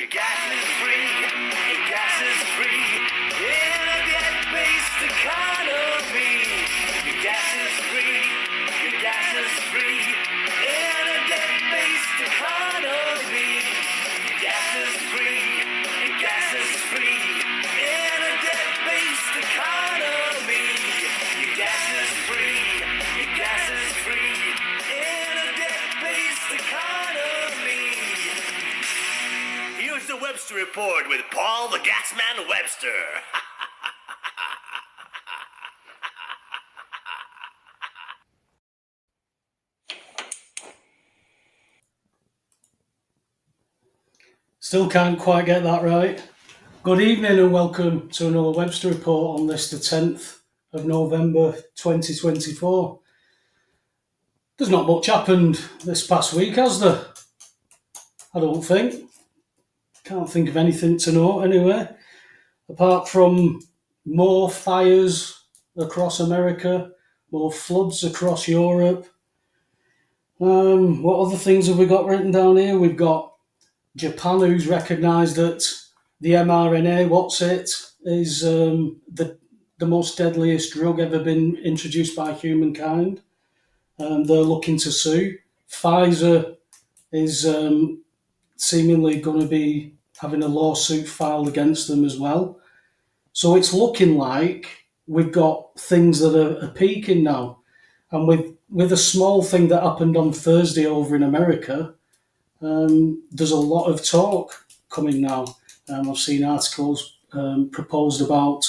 Your gas is free. Your gas is free. In a debt-based economy. Your gas is free. Your gas is free. In a debt-based economy. Your gas is free. Your gas is free. In a debt-based economy. Your gas is free. Your gas is free. In a debt-based economy. Here's the Webster Report with Paul the Gasman Webster. Still can't quite get that right. Good evening and welcome to another Webster Report on this, the 10th of November 2024. There's not much happened this past week, has there? I don't think. Can't think of anything to note anyway, apart from more fires across America, more floods across Europe. What other things have we got written down here? We've got Japan, who's recognised that the mRNA, is the most deadliest drug ever been introduced by humankind. They're looking to sue. Pfizer is seemingly going to be having a lawsuit filed against them as well. So it's looking like we've got things that are peaking now. And with a small thing that happened on Thursday over in America, there's a lot of talk coming now. I've seen articles proposed about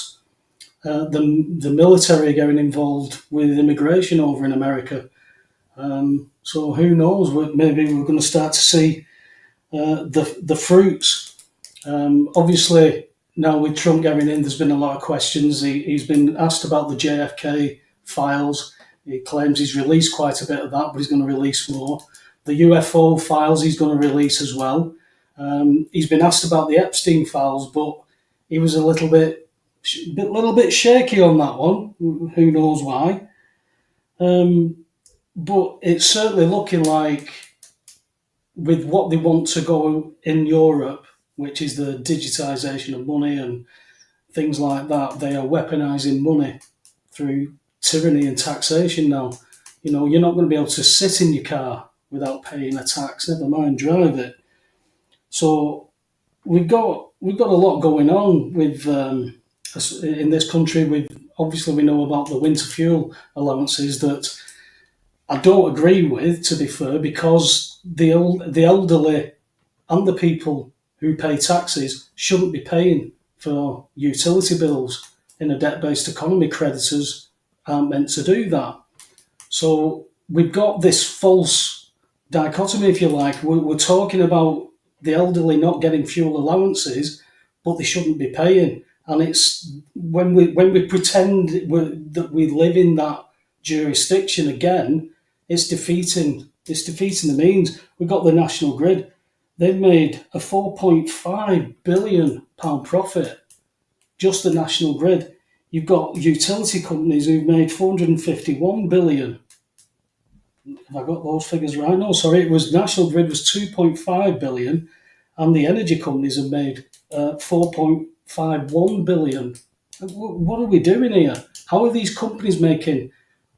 the military getting involved with immigration over in America. So who knows? Maybe we're going to start to see the fruits. Obviously, now with Trump getting in, there's been a lot of questions. He's been asked about the JFK files. He claims he's released quite a bit of that, but he's going to release more. The UFO files he's going to release as well. He's been asked about the Epstein files, but he was a little bit shaky on that one. Who knows why? But it's certainly looking like, with what they want to go in Europe, which is the digitisation of money and things like that, they are weaponising money through tyranny and taxation now. You know, you're not going to be able to sit in your car without paying a tax, never mind drive it. So we've got a lot going on with in this country. Obviously we know about the winter fuel allowances that I don't agree with, to be fair, because the elderly and the people who pay taxes shouldn't be paying for utility bills. In a debt-based economy, creditors aren't meant to do that. So we've got this false dichotomy, if you like. We're talking about the elderly not getting fuel allowances, but they shouldn't be paying. And it's when we pretend that we live in that jurisdiction again, it's defeating the means. We've got the National Grid. They've made a £4.5 billion profit, just the National Grid. You've got utility companies who've made £451 billion. Have I got those figures right? No, sorry, it was National Grid was £2.5 billion, and the energy companies have made £4.51 billion. What are we doing here? How are these companies making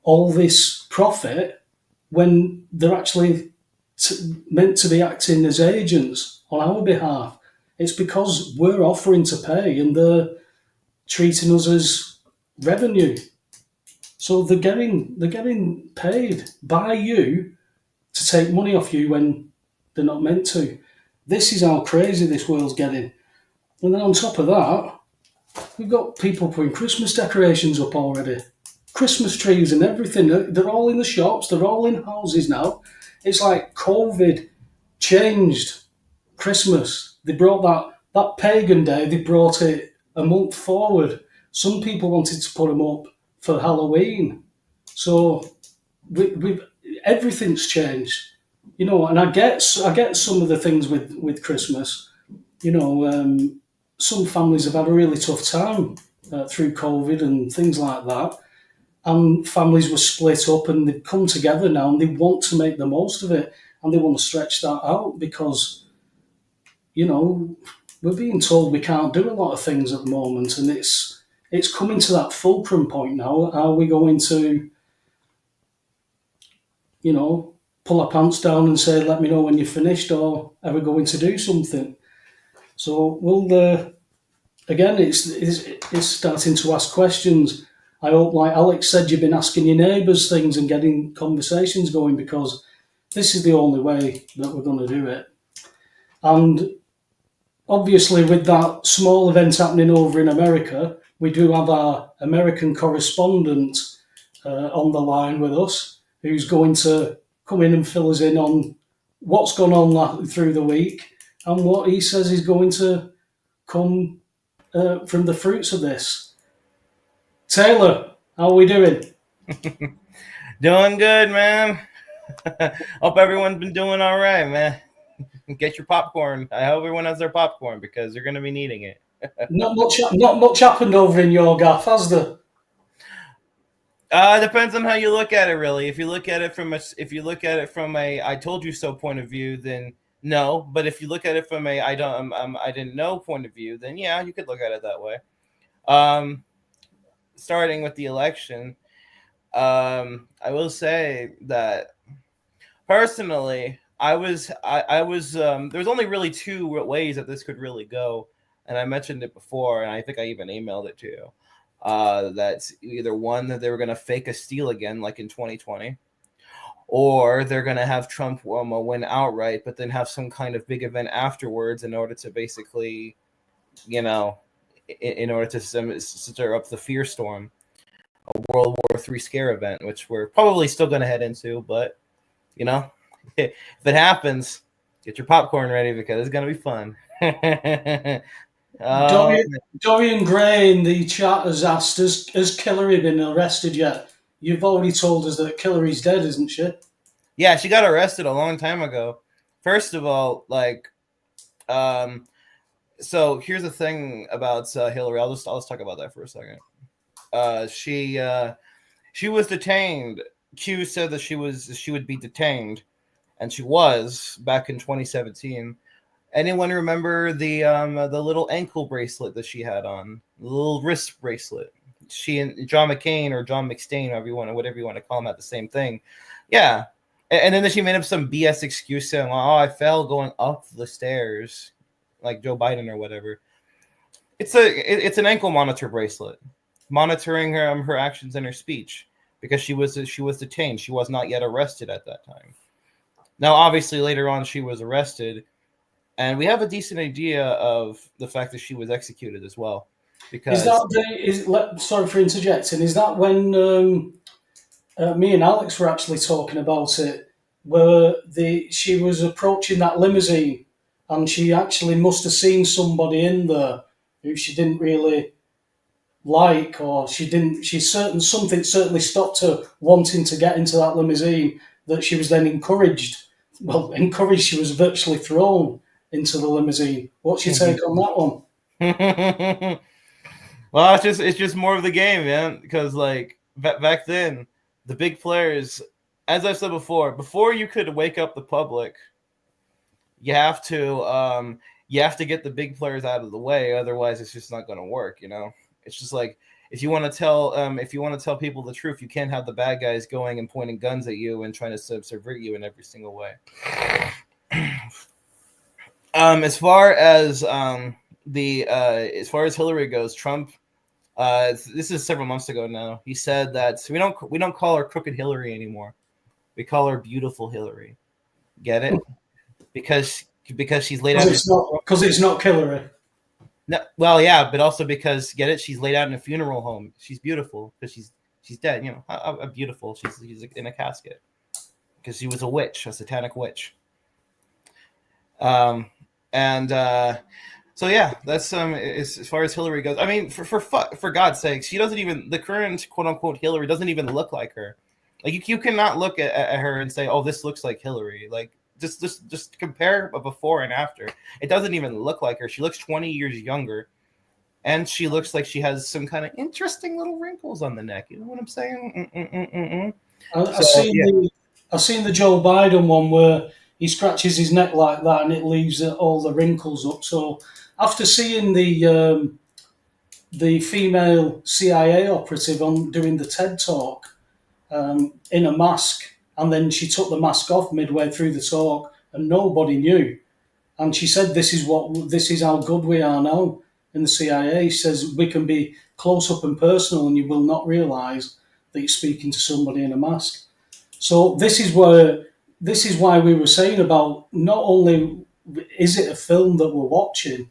all this profit when they're actually meant to be acting as agents on our behalf? It's because we're offering to pay and they're treating us as revenue. So they're getting paid by you to take money off you when they're not meant to. This is how crazy this world's getting. And then on top of that, we've got people putting Christmas decorations up already. Christmas trees and everything. They're all in the shops. They're all in houses now. It's like COVID changed Christmas. They brought that pagan day, they brought it a month forward. Some people wanted to put them up for Halloween. So everything's changed. You know, and I get some of the things with Christmas. You know, some families have had a really tough time through COVID and things like that. And families were split up and they've come together now and they want to make the most of it and they want to stretch that out because, we're being told we can't do a lot of things at the moment, and it's coming to that fulcrum point now. Are we going to, pull our pants down and say, "Let me know when you're finished," or are we going to do something? So again, it's starting to ask questions. I hope, like Alex said, you've been asking your neighbours things and getting conversations going, because this is the only way that we're going to do it. And obviously, with that small event happening over in America, we do have our American correspondent on the line with us, who's going to come in and fill us in on what's gone on through the week and what he says is going to come from the fruits of this. Taylor, how are we doing? Doing good, man. Hope everyone's been doing all right, man. Get your popcorn. I hope everyone has their popcorn because they're going to be needing it. Not much happened over in your gaff, has there? Depends on how you look at it, really. If you look at it from a "I told you so" point of view, then no. But if you look at it from a I didn't know" point of view, then yeah, you could look at it that way. Starting with the election, I will say that personally, I was there's only really two ways that this could really go, and I mentioned it before, and I think I even emailed it to you. That's either one, that they were going to fake a steal again, like in 2020, or they're going to have Trump win outright, but then have some kind of big event afterwards in order to basically, in order to stir up the fear storm, a World War III scare event, which we're probably still going to head into. But, if it happens, get your popcorn ready because it's going to be fun. Dorian Gray in the chat has asked, has Hillary been arrested yet? You've already told us that Hillary's dead, isn't she? Yeah, she got arrested a long time ago. First of all, so here's the thing about Hillary. I'll just talk about that for a second. She was detained. Q said that she would be detained, and she was back in 2017. Anyone remember the little ankle bracelet that she had on, the little wrist bracelet? She and John McCain, or John McStain, whatever you want to call him, had the same thing. Yeah, and then she made up some BS excuse saying, "Oh, I fell going up the stairs," like Joe Biden or whatever. It's an ankle monitor bracelet, monitoring her actions and her speech, because she was detained. She was not yet arrested at that time. Now, obviously, later on, she was arrested. And we have a decent idea of the fact that she was executed as well. Because sorry for interjecting. Is that when me and Alex were actually talking about it, where she was approaching that limousine, and she actually must have seen somebody in there who she didn't really like, or something certainly stopped her wanting to get into that limousine, that she was then encouraged. Well, she was virtually thrown into the limousine. What's your take on that one? Well, it's just more of the game, man. Because back then, the big players, as I've said before you could wake up the public, you have to get the big players out of the way. Otherwise, it's just not going to work. It's just like, if you want to tell people the truth, you can't have the bad guys going and pointing guns at you and trying to subvert you in every single way. As far as Hillary goes, Trump, this is several months ago now, he said that we don't call her Crooked Hillary anymore. We call her Beautiful Hillary. Get it? Because she's laid out. Because it's not Hillary. No, well, yeah, but also because, get it, she's laid out in a funeral home. She's beautiful because she's dead. How beautiful. She's in a casket because she was a witch, a satanic witch. So yeah, that's as far as Hillary goes. I mean, for God's sake, she doesn't even, the current quote unquote Hillary doesn't even look like her. Like you cannot look at her and say, "Oh, this looks like Hillary." Like just compare a before and after. It doesn't even look like her. She looks 20 years younger, and she looks like she has some kind of interesting little wrinkles on the neck. You know what I'm saying? I've seen the Joe Biden one where he scratches his neck like that, and it leaves all the wrinkles up. So after seeing the female CIA operative on doing the TED talk in a mask, and then she took the mask off midway through the talk, and nobody knew. And she said, This is how good we are now in the CIA." She says we can be close up and personal, and you will not realise that you're speaking to somebody in a mask. So this is why we were saying about, not only is it a film that we're watching,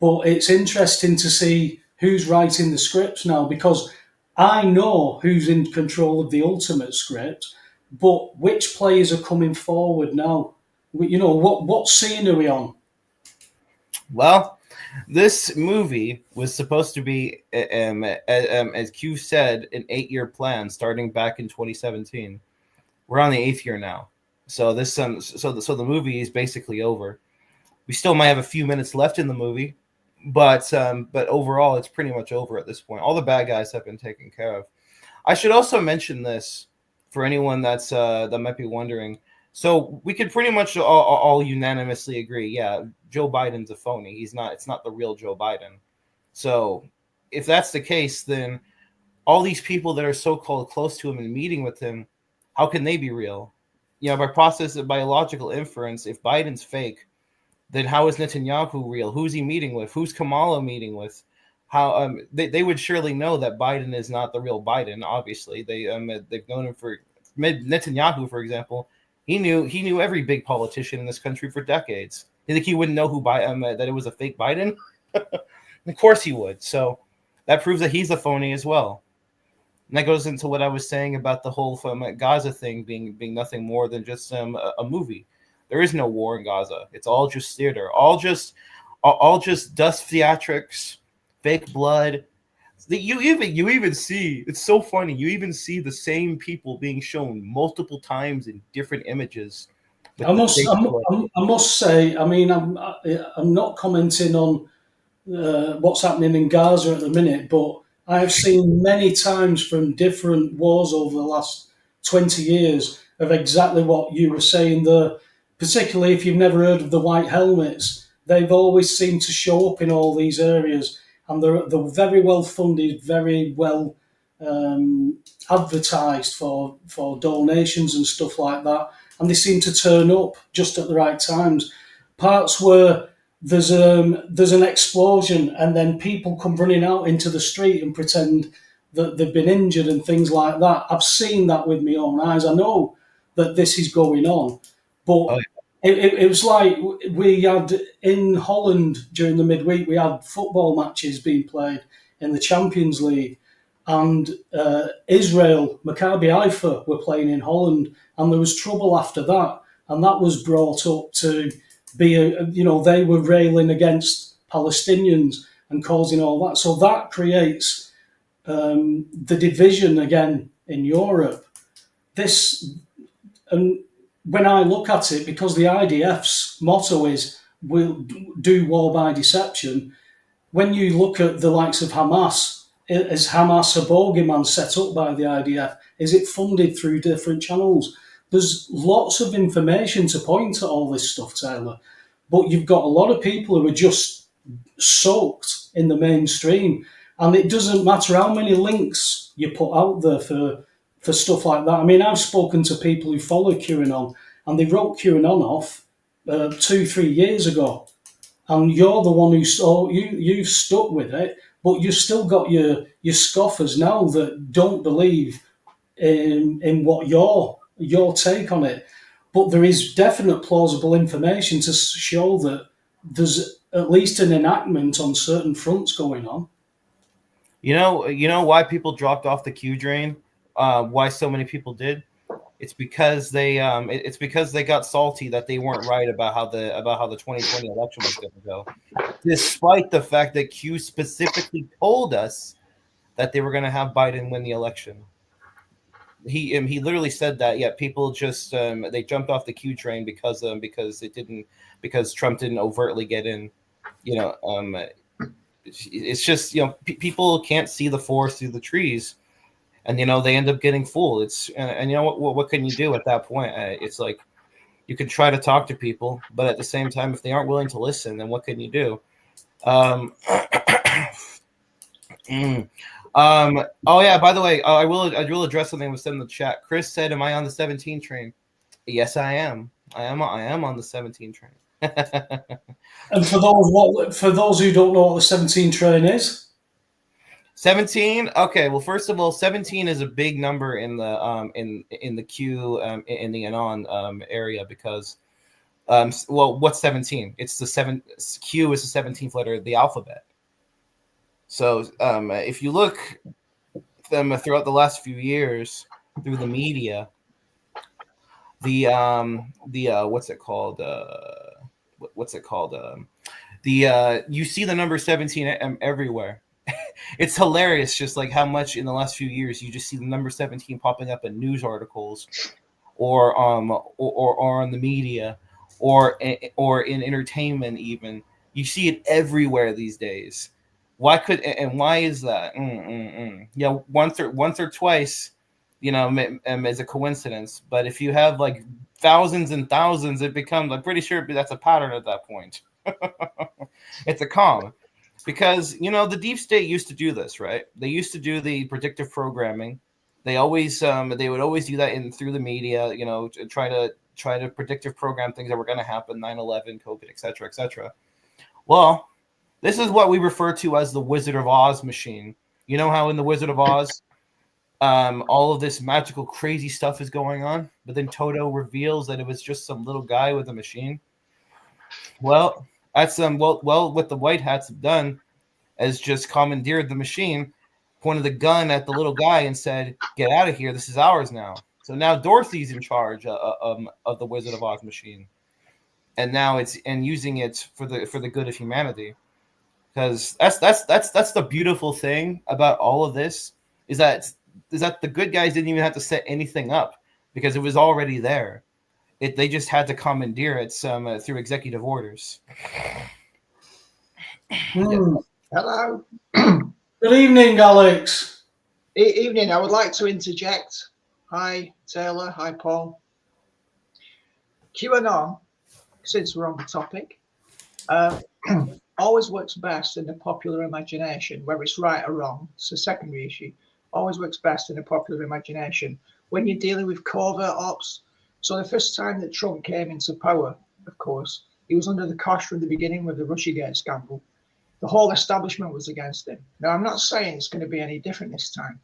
but it's interesting to see who's writing the scripts now, because I know who's in control of the ultimate script, but which players are coming forward now? What scene are we on? Well, this movie was supposed to be, as Q said, an 8-year plan starting back in 2017. We're on the 8th year now, so the movie is basically over. We still might have a few minutes left in the movie, but overall, it's pretty much over at this point. All the bad guys have been taken care of. I should also mention this for anyone that might be wondering. So we could pretty much all unanimously agree, yeah, Joe Biden's a phony. It's not the real Joe Biden. So if that's the case, then all these people that are so-called close to him and meeting with him, how can they be real? By process of biological inference, if Biden's fake, then how is Netanyahu real? Who's he meeting with? Who's Kamala meeting with? How they would surely know that Biden is not the real Biden. Obviously, they've known him for Netanyahu, for example. He knew every big politician in this country for decades. You think he wouldn't know who that it was a fake Biden? Of course he would. So that proves that he's a phony as well. And that goes into what I was saying about the whole Gaza thing being nothing more than just a movie. There is no war in Gaza. It's all just theater, all just dust theatrics, fake blood. You even see, it's so funny. You even see the same people being shown multiple times in different images. I must say, I mean, I'm not commenting on what's happening in Gaza at the minute, but I have seen many times from different wars over the last 20 years of exactly what you were saying there. Particularly if you've never heard of the white helmets, they've always seemed to show up in all these areas, and they're very well funded, very well advertised for donations and stuff like that, and they seem to turn up just at the right times. Parts where there's an explosion, and then people come running out into the street and pretend that they've been injured and things like that. I've seen that with my own eyes. I know that this is going on, but it was like we had in Holland during the midweek, we had football matches being played in the Champions League, and Israel, Maccabi Haifa were playing in Holland, and there was trouble after that, and that was brought up to be they were railing against Palestinians and causing all that. So that creates the division again in Europe. And when I look at it, because the IDF's motto is "we'll do war by deception," when you look at the likes of Hamas, is Hamas a bogeyman set up by the IDF? Is it funded through different channels? There's lots of information to point at all this stuff, Taylor, but you've got a lot of people who are just soaked in the mainstream, and it doesn't matter how many links you put out there for stuff like that. I mean, I've spoken to people who follow QAnon, and they wrote QAnon off 2-3 years ago, and you're the one you've stuck with it, but you've still got your scoffers now that don't believe in what your take on it. But there is definite plausible information to show that there's at least an enactment on certain fronts going on. You know why people dropped off the Q drain? Why so many people did? It's because they got salty that they weren't right about how the 2020 election was going to go, despite the fact that Q specifically told us that they were going to have Biden win the election. He literally said that. Yeah, people just they jumped off the Q train because Trump didn't overtly get in. It's just people can't see the forest through the trees, and they end up getting fooled. And what can you do at that point? It's like You can try to talk to people, but at the same time, if they aren't willing to listen, then what can you do? Oh yeah, by the way, I will address something that was said in the chat. Chris said, "Am I on the 17 train?" Yes, I am. I am on the 17 train. And for those who don't know what the 17 train is, 17. Okay, well, first of all, 17 is a big number in the in the Q in the anon area because well, what's 17? It's the Q is the 17th letter of the alphabet. So if you look them throughout the last few years through the media, the what's it called? What's it called? You see the number 17 everywhere. It's hilarious, just like how much in the last few years you just see the number 17 popping up in news articles, or on the media, or in entertainment. Even you see it everywhere these days. Why is that? Yeah, once or twice, is a coincidence. But if you have like thousands and thousands, it becomes. I'm pretty sure that's a pattern at that point. It's a calm. Because the deep state used to do this, right? They used to do the predictive programming. They would always do that through the media, to try to predictive program things that were going to happen, 9/11, COVID, etc., etc. Well, this is what we refer to as the Wizard of Oz machine. You know how in the Wizard of Oz, all of this magical, crazy stuff is going on, but then Toto reveals that it was just some little guy with a machine. Well, that's what the white hats have done is just commandeered the machine, pointed the gun at the little guy, and said, "Get out of here! This is ours now." So now Dorothy's in charge of the Wizard of Oz machine, and now it's using it for the good of humanity. Because that's the beautiful thing about all of this is that the good guys didn't even have to set anything up because it was already there. They just had to commandeer it through executive orders. Hello. Good evening, Alex. Evening. I would like to interject. Hi, Taylor. Hi, Paul. QAnon, since we're on the topic, always works best in the popular imagination, whether it's right or wrong. It's a secondary issue. Always works best in the popular imagination when you're dealing with covert ops. So the first time that Trump came into power, of course, he was under the cosh from the beginning with the Russiagate scandal. The whole establishment was against him. Now, I'm not saying it's going to be any different this time,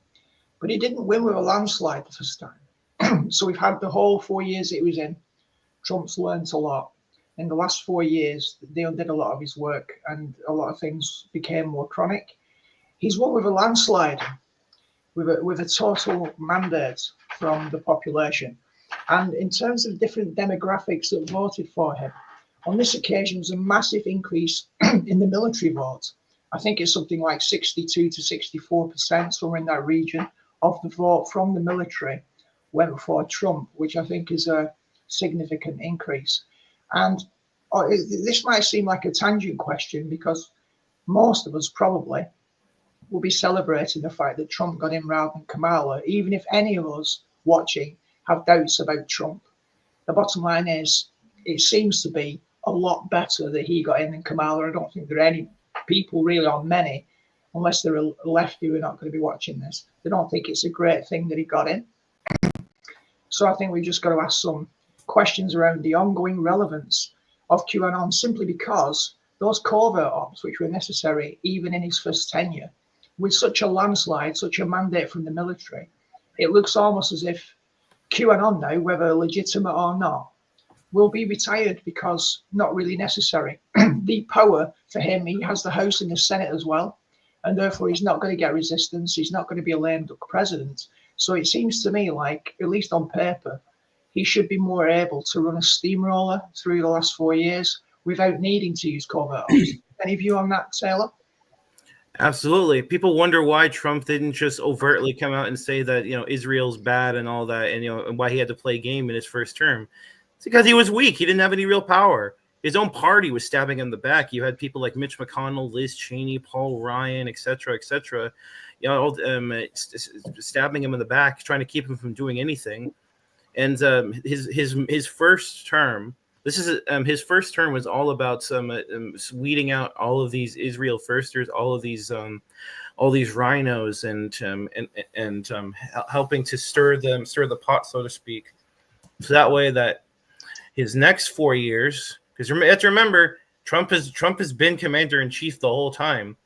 but he didn't win with a landslide the first time. So we've had the whole 4 years that he was in. Trump's learned a lot. In the last 4 years, they undid a lot of his work and a lot of things became more chronic. He's won with a landslide, with a total mandate from the population. And in terms of different demographics that voted for him, on this occasion, there's a massive increase in the military vote. I think it's something like 62 to 64%, somewhere in that region, of the vote from the military went for Trump, which I think is a significant increase. And this might seem like a tangent question because most of us probably will be celebrating the fact that Trump got in rather than Kamala, even if any of us watching have doubts about Trump. The bottom line is, it seems to be a lot better that he got in than Kamala. I don't think there are any people really, or many, unless they're a lefty who are not going to be watching this. They don't think it's a great thing that he got in. So I think we've just got to ask some questions around the ongoing relevance of QAnon, simply because those covert ops, which were necessary even in his first tenure, with such a landslide, such a mandate from the military, it looks almost as if QAnon now, whether legitimate or not, will be retired because not really necessary. The power for him, he has the House and the Senate as well, and therefore he's not going to get resistance. He's not going to be a lame duck president. So it seems to me like, at least on paper, he should be more able to run a steamroller through the last 4 years without needing to use covert ops. Any view on that, Taylor? Absolutely. People wonder why Trump didn't just overtly come out and say that, Israel's bad and all that, and why he had to play game in his first term. It's because he was weak. He didn't have any real power. His own party was stabbing him in the back. You had people like Mitch McConnell, Liz Cheney, Paul Ryan, et cetera, stabbing him in the back, trying to keep him from doing anything. his first term. This is his first term was all about weeding out all of these Israel firsters, all these rhinos, and helping to stir the pot, so to speak, so that way that his next 4 years, because you have to remember, Trump has been commander in chief the whole time.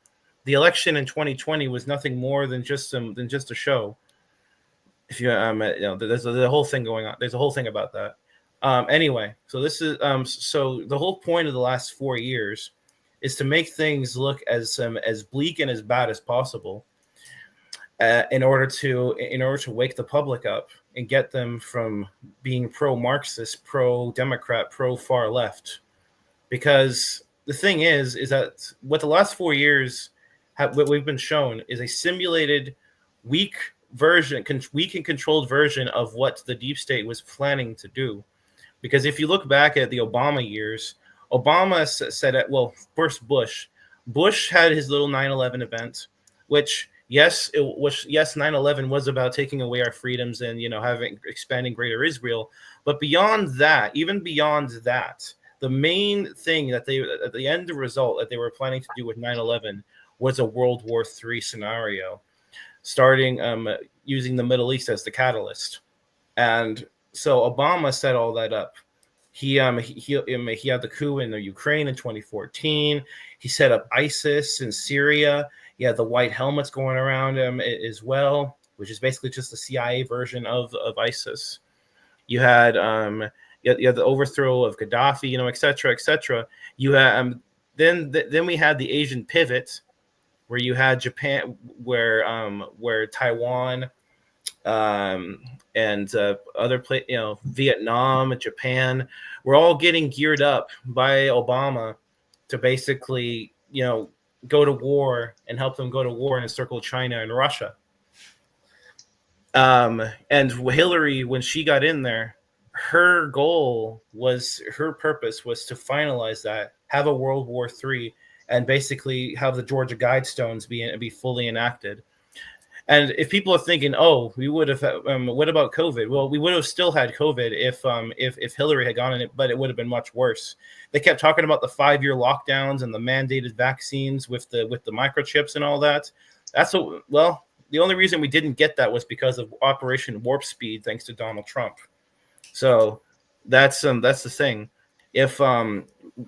The election in 2020 was nothing more than just a show. If you there's a whole thing going on. There's a whole thing about that. Anyway, so this is so the whole point of the last 4 years is to make things look as bleak and as bad as possible, in order to wake the public up and get them from being pro-Marxist, pro-Democrat, pro-far left. Because the thing is that what the last 4 years what we've been shown is a simulated, weak and controlled version of what the deep state was planning to do. Because if you look back at the Obama years, Obama said, first Bush had his little 9/11 event, which yes, 9/11 was about taking away our freedoms and expanding Greater Israel. But beyond that, the main thing that at the end result that they were planning to do with 9/11 was a World War III scenario, starting using the Middle East as the catalyst. And so Obama set all that up. He had the coup in the Ukraine in 2014. He set up ISIS in Syria. He had the white helmets going around as well, which is basically just the CIA version of ISIS. You had the overthrow of Gaddafi, et cetera, et cetera. You had then we had the Asian pivot, where you had Japan, where Taiwan, and other Vietnam and Japan were all getting geared up by Obama to basically go to war and help them go to war and encircle China and Russia. And Hillary, when she got in there, her purpose was to finalize that, have a World War III, and basically have the Georgia Guidestones be fully enacted. And if people are thinking, "Oh, we would have," what about COVID? Well, we would have still had COVID if Hillary had gone in it, but it would have been much worse. They kept talking about the 5-year lockdowns and the mandated vaccines with the microchips and all that. The only reason we didn't get that was because of Operation Warp Speed, thanks to Donald Trump. So that's the thing. If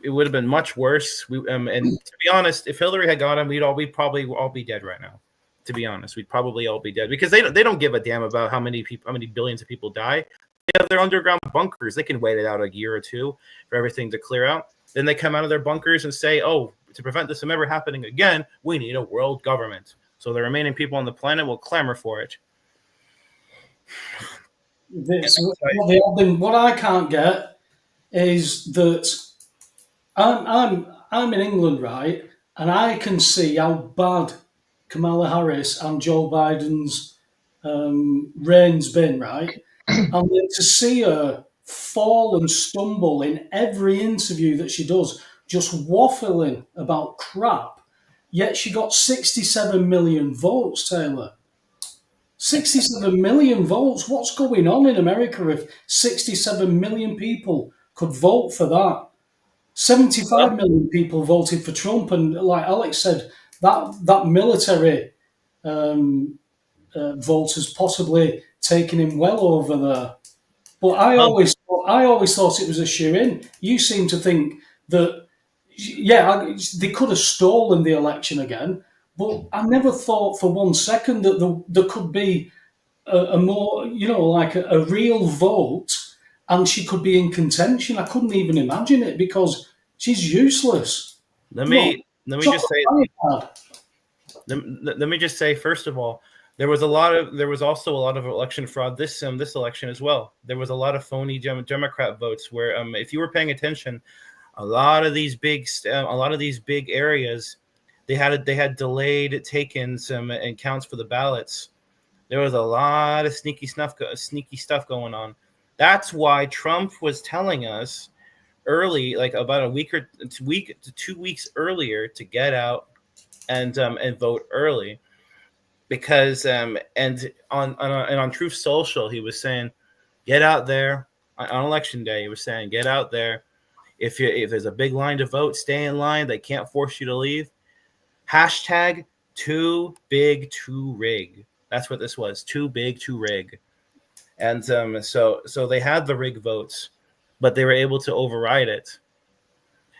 it would have been much worse. And to be honest, if Hillary had got him, we'd probably all be dead right now. To be honest, we'd probably all be dead, because they don't give a damn about how many billions of people die. They have their underground bunkers. They can wait it out a year or two for everything to clear out. Then they come out of their bunkers and say, "Oh, to prevent this from ever happening again, we need a world government." So the remaining people on the planet will clamor for it. What I can't get is that I'm in England, right, and I can see how bad Kamala Harris and Joe Biden's reign's been, right, and then to see her fall and stumble in every interview that she does, just waffling about crap. Yet she got 67 million votes, Taylor. 67 million votes. What's going on in America if 67 million people could vote for that? 75 million people voted for Trump, and like Alex said, that military vote has possibly taken him well over there. But I always thought it was a shoe-in. You seem to think that, they could have stolen the election again, but I never thought for 1 second that there could be a more, like a real vote, and she could be in contention. I couldn't even imagine it, because she's useless. Let me just say, first of all, there was also a lot of election fraud this election as well. There was a lot of phony Democrat votes where, if you were paying attention, a lot of these big areas, they had delayed take-ins and counts for the ballots. There was a lot of sneaky stuff going on. That's why Trump was telling us early, like about a week to 2 weeks earlier, to get out and vote early, because and on Truth Social, he was saying, Get out there on election day. He was saying, get out there. If there's a big line to vote, stay in line. They can't force you to leave. Hashtag too big to rig. That's what this was. Too big to rig. And so they had the rig votes, but they were able to override it.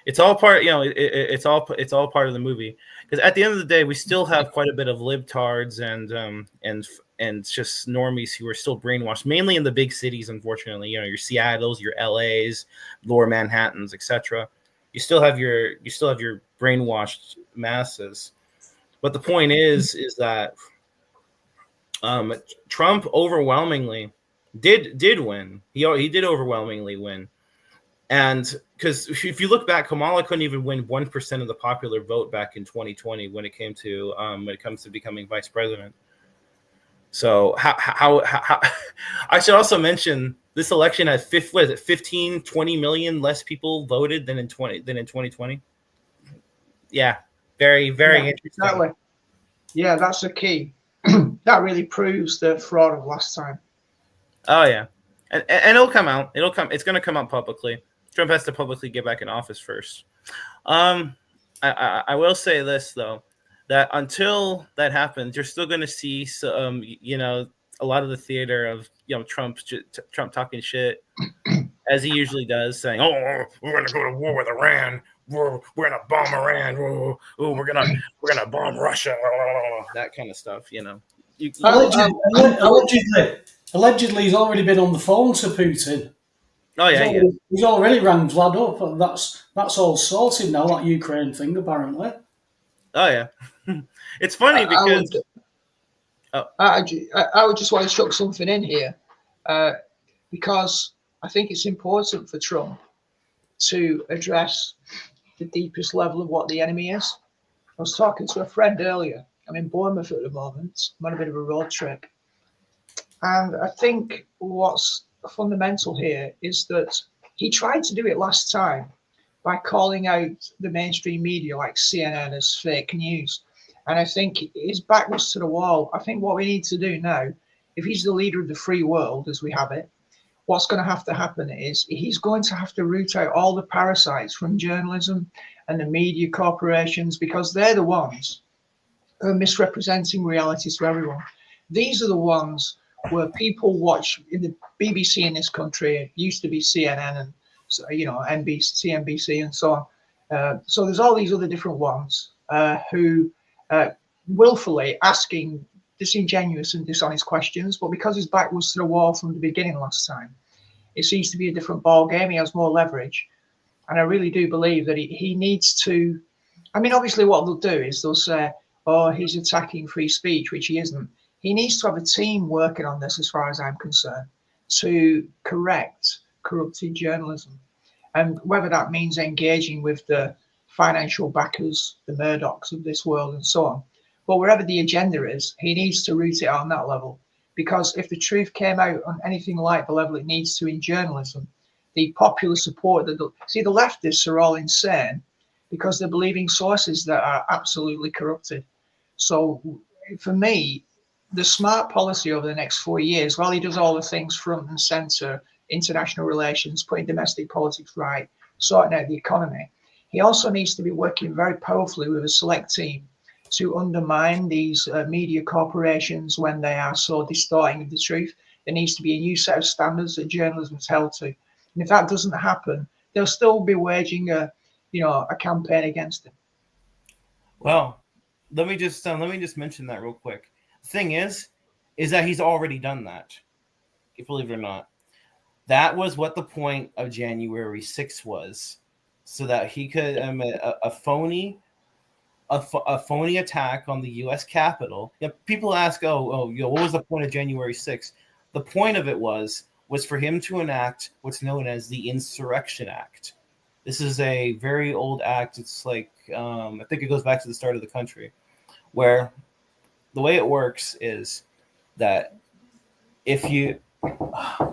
It's all part, it's all part of the movie. Because at the end of the day, we still have quite a bit of libtards and just normies who are still brainwashed, mainly in the big cities. Unfortunately, your Seattle's, your LA's, Lower Manhattan's, etc. You still have your brainwashed masses. But the point is that Trump overwhelmingly did win. He did overwhelmingly win. And because if you look back, Kamala couldn't even win 1% of the popular vote back in 2020 when it comes to becoming vice president. So how I should also mention this election had 15, 20 million less people voted than in 2020. Yeah, very interesting. Exactly. Yeah, that's the key. That really proves the fraud of last time. Oh yeah, and it'll come out. It's going to come out publicly. Trump has to publicly get back in office first. I will say this though, that until that happens, you're still going to see a lot of the theater of Trump talking shit as he usually does, saying, "Oh, we're going to go to war with Iran. We're going to bomb Iran. We're going to bomb Russia." That kind of stuff, Allegedly, he's already been on the phone to Putin. Oh yeah, he's already rang Vlad up, and that's all sorted now. That Ukraine thing, apparently. Oh yeah, it's funny because I would just want to chuck something in here, because I think it's important for Trump to address the deepest level of what the enemy is. I was talking to a friend earlier. I'm in Bournemouth at the moment. I'm on a bit of a road trip, and I think what's fundamental here is that he tried to do it last time by calling out the mainstream media like CNN as fake news. And I think his back was to the wall. I think what we need to do now, if he's the leader of the free world as we have it, what's going to have to happen is he's going to have to root out all the parasites from journalism and the media corporations, because they're the ones who are misrepresenting reality to everyone. These are the ones where people watch. In the BBC in this country, it used to be CNN and NBC, CNBC, and so on. So there's all these other different ones who willfully asking disingenuous and dishonest questions, but because his back was to the wall from the beginning last time, it seems to be a different ball game. He has more leverage, and I really do believe that he needs to. I mean, obviously, what they'll do is they'll say, "Oh, he's attacking free speech," which he isn't. He needs to have a team working on this, as far as I'm concerned, to correct corrupted journalism. And whether that means engaging with the financial backers, the Murdochs of this world, and so on. But wherever the agenda is, he needs to root it on that level. Because if the truth came out on anything like the level it needs to in journalism, the popular support the leftists are all insane because they're believing sources that are absolutely corrupted. So for me, the smart policy over the next 4 years, while he does all the things front and center, international relations, putting domestic politics right, sorting out the economy, he also needs to be working very powerfully with a select team to undermine these media corporations when they are so distorting of the truth. There needs to be a new set of standards that journalism is held to. And if that doesn't happen, they'll still be waging a campaign against him. Well, let me just mention that real quick. The thing is that he's already done that. Believe it or not, that was what the point of January 6th was, so that he could a phony attack on the U.S. Capitol. Yeah, people ask, what was the point of January 6th? The point of it was for him to enact what's known as the Insurrection Act. This is a very old act. It's like I think it goes back to the start of the country, where the way it works is that if you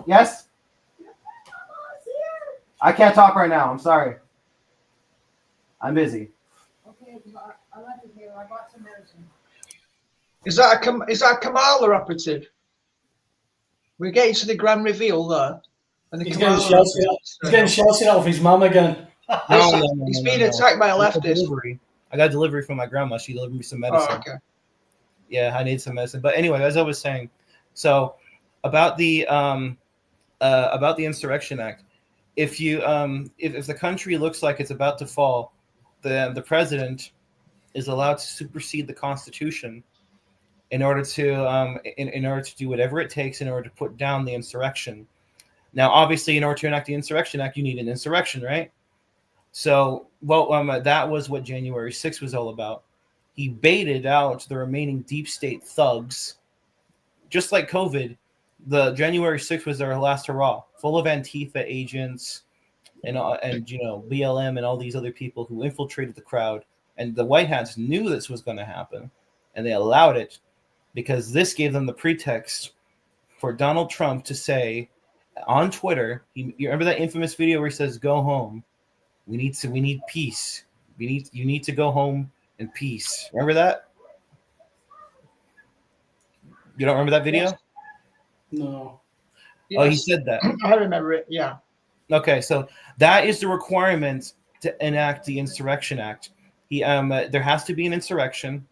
yes, I can't talk right now. I'm sorry. I'm busy. Okay, I left it here. I bought some medicine. Is that a Kamala operative? We're getting to the grand reveal there. And the He's getting Kamala shouted out of his mum again. Listen, he's being attacked by a leftist. I got delivery from my grandma. She delivered me some medicine. Oh, okay. Yeah, I need some medicine. But anyway, as I was saying, so about the Insurrection Act, if the country looks like it's about to fall, the president is allowed to supersede the Constitution in order to in order to do whatever it takes in order to put down the insurrection. Now, obviously, in order to enact the Insurrection Act, you need an insurrection, right? So, that was what January 6th was all about. He baited out the remaining deep state thugs. Just like COVID, the January 6th was their last hurrah, full of Antifa agents and BLM and all these other people who infiltrated the crowd. And the White Hats knew this was going to happen, and they allowed it because this gave them the pretext for Donald Trump to say on Twitter, you remember that infamous video where he says, "Go home. We need peace. You need to go home in peace." Remember that? You don't remember that video? No. Yes. Oh, he said that. I remember it. Yeah. Okay, so that is the requirement to enact the Insurrection Act. There has to be an insurrection,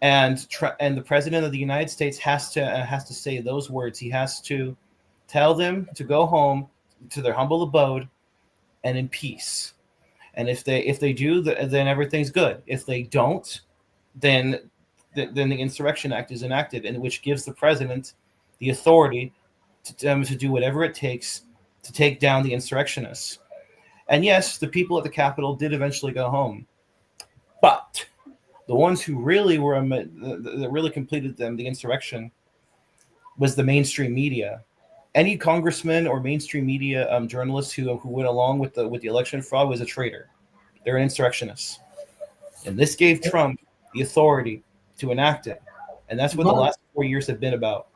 and the president of the United States has to say those words. He has to tell them to go home to their humble abode and in peace. And if they do, then everything's good. If they don't, then the Insurrection Act is enacted, and which gives the president the authority to do whatever it takes to take down the insurrectionists. And yes, the people at the Capitol did eventually go home, but the ones who really that really completed the insurrection was the mainstream media. Any congressman or mainstream media journalist who went along with the election fraud was a traitor. They're an insurrectionist, and this gave Trump the authority to enact it, and that's what the last 4 years have been about.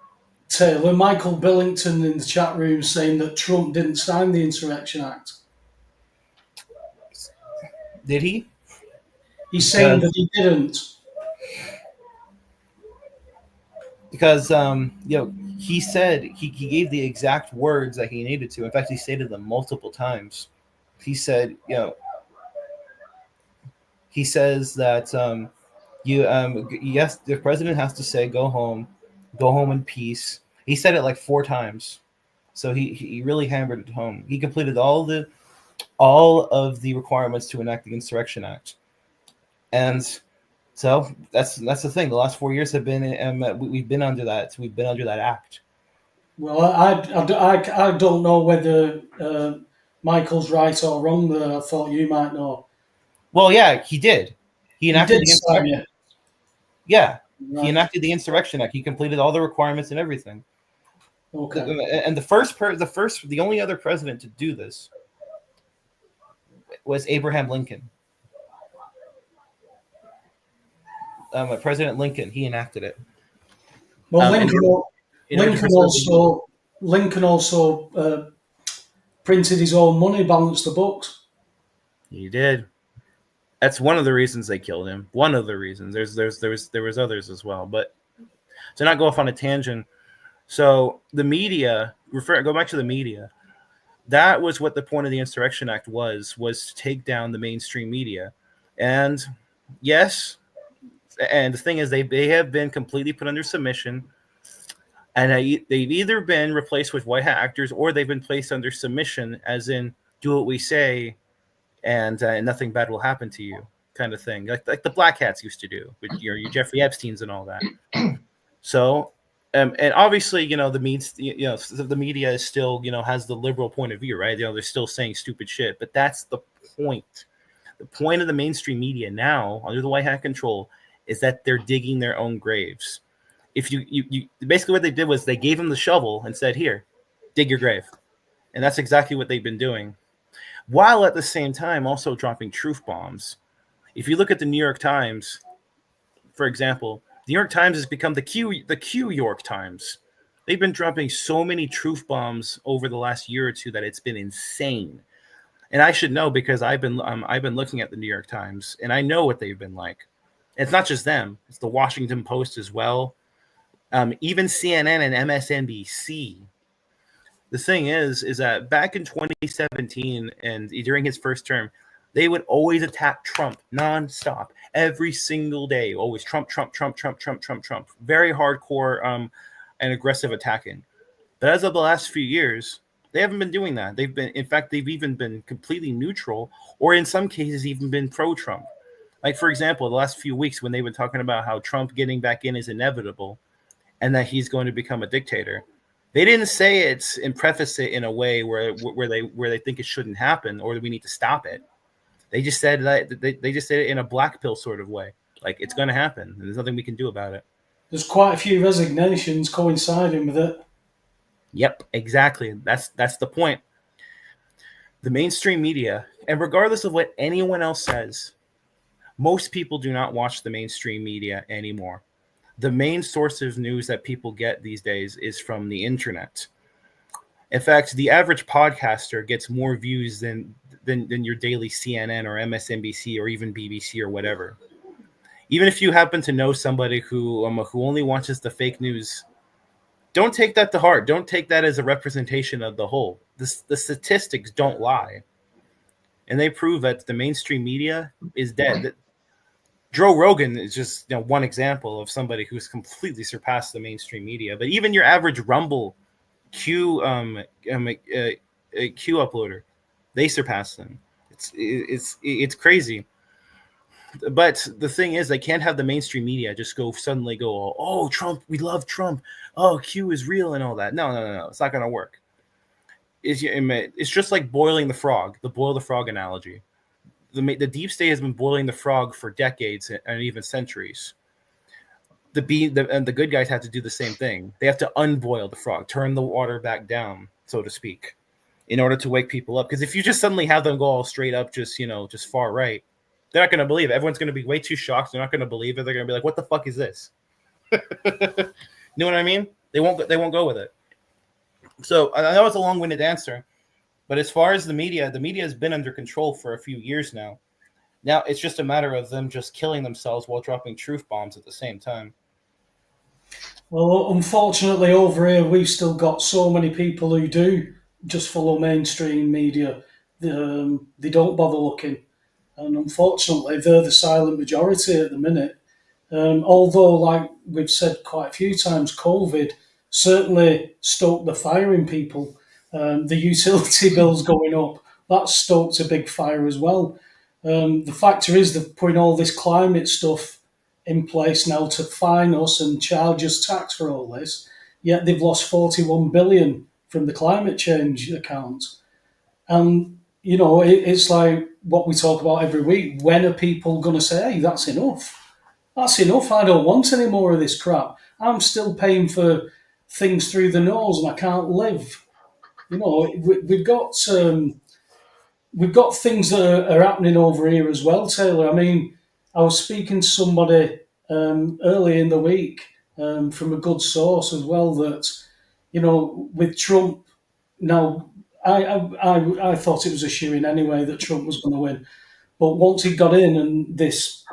Taylor, Michael Billington in the chat room saying that Trump didn't sign the Insurrection Act. Did he? He's saying that he didn't. Because he said he gave the exact words that he needed to. In fact, he stated them multiple times. He said, he says that yes, the president has to say go home in peace. He said it like 4 times, so he really hammered it home. He completed all of the requirements to enact the Insurrection Act, and so that's the thing. The last 4 years have been we've been under that. We've been under that act. Well, I don't know whether Michael's right or wrong there. I thought you might know. Well, yeah, he did. He enacted the Insurrection Act. Yeah, right. He enacted the Insurrection Act. He completed all the requirements and everything. Okay. And the only other president to do this was Abraham Lincoln. President Lincoln, he enacted it. Well, Lincoln also printed his own money, balanced the books. He did. That's one of the reasons they killed him. One of the reasons. There was others as well, but to not go off on a tangent. So the media, go back to the media. That was what the point of the Insurrection Act was to take down the mainstream media. And yes, and the thing is, they have been completely put under submission, and they've either been replaced with white hat actors, or they've been placed under submission, as in do what we say, and nothing bad will happen to you, kind of thing, like the black hats used to do with your Jeffrey Epsteins and all that. So, and obviously, the media is still, has the liberal point of view, right? They're still saying stupid shit, but that's the point. The point of the mainstream media now, under the white hat control, is that they're digging their own graves. If you basically what they did was they gave them the shovel and said, "Here, dig your grave," and that's exactly what they've been doing, while at the same time also dropping truth bombs. If you look at the New York Times, for example, the New York Times has become the Q York Times. They've been dropping so many truth bombs over the last year or two that it's been insane. And I should know because I've been looking at the New York Times, and I know what they've been like. It's not just them; it's the Washington Post as well. Even CNN and MSNBC. The thing is that back in 2017 and during his first term, they would always attack Trump nonstop, every single day. Always Trump, Trump, Trump, Trump, Trump, Trump, Trump. Very hardcore and aggressive attacking. But as of the last few years, they haven't been doing that. In fact, they've even been completely neutral, or in some cases, even been pro-Trump. Like, for example, the last few weeks when they've been talking about how Trump getting back in is inevitable and that he's going to become a dictator. They didn't say it and preface it in a way where they think it shouldn't happen or we need to stop it. They just said that they just said it in a black pill sort of way, like it's going to happen. And there's nothing we can do about it. There's quite a few resignations coinciding with it. Yep, exactly. That's the point. The mainstream media, and regardless of what anyone else says, most people do not watch the mainstream media anymore. The main source of news that people get these days is from the internet. In fact, the average podcaster gets more views than your daily CNN or MSNBC or even BBC or whatever. Even if you happen to know somebody who only watches the fake news, don't take that to heart. Don't take that as a representation of the whole. The statistics don't lie. And they prove that the mainstream media is dead. Joe Rogan is just one example of somebody who's completely surpassed the mainstream media. But even your average Rumble Q uploader, they surpass them. It's crazy. But the thing is, they can't have the mainstream media just suddenly go, oh, Trump, we love Trump. Oh, Q is real and all that. No. It's not going to work. It's just like boiling the frog, the boil the frog analogy. The deep state has been boiling the frog for decades and even centuries. The good guys have to do the same thing. They have to unboil the frog, turn the water back down, so to speak, in order to wake people up. Because if you just suddenly have them go all straight up, just far right, they're not going to believe it. Everyone's going to be way too shocked. They're not going to believe it. They're going to be like, "What the fuck is this?" You know what I mean? They won't go with it. So I know it's a long-winded answer. But as far as the media has been under control for a few years now. Now it's just a matter of them just killing themselves while dropping truth bombs at the same time. Well, unfortunately, over here, we've still got so many people who do just follow mainstream media. They don't bother looking. And unfortunately, they're the silent majority at the minute. Although, like we've said quite a few times, COVID certainly stoked the fire in people. The utility bills going up, that stoked a big fire as well. The factor is they're putting all this climate stuff in place now to fine us and charge us tax for all this, yet they've lost 41 billion from the climate change account. And, it's like what we talk about every week. When are people going to say, hey, that's enough? That's enough. I don't want any more of this crap. I'm still paying for things through the nose and I can't live. We've got things that are happening over here as well, Taylor. I mean, I was speaking to somebody early in the week from a good source as well that, with Trump, now I thought it was a shoo-in anyway that Trump was going to win. But once he got in and this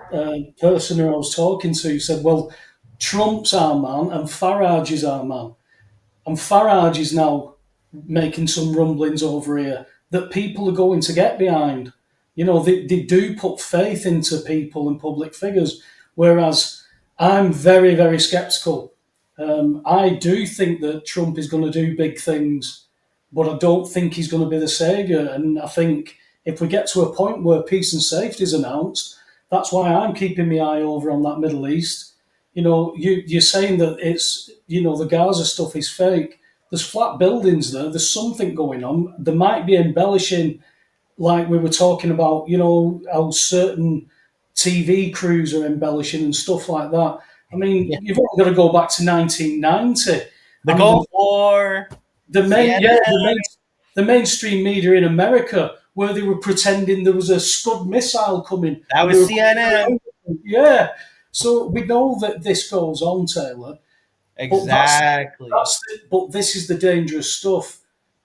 person who I was talking to said, well, Trump's our man and Farage is our man. And Farage is now making some rumblings over here that people are going to get behind. They do put faith into people and public figures, whereas I'm very, very sceptical. I do think that Trump is going to do big things, but I don't think he's going to be the saviour. And I think if we get to a point where peace and safety is announced, that's why I'm keeping my eye over on that Middle East. You're saying that it's, the Gaza stuff is fake. There's flat buildings there. There's something going on. They might be embellishing, like we were talking about, how certain TV crews are embellishing and stuff like that. I mean, You've only got to go back to 1990. The Gulf War. The mainstream media in America, where they were pretending there was a Scud missile coming. That was CNN. Yeah. So we know that this goes on, Taylor. Exactly. But this is the dangerous stuff.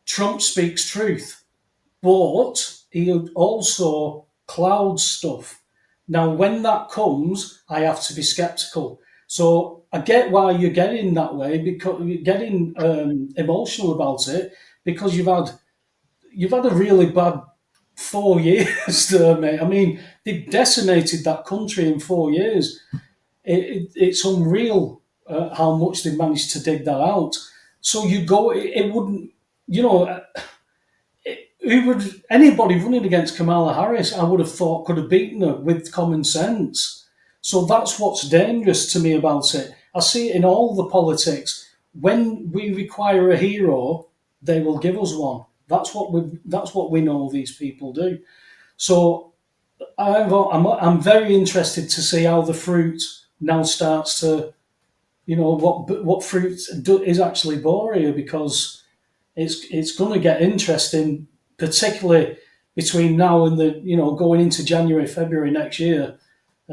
Trump speaks truth, but he also clouds stuff. Now, when that comes, I have to be sceptical. So I get why you're getting that way, because you're getting emotional about it, because you've had a really bad 4 years there, mate. I mean, they decimated that country in 4 years. It's unreal how much they managed to dig that out. So you go, it wouldn't, you know, who would anybody running against Kamala Harris? I would have thought could have beaten her with common sense. So that's what's dangerous to me about it. I see it in all the politics. When we require a hero, they will give us one. That's what we know these people do. So I'm very interested to see how the fruit now starts to, what fruit is actually bore here, because it's going to get interesting, particularly between now and going into January, February next year.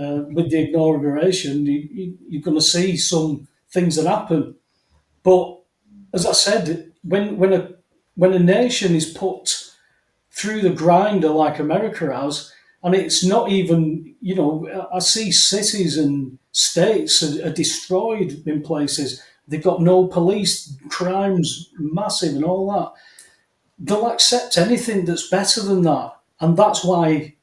With the inauguration, you're going to see some things that happen. But as I said, when a nation is put through the grinder like America has, and it's not even, I see cities and states are destroyed in places. They've got no police, crimes massive and all that. They'll accept anything that's better than that. And that's why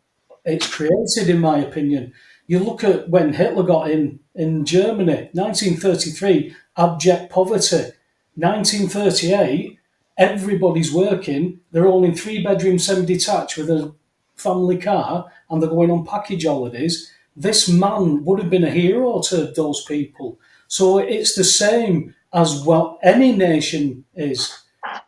it's created, in my opinion. You look at when Hitler got in Germany, 1933, abject poverty. 1938, everybody's working. They're all in 3-bedroom semi-detached with a family car, and they're going on package holidays. This man would have been a hero to those people. So it's the same as what any nation is.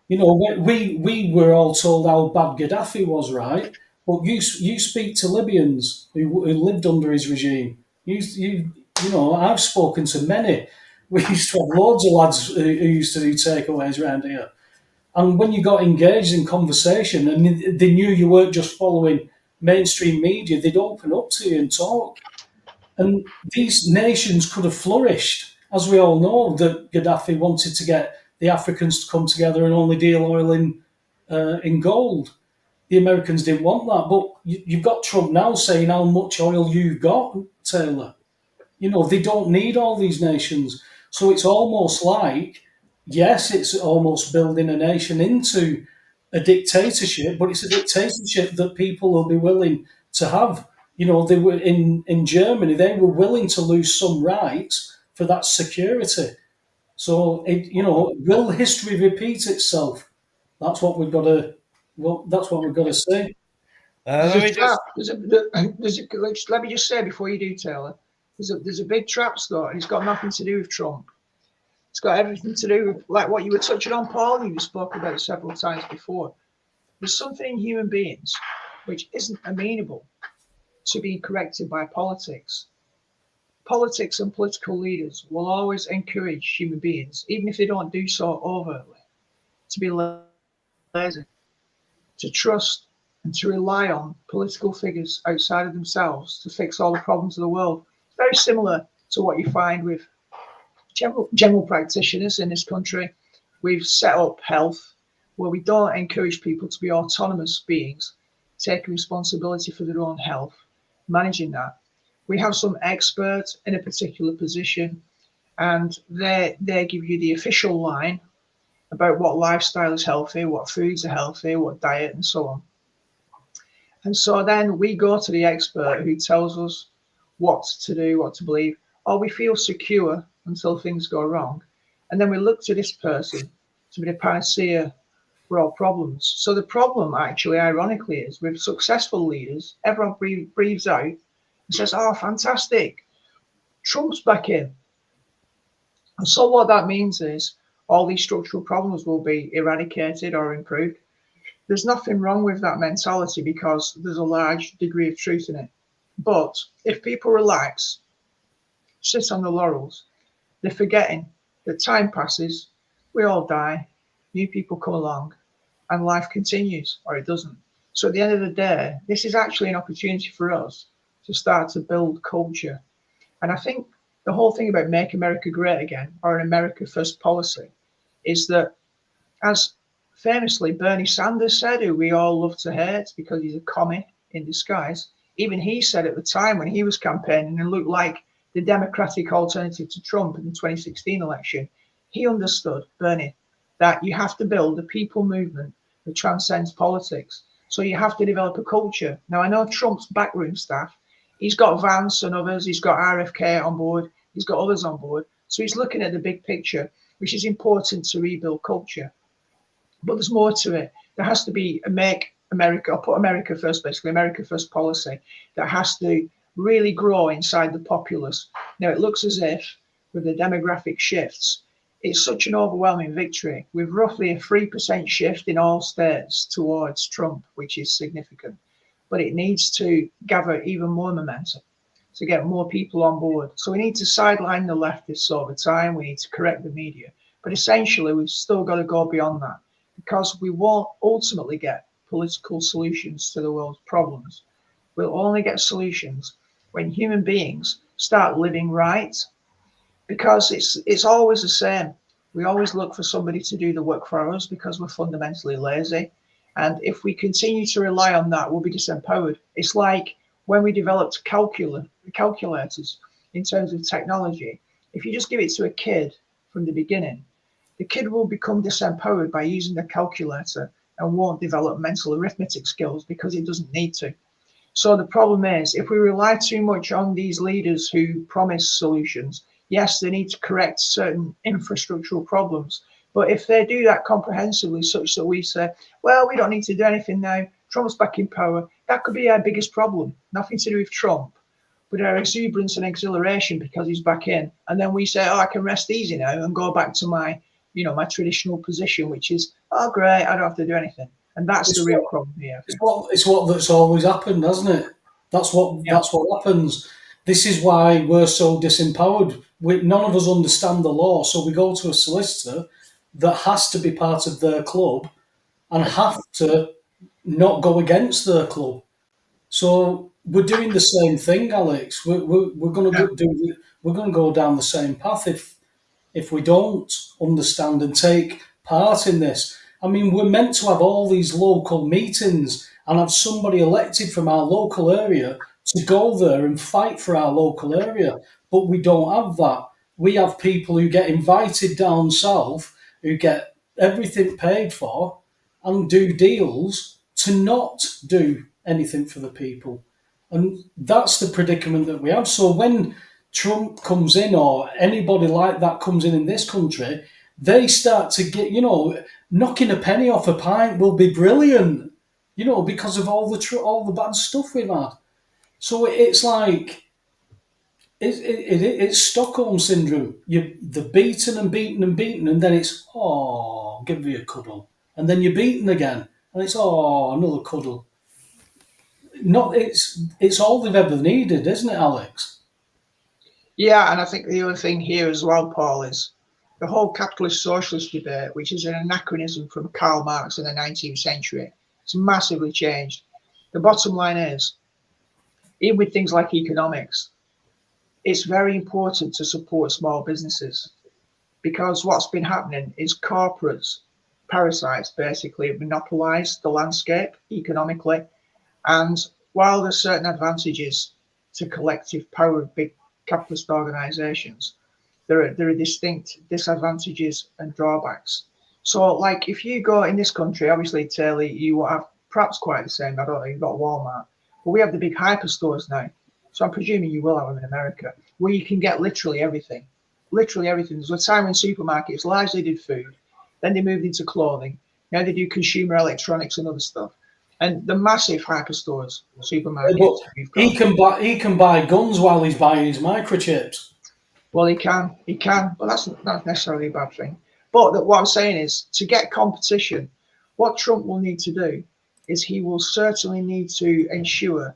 We were all told how bad Gaddafi was, right? But you speak to Libyans who lived under his regime. I've spoken to many. We used to have loads of lads who used to do takeaways around here. And when you got engaged in conversation and they knew you weren't just following mainstream media, they'd open up to you and talk. And these nations could have flourished. As we all know, that Gaddafi wanted to get the Africans to come together and only deal oil in gold. The Americans didn't want that. But you've got Trump now saying how much oil you've got, Taylor. They don't need all these nations. So it's almost like, yes, it's almost building a nation into a dictatorship, but it's a dictatorship that people will be willing to have. They were in Germany, they were willing to lose some rights for that security. So, will history repeat itself? That's what we've got to. Well, that's what we've got to say. Let me just. Let me just say before you do, Taylor. There's a big trap, Scott, and it's got nothing to do with Trump. It's got everything to do with, like what you were touching on, Paul. You spoke about it several times before. There's something in human beings which isn't amenable to being corrected by politics. Politics and political leaders will always encourage human beings, even if they don't do so overtly, to be lazy, to trust and to rely on political figures outside of themselves to fix all the problems of the world. It's very similar to what you find with general practitioners in this country. We've set up health where we don't encourage people to be autonomous beings, taking responsibility for their own health, managing that. We have some experts in a particular position, and they give you the official line about what lifestyle is healthy, what foods are healthy, what diet, and so on. And so then we go to the expert who tells us what to do, what to believe, or we feel secure until things go wrong. And then we look to this person to be the panacea for all problems. So the problem actually, ironically, is with successful leaders, everyone breathes out and says, oh, fantastic, Trump's back in. And so what that means is all these structural problems will be eradicated or improved. There's nothing wrong with that mentality because there's a large degree of truth in it. But if people relax, sit on the laurels, they're forgetting that time passes, we all die, new people come along, and life continues, or it doesn't. So at the end of the day, this is actually an opportunity for us to start to build culture. And I think the whole thing about Make America Great Again, or an America First policy, is that, as famously Bernie Sanders said, who we all love to hate because he's a commie in disguise, even he said at the time when he was campaigning and looked like the Democratic alternative to Trump in the 2016 election, he understood, Bernie, that you have to build a people movement that transcends politics. So you have to develop a culture. Now, I know Trump's backroom staff, he's got Vance and others, he's got RFK on board, he's got others on board. So he's looking at the big picture, which is important to rebuild culture. But there's more to it. There has to be a make America, or put America first, basically, America first policy that has to really grow inside the populace. Now, it looks as if with the demographic shifts, it's such an overwhelming victory with roughly a 3% shift in all states towards Trump, which is significant. But it needs to gather even more momentum to get more people on board. So we need to sideline the leftists over time. We need to correct the media. But essentially, we've still got to go beyond that because we won't ultimately get political solutions to the world's problems. We'll only get solutions when human beings start living right, because it's always the same. We always look for somebody to do the work for us because we're fundamentally lazy. And if we continue to rely on that, we'll be disempowered. It's like when we developed calculators in terms of technology. If you just give it to a kid from the beginning, the kid will become disempowered by using the calculator and won't develop mental arithmetic skills because it doesn't need to. So the problem is, if we rely too much on these leaders who promise solutions, yes, they need to correct certain infrastructural problems. But if they do that comprehensively, such that we say, well, we don't need to do anything now, Trump's back in power, that could be our biggest problem. Nothing to do with Trump, but our exuberance and exhilaration because he's back in. And then we say, oh, I can rest easy now and go back to my traditional position, which is, oh, great, I don't have to do anything. And that's the real problem here. It's what that's always happened, hasn't it? That's what happens. This is why we're so disempowered. None of us understand the law, so we go to a solicitor that has to be part of their club and have to not go against their club. So we're doing the same thing, Alex. We're going to go down the same path if we don't understand and take part in this. I mean, we're meant to have all these local meetings and have somebody elected from our local area to go there and fight for our local area, but we don't have that. We have people who get invited down south, who get everything paid for and do deals to not do anything for the people. And that's the predicament that we have. So when Trump comes in or anybody like that comes in this country, they start to get, knocking a penny off a pint will be brilliant, because of all the bad stuff we've had. So it's like, it's Stockholm syndrome. They're beaten and beaten and beaten, and then it's, oh, give me a cuddle. And then you're beaten again, and it's, oh, another cuddle. It's all they've ever needed, isn't it, Alex? Yeah, and I think the other thing here as well, Paul, is the whole capitalist socialist debate, which is an anachronism from Karl Marx in the 19th century. It's massively changed. The bottom line is, even with things like economics, it's very important to support small businesses, because what's been happening is corporates, parasites, basically have monopolized the landscape economically. And while there's certain advantages to collective power of big capitalist organizations, there are distinct disadvantages and drawbacks. So, like, if you go in this country, obviously, Taylor, you will have perhaps quite the same. I don't know, you've got Walmart, but we have the big hyperstores now. So I'm presuming you will have them in America, where you can get literally everything. Literally everything. There's a time when supermarkets largely did food, then they moved into clothing. Now they do consumer electronics and other stuff. And the massive hyperstores, supermarkets. He can buy guns while he's buying his microchips. Well, he can, but that's not necessarily a bad thing. But what I'm saying is, to get competition, what Trump will need to do is he will certainly need to ensure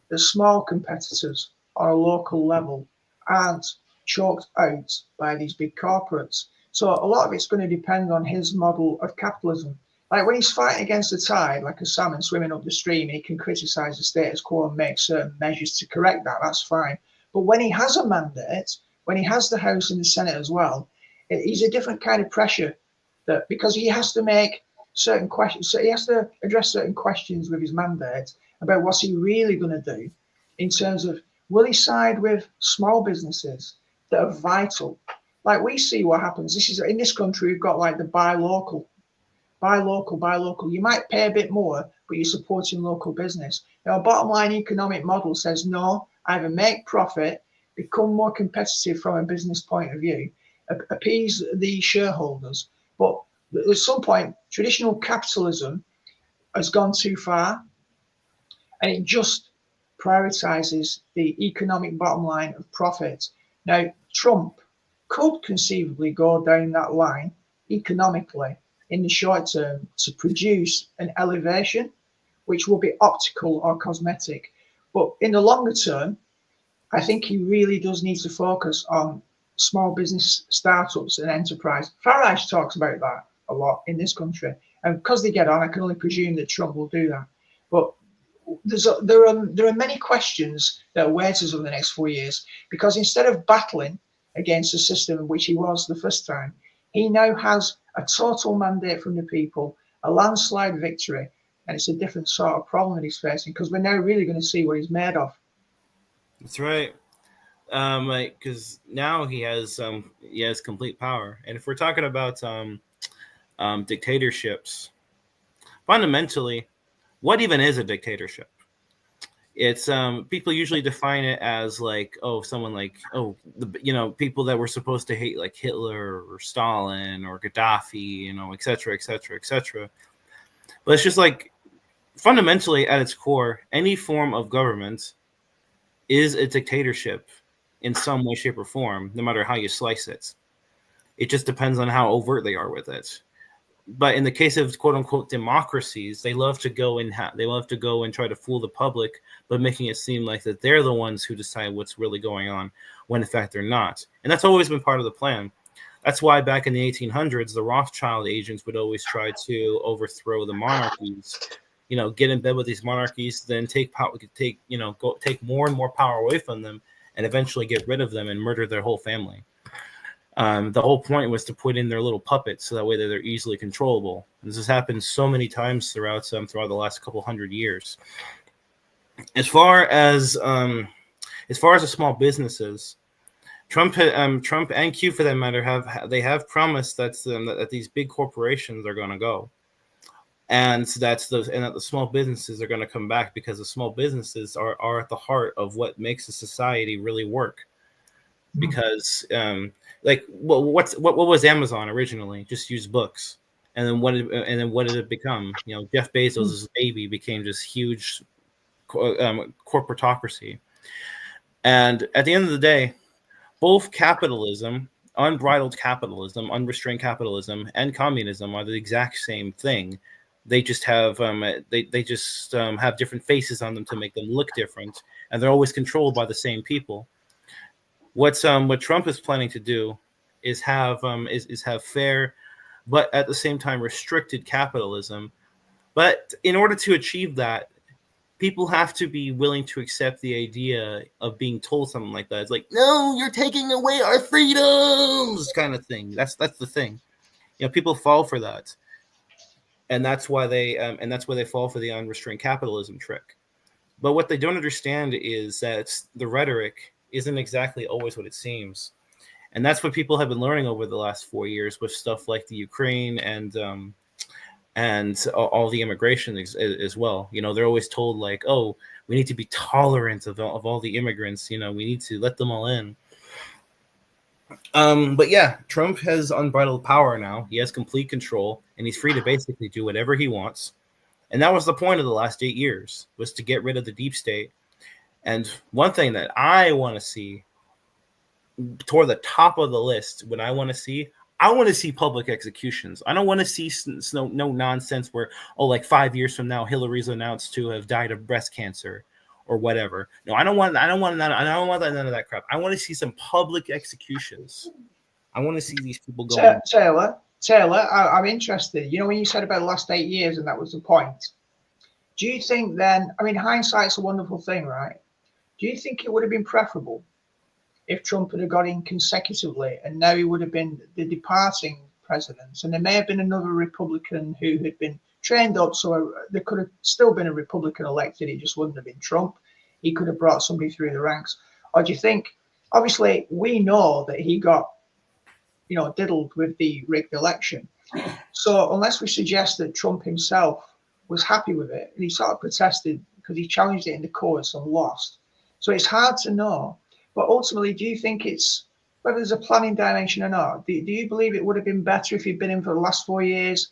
that small competitors on a local level aren't choked out by these big corporates. So a lot of it's going to depend on his model of capitalism. Like when he's fighting against the tide, like a salmon swimming up the stream, he can criticize the status quo and make certain measures to correct that. That's fine. But when he has a mandate, when he has the House and the Senate as well, he's a different kind of pressure, that because he has to make certain questions, so he has to address certain questions with his mandate about what's he really going to do in terms of Will he side with small businesses that are vital? Like we see what happens. This is in this country, we've got like the buy local, buy local, buy local. You might pay a bit more, but you're supporting local business. Now, a bottom line economic model says no, either make profit, become more competitive from a business point of view, appease the shareholders. But at some point, traditional capitalism has gone too far, and it just prioritizes the economic bottom line of profit. Now, Trump could conceivably go down that line economically in the short term to produce an elevation, which will be optical or cosmetic. But in the longer term, I think he really does need to focus on small business startups and enterprise. Farage talks about that a lot in this country. And because they get on, I can only presume that Trump will do that. But there are many questions that await us over the next 4 years, because instead of battling against the system in which he was the first time, he now has a total mandate from the people, a landslide victory, and it's a different sort of problem that he's facing, because we're now really going to see what he's made of. That's right. Because now he has complete power, and if we're talking about dictatorships, fundamentally, what even is a dictatorship? It's people usually define it as like, someone like, people that were supposed to hate, like Hitler or Stalin or Gaddafi, et cetera, et cetera, et cetera. But it's just like, fundamentally at its core, any form of government is a dictatorship in some way, shape, or form, no matter how you slice it. It just depends on how overt they are with it. But in the case of quote unquote democracies, they love to go and try to fool the public, but making it seem like that they're the ones who decide what's really going on, when in fact they're not. And that's always been part of the plan. That's why back in the 1800s, the Rothschild agents would always try to overthrow the monarchies. Get in bed with these monarchies, then take more and more power away from them, and eventually get rid of them and murder their whole family. The whole point was to put in their little puppets, so that way they're easily controllable. And this has happened so many times throughout the last couple hundred years. As far as the small businesses, Trump and Q, for that matter, have promised that these big corporations are going to go, and that the small businesses are going to come back, because the small businesses are at the heart of what makes a society really work. Because what was Amazon originally? Just use books, and then what did it become? Jeff Bezos' baby became this huge corporatocracy. And at the end of the day, both capitalism, unbridled capitalism, unrestrained capitalism, and communism are the exact same thing. They just have have different faces on them to make them look different, and they're always controlled by the same people. What Trump is planning to do is have fair, but at the same time restricted capitalism. But in order to achieve that, people have to be willing to accept the idea of being told something like that. It's like, no, you're taking away our freedoms, kind of thing. That's the thing. People fall for that, and that's why they fall for the unrestrained capitalism trick. But what they don't understand is that the rhetoric isn't exactly always what it seems. And that's what people have been learning over the last 4 years with stuff like the Ukraine and all the immigration as well. They're always told like, oh, we need to be tolerant of all the immigrants. We need to let them all in. But yeah, Trump has unbridled power now. He has complete control, and he's free to basically do whatever he wants. And that was the point of the last 8 years, was to get rid of the deep state. And one thing that I want to see toward the top of the list, I want to see public executions. I don't want to see no nonsense where, like 5 years from now, Hillary's announced to have died of breast cancer or whatever. No, I don't want none of that crap. I want to see some public executions. I want to see these people go. Taylor, I'm interested. When you said about the last 8 years, and that was the point. Do you think then? I mean, hindsight's a wonderful thing, right? Do you think it would have been preferable if Trump had got in consecutively, and now he would have been the departing president, and there may have been another Republican who had been trained up, so there could have still been a Republican elected, it just wouldn't have been Trump. he could have brought somebody through the ranks? Or do you think, obviously, we know that he got, diddled with the rigged election. So unless we suggest that Trump himself was happy with it, and he sort of protested because he challenged it in the courts and lost. So it's hard to know. But ultimately, do you think it's, whether there's a planning dimension or not, do you believe it would have been better if he'd been in for the last 4 years?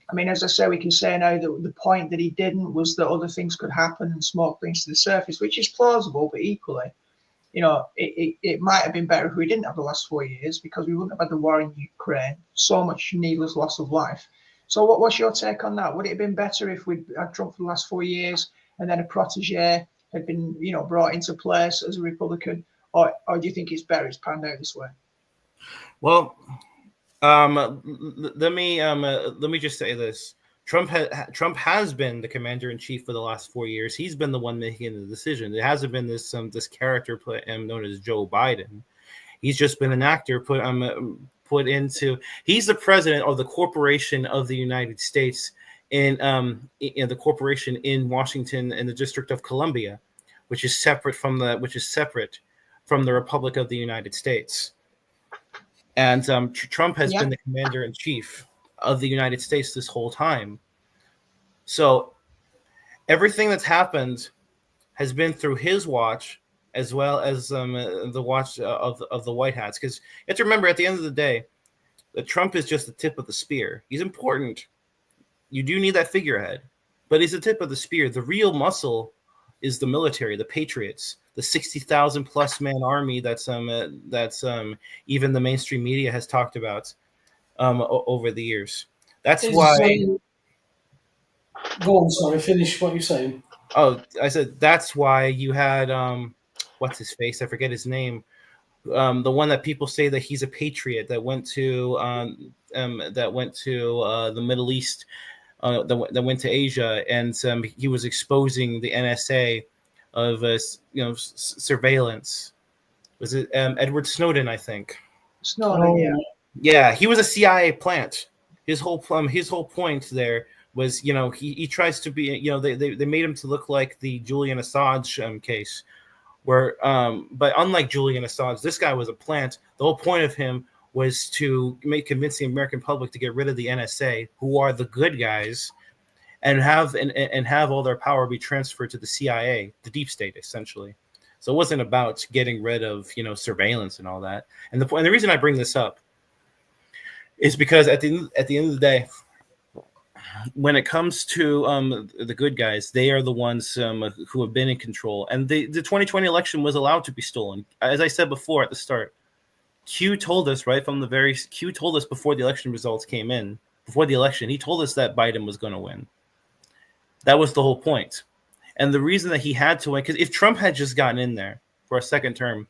I mean, as I say, we can say now that the point that he didn't was that other things could happen and smoke things to the surface, which is plausible, but equally, it might have been better if we didn't have the last 4 years, because we wouldn't have had the war in Ukraine, so much needless loss of life. So what's your take on that? Would it have been better if we'd had Trump for the last 4 years and then a protege had been, brought into place as a Republican? Or do you think it's better it's panned out this way? Well, let me just say this. Trump has been the commander in chief for the last 4 years. He's been the one making the decision. It hasn't been this character known as Joe Biden. He's just been an actor put into. He's the president of the corporation of the United States in the corporation in Washington in the District of Columbia, which is separate from the Republic of the United States. And Trump has been the commander in chief of the United States this whole time. So everything that's happened has been through his watch, as well as the watch of the White Hats. Because you have to remember, at the end of the day, that Trump is just the tip of the spear. He's important. You do need that figurehead, but he's the tip of the spear. The real muscle is the military, the patriots, the 60,000 plus man army that's even the mainstream media has talked about over the years. That's why. Go on, sorry, finish what you're saying. Oh, I said that's why you had what's his face? I forget his name. The one that people say that he's a patriot that went to the Middle East, that went to Asia, and he was exposing the NSA of surveillance. Was it Edward Snowden? I think. Snowden, yeah. Yeah, he was a CIA plant. His whole point there was, he tries to be, they made him to look like the Julian Assange case, where, but unlike Julian Assange, this guy was a plant. The whole point of him was to convince the American public to get rid of the NSA, who are the good guys, and have all their power be transferred to the CIA, the deep state, essentially. So it wasn't about getting rid of, surveillance and all that. And the reason I bring this up is because at the end of the day, when it comes to the good guys, they are the ones who have been in control. And the 2020 election was allowed to be stolen. As I said before at the start, Q told us before the election results came in, before the election, he told us that Biden was going to win. That was the whole point. And the reason that he had to win, because if Trump had just gotten in there for a second term,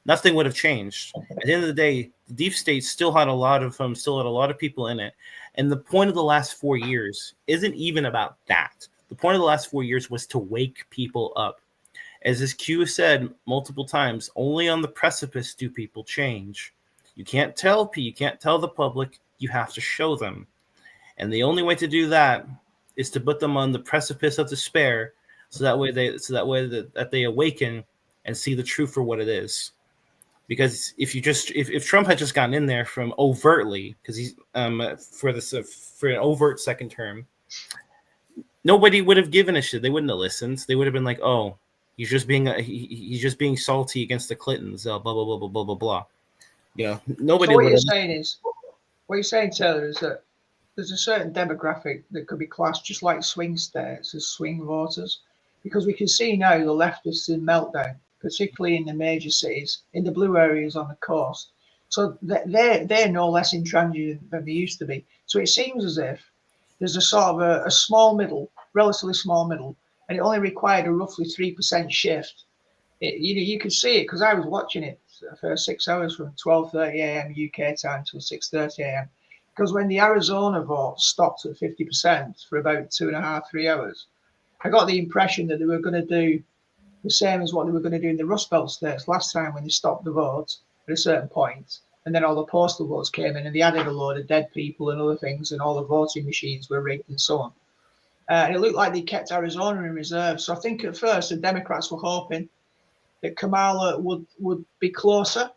nothing would have changed. At the end of the day, the deep state still had a lot of people in it. And the point of the last 4 years isn't even about that. The point of the last 4 years was to wake people up. As this Q said multiple times, only on the precipice do people change. You can't tell the public, you have to show them. And the only way to do that is to put them on the precipice of despair, so that way they awaken and see the truth for what it is. Because if Trump had just gotten in there from overtly, because he's for an overt second term, nobody would have given a shit. They wouldn't have listened. They would have been like, "Oh, he's just being salty against the Clintons." Blah blah blah blah blah blah blah. Nobody. So what you're saying, Taylor, is that there's a certain demographic that could be classed just like swing states as swing voters, because we can see now the leftists in meltdown, particularly in the major cities, in the blue areas on the coast. So they're no less intransigent than they used to be. So it seems as if there's a sort of a small middle, relatively small middle, and it only required a roughly 3% shift. You could see it, because I was watching it for 6 hours from 12:30 a.m. UK time till 6:30 a.m. Because when the Arizona vote stopped at 50% for about 2.5-3 hours, I got the impression that they were going to do the same as what they were going to do in the Rust Belt states last time, when they stopped the votes at a certain point, and then all the postal votes came in and they added a load of dead people and other things, and all the voting machines were rigged and so on. And it looked like they kept Arizona in reserve. So I think at first the Democrats were hoping that Kamala would be closer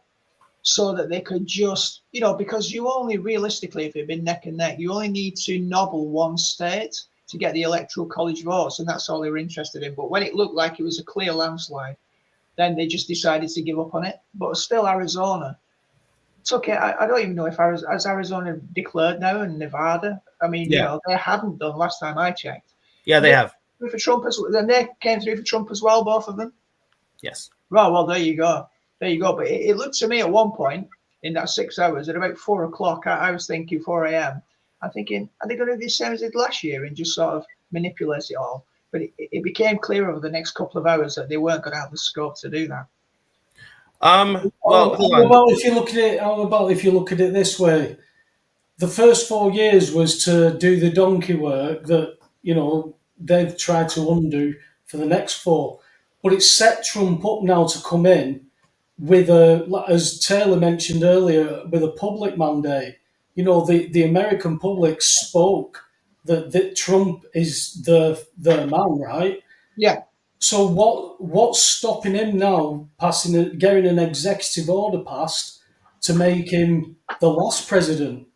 so that they could just, because you only realistically, if it had been neck and neck, you only need to nobble one state to get the electoral college votes, and that's all they were interested in. But when it looked like it was a clear landslide, then they just decided to give up on it. But still, Arizona took it. I don't even know if has Arizona declared now, and Nevada. I mean, Yeah. they hadn't done last time I checked. Yeah, they have. For Trump then they came through for Trump as well, both of them. Yes. Right, well, there you go. But it looked to me at one point in that 6 hours at about 4 o'clock, I was thinking 4 a.m. I'm thinking, are they going to do the same as they did last year and just sort of manipulate it all? But it became clear over the next couple of hours that they weren't going to have the scope to do that. Well, hold How on. about if you look at it this way? The first 4 years was to do the donkey work that they've tried to undo for the next 4. But it's set Trump up now to come in with as Taylor mentioned earlier, with a public mandate. The American public spoke that Trump is the man, right? Yeah. So what's stopping him now getting an executive order passed to make him the last president,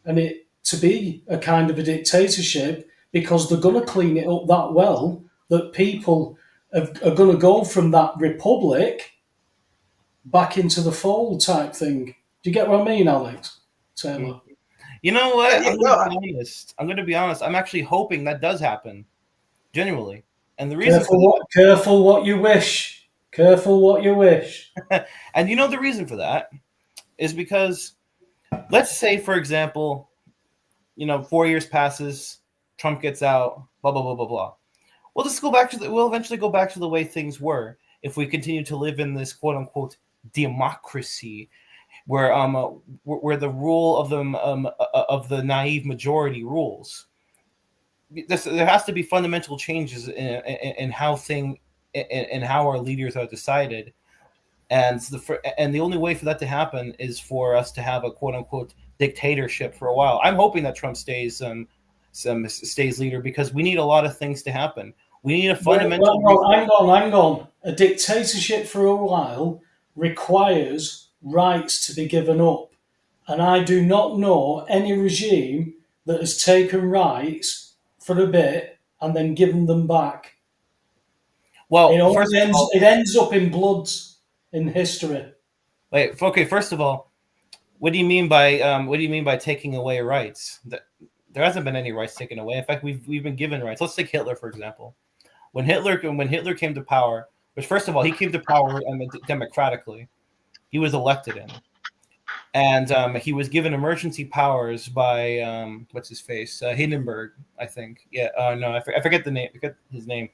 and it to be a kind of a dictatorship, because they're going to clean it up that well that people are going to go from that republic back into the fold type thing. Do you get what I mean, Alex Taylor? You know what? Yeah, I'm going to be honest. I'm actually hoping that does happen, genuinely. And the reason Careful what you wish. Careful what you wish. And the reason for that is because, let's say, for example, 4 years passes, Trump gets out, blah blah blah blah blah. We'll eventually go back to the way things were if we continue to live in this quote unquote democracy, where the rule of the naive majority rules. There has to be fundamental changes in how our leaders are decided, and the only way for that to happen is for us to have a quote unquote dictatorship for a while. I'm hoping that Trump stays leader, because we need a lot of things to happen. We need a fundamental. Hang on. A dictatorship for a while requires rights to be given up, and I do not know any regime that has taken rights for a bit and then given them back. Well, it ends up in bloods in history. Wait, okay. First of all, what do you mean by taking away rights? There hasn't been any rights taken away. In fact, we've been given rights. Let's take Hitler, for example. When Hitler came to power, which, first of all, he came to power democratically. He was elected in, and he was given emergency powers by what's his face, Hindenburg, I think. Yeah, no, I forget the name. I forget his name,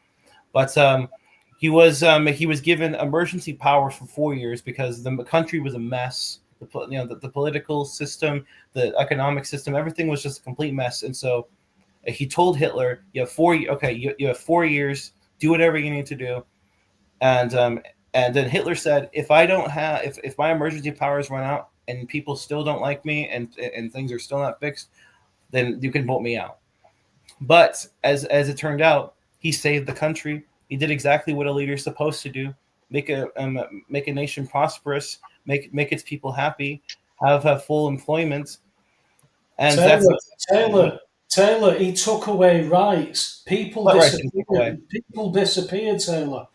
but he was given emergency powers for 4 years because the country was a mess. The political system, the economic system, everything was just a complete mess. And so he told Hitler, "You have 4. Okay, you have 4 years. Do whatever you need to do." And then Hitler said, "If my emergency powers run out and people still don't like me and things are still not fixed, then you can vote me out." But as it turned out, he saved the country. He did exactly what a leader's supposed to do: make a nation prosperous, make its people happy, have full employment. And Taylor, he took away rights. People disappeared. Taylor.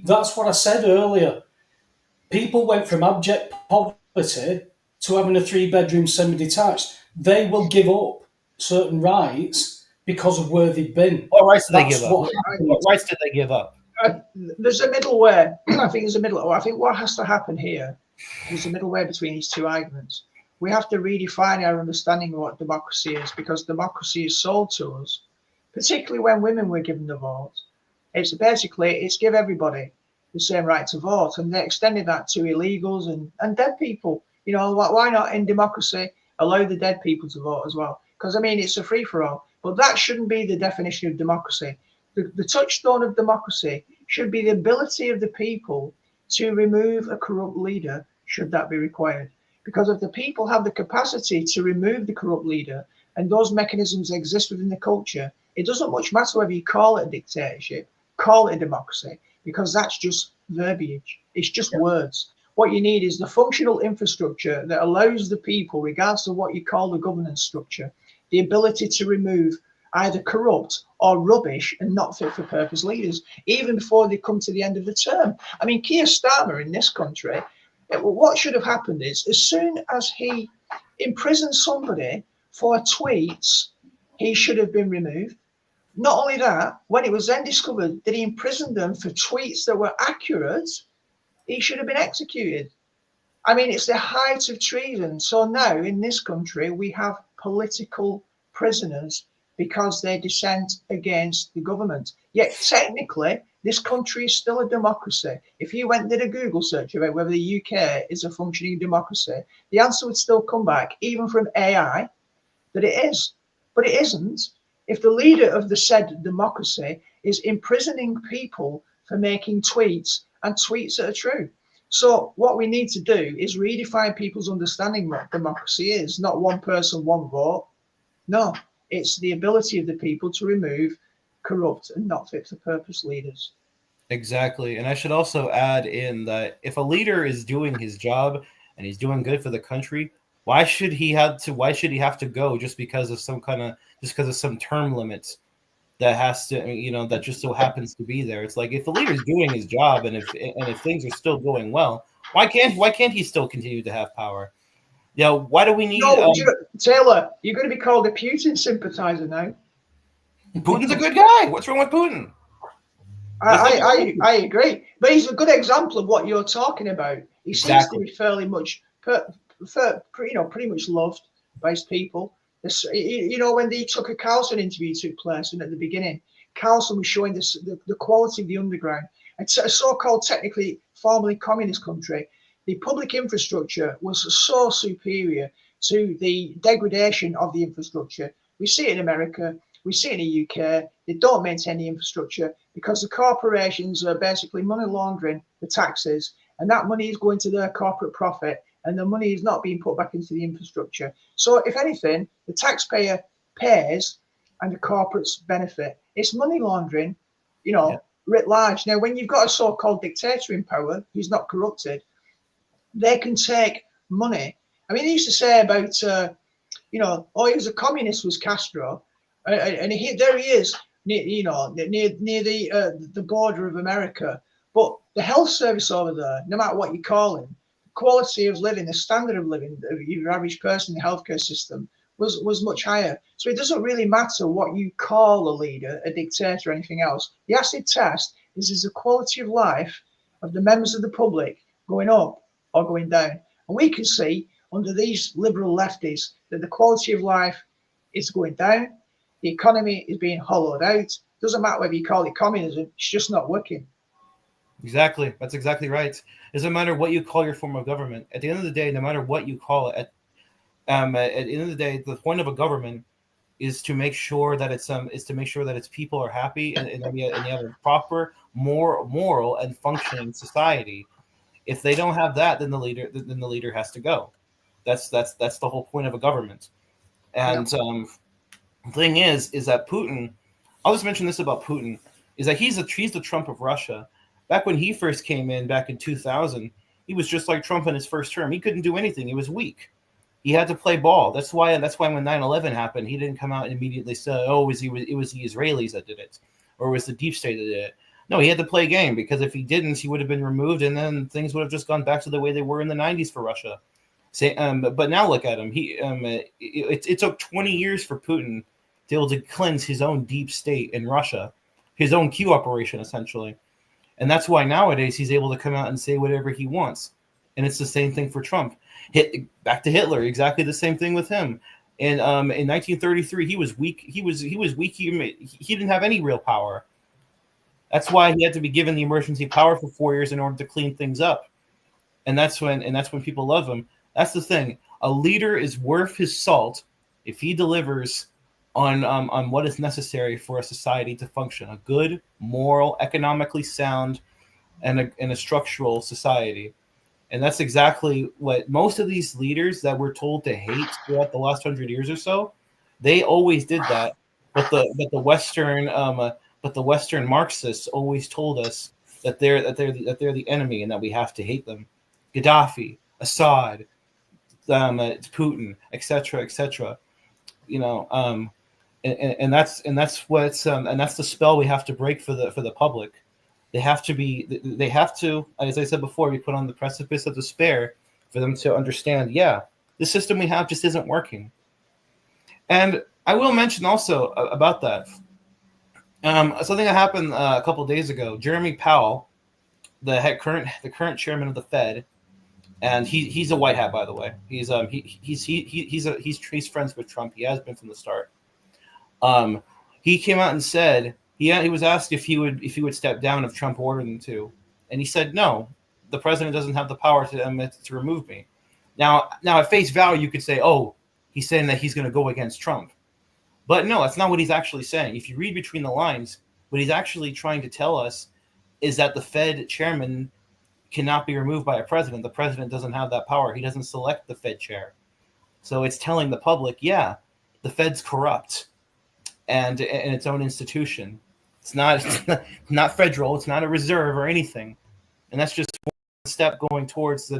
That's what I said earlier. People went from abject poverty to having a 3-bedroom semi-detached. They will give up certain rights because of where they've been. What rights did they give up? What rights did they give up? There's a middle way. I think there's a middle. I think what has to happen here is a middle way between these two arguments. We have to redefine our understanding of what democracy is, because democracy is sold to us, particularly when women were given the vote. It's give everybody the same right to vote, and they extended that to illegals and dead people. Why not in democracy allow the dead people to vote as well? Because it's a free for all. But that shouldn't be the definition of democracy. The touchstone of democracy should be the ability of the people to remove a corrupt leader, should that be required. Because if the people have the capacity to remove the corrupt leader, and those mechanisms exist within the culture, it doesn't much matter whether you call it a dictatorship, call it a democracy, because that's just verbiage. It's just words. What you need is the functional infrastructure that allows the people, regardless of what you call the governance structure, the ability to remove either corrupt or rubbish and not fit for purpose leaders, even before they come to the end of the term. I mean, Keir Starmer in this country, what should have happened is, as soon as he imprisoned somebody for tweets, he should have been removed. Not only that, when it was then discovered that he imprisoned them for tweets that were accurate, he should have been executed. I mean, it's the height of treason. So now in this country, we have political prisoners because they dissent against the government. Yet technically, this country is still a democracy. If you went and did a Google search about whether the UK is a functioning democracy, the answer would still come back, even from AI, that it is. But it isn't. If the leader of the said democracy is imprisoning people for making tweets, and tweets that are true. So what we need to do is redefine people's understanding what democracy is, not one person, one vote. No, it's the ability of the people to remove corrupt and not fit for purpose leaders. Exactly. And I should also add in that if a leader is doing his job and he's doing good for the country, why should he have to go just because of some term limits that has to, that just so happens to be there? It's like, if the leader's doing his job and if things are still going well, why can't he still continue to have power? Why do we need Taylor, you're going to be called a Putin sympathizer now. Putin's a good guy. What's wrong with Putin? I agree, but he's a good example of what you're talking about. He seems to be fairly much pretty much loved by his people. When the Tucker Carlson interview took place, and at the beginning, Carlson was showing the quality of the underground. It's a so-called technically formerly communist country. The public infrastructure was so superior to the degradation of the infrastructure. We see it in America. We see it in the UK. They don't maintain the infrastructure because the corporations are basically money laundering the taxes, and that money is going to their corporate profit, and the money is not being put back into the infrastructure. So if anything, the taxpayer pays and the corporates benefit. It's money laundering, writ large. Now, when you've got a so-called dictator in power who's not corrupted, they can take money. I mean, they used to say about, he was a communist, was Castro, and there he is, near the border of America. But the health service over there, no matter what you call him, quality of living, the standard of living of your average person in the healthcare system was much higher. So it doesn't really matter what you call a leader, a dictator, or anything else. The acid test is the quality of life of the members of the public going up or going down. And we can see under these liberal lefties that the quality of life is going down. The economy is being hollowed out. Doesn't matter whether you call it communism, it's just not working. Exactly. That's exactly right. It doesn't matter what you call your form of government. At the end of the day, no matter what you call it, at the end of the day, the point of a government is to make sure that its people are happy and you have a proper moral and functioning society. If they don't have that, then the leader has to go. That's the whole point of a government. And the thing is that Putin, I'll just mention this about Putin, is that he's the Trump of Russia. Back when he first came in, back in 2000, he was just like Trump in his first term. He couldn't do anything. He was weak. He had to play ball. That's why when 9/11 happened, he didn't come out and immediately say, "Oh, it was the Israelis that did it, or it was the deep state that did it." No, he had to play game, because if he didn't, he would have been removed, and then things would have just gone back to the way they were in the 90s for Russia. But now look at him. It took 20 years for Putin to be able to cleanse his own deep state in Russia, his own Q operation, essentially. And that's why nowadays he's able to come out and say whatever he wants. And it's the same thing for Trump. Back to Hitler, exactly the same thing with him. And in 1933, he was weak. He was weak. He didn't have any real power. That's why he had to be given the emergency power for 4 years in order to clean things up. And that's when people love him. That's the thing. A leader is worth his salt if he delivers on what is necessary for a society to function. A good, moral, economically sound, and a structural society. And that's exactly what most of these leaders that we're told to hate throughout the last 100 years or so, They always did that, but the Western Marxists always told us that they're the enemy and that we have to hate them. Gaddafi, Assad, Putin, etc., etc. You know, and that's the spell we have to break for the public. They have to, as I said before, be put on the precipice of despair for them to understand. Yeah, the system we have just isn't working. And I will mention also about that something that happened a couple of days ago. Jeremy Powell, the current chairman of the Fed, and he's a white hat, by the way. He's friends with Trump. He has been from the start. He came out and said he was asked if he would step down if Trump ordered him to, and he said no. The president doesn't have the power to remove me. Now at face value, you could say, oh, he's saying that he's going to go against Trump. But no, that's not what he's actually saying. If you read between the lines, what he's actually trying to tell us is that the Fed chairman cannot be removed by a president. The president doesn't have that power. He doesn't select the Fed chair. So it's telling the public, yeah, the Fed's corrupt and its own institution. It's not federal. It's not a reserve or anything. And that's just one step going towards the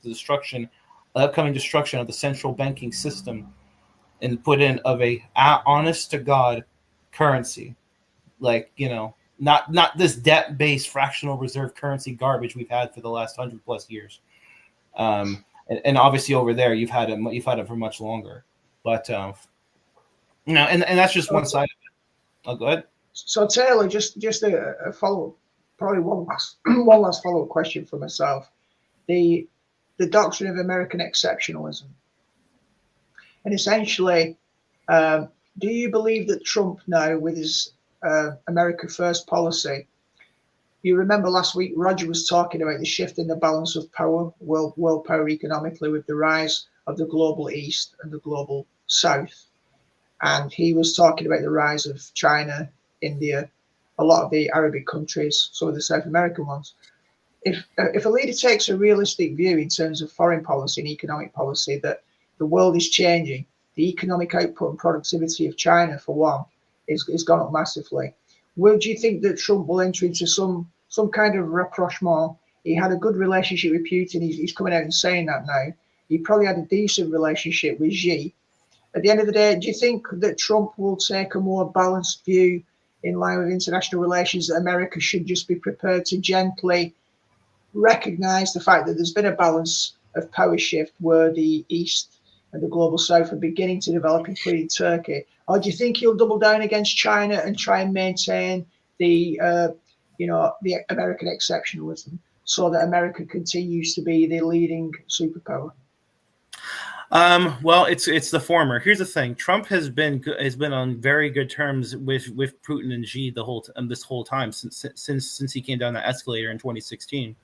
destruction, upcoming destruction of the central banking system, and put in of a honest to God currency, like, you know, not this debt-based fractional reserve currency garbage we've had for the last 100+ years. And obviously over there you've had it for much longer, but you know, and that's just one side of it. Oh, go ahead. So Taylor, just a follow-up, probably one last follow-up question for myself. The doctrine of American exceptionalism. And essentially, do you believe that Trump now, with his America First policy, you remember last week Roger was talking about the shift in the balance of power, world power economically, with the rise of the global East and the global South. And he was talking about the rise of China, India, a lot of the Arabic countries, some of the South American ones. If a leader takes a realistic view in terms of foreign policy and economic policy, that the world is changing, the economic output and productivity of China, for one, is gone up massively. Do you think that Trump will enter into some kind of rapprochement? He had a good relationship with Putin. He's coming out and saying that now. He probably had a decent relationship with Xi. At the end of the day, do you think that Trump will take a more balanced view in line with international relations, that America should just be prepared to gently recognize the fact that there's been a balance of power shift where the East and the global South are beginning to develop, including Turkey? Or do you think he'll double down against China and try and maintain the American exceptionalism so that America continues to be the leading superpower? Well, it's the former. Here's the thing: Trump has been on very good terms with Putin and Xi this whole time since he came down that escalator in 2016.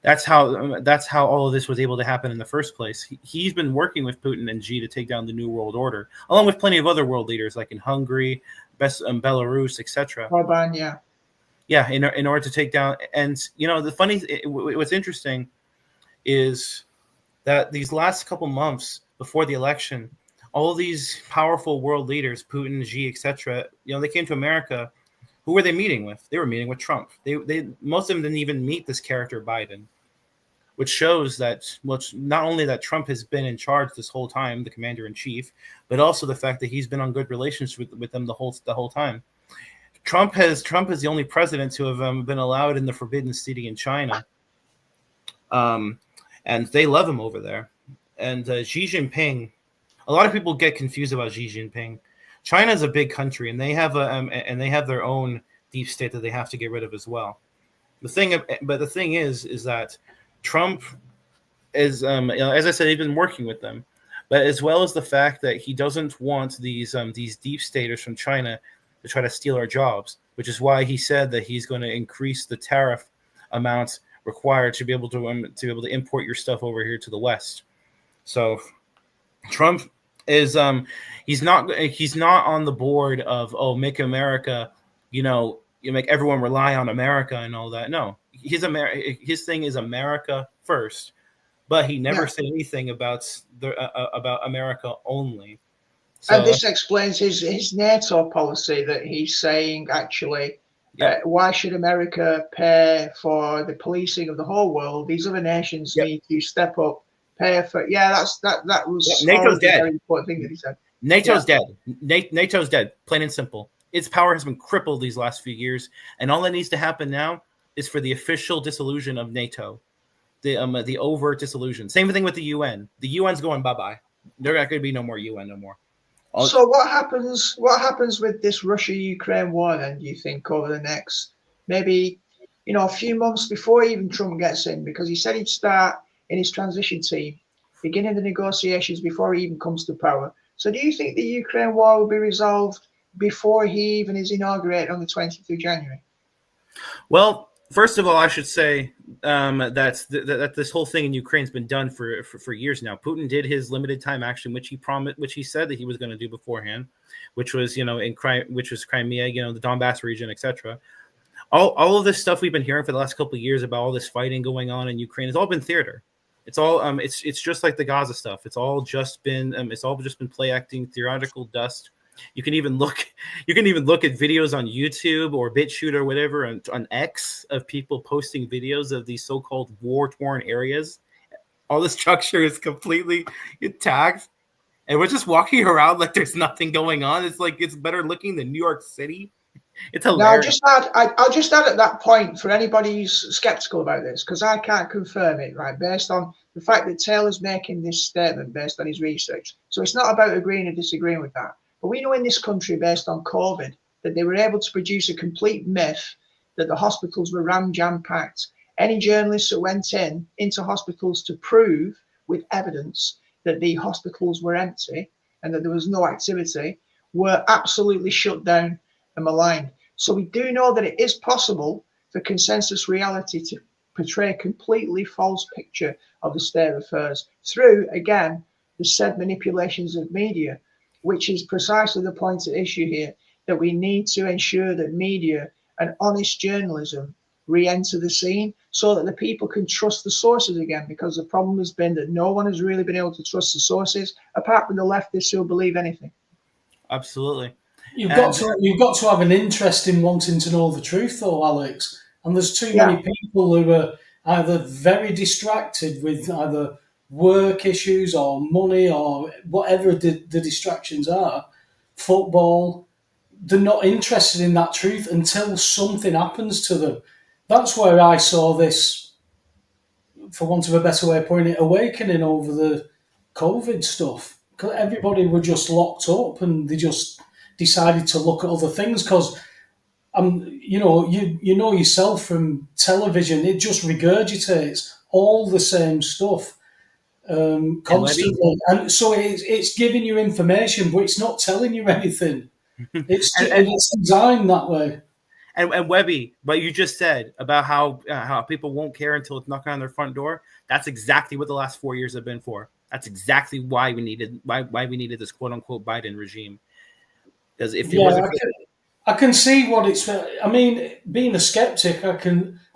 That's how all of this was able to happen in the first place. He's been working with Putin and Xi to take down the New World Order, along with plenty of other world leaders like in Hungary, Belarus, etc. Orban, yeah. Yeah, in order to take down. And you know, what's interesting is that these last couple months before the election, all of these powerful world leaders, Putin, Xi, etc., you know, they came to America. Who were they meeting with? They were meeting with Trump. They most of them didn't even meet this character Biden, which shows that not only that Trump has been in charge this whole time, the commander in chief, but also the fact that he's been on good relations with them the whole time. Trump is the only president to have been allowed in the Forbidden City in China, and they love him over there. And Xi Jinping, a lot of people get confused about Xi Jinping. China is a big country, and they have their own deep state that they have to get rid of as well. The thing is that Trump is, as I said, he's been working with them, but as well as the fact that he doesn't want these deep staters from China to try to steal our jobs, which is why he said that he's going to increase the tariff amounts required to be able to import your stuff over here to the West. So Trump is he's not on the board of make America, you make everyone rely on America and all that. No, his thing is America first, but he never said anything about America only. So And this explains his NATO policy that he's saying actually, Yep. why should America pay for the policing of the whole world? These other nations Yep. need to step up, pay for. Yeah, that was NATO's always a dead. very important thing that he said. NATO's dead. NATO's dead, plain and simple. Its power has been crippled these last few years, and all that needs to happen now is for the official dissolution of NATO, the overt dissolution. Same thing with the UN. The UN's going bye-bye. There's not going to be no more UN no more. So what happens? What happens with this Russia-Ukraine war? Then do you think over the next maybe a few months before even Trump gets in, because he said he'd start in his transition team, beginning the negotiations before he even comes to power. So do you think the Ukraine war will be resolved before he even is inaugurated on the 20th of January? Well, first of all, I should say that this whole thing in Ukraine's been done for years now. Putin did his limited time action, which he said that he was going to do beforehand, which was which was Crimea, the Donbass region, etc. All of this stuff we've been hearing for the last couple of years about all this fighting going on in Ukraine has all been theater. It's all it's just like the Gaza stuff. It's all just been play acting, theoretical dust. You can even look at videos on YouTube or BitChute or whatever on X of people posting videos of these so-called war-torn areas. All the structure is completely intact, and we're just walking around like there's nothing going on. It's like it's better looking than New York City. It's hilarious. Now, I'll just add at that point for anybody who's skeptical about this, because I can't confirm it, right, based on the fact that Taylor's making this statement based on his research. So it's not about agreeing or disagreeing with that. But we know in this country, based on COVID, that they were able to produce a complete myth that the hospitals were jam-packed. Any journalists that went into hospitals to prove with evidence that the hospitals were empty and that there was no activity were absolutely shut down and maligned. So we do know that it is possible for consensus reality to portray a completely false picture of the state of affairs through, again, the said manipulations of media, which is precisely the point at issue here, that we need to ensure that media and honest journalism re-enter the scene so that the people can trust the sources again, because the problem has been that no one has really been able to trust the sources apart from the leftists who believe anything. Absolutely. You've got to have an interest in wanting to know the truth, though, Alex. And there's too many people who are either very distracted with either work issues or money or whatever the distractions are, football. They're not interested in that truth until something happens to them. That's where I saw this, for want of a better way of putting it, awakening over the COVID stuff. Because everybody were just locked up and they just decided to look at other things, because you know yourself from television, it just regurgitates all the same stuff constantly, and so it's giving you information, but it's not telling you anything. It's designed that way. And Webby, what you just said about how people won't care until it's knocking on their front door, that's exactly what the last 4 years have been for. That's exactly why we needed this quote unquote Biden regime. Because if it wasn't, I can see what it's. I mean, being a skeptic, I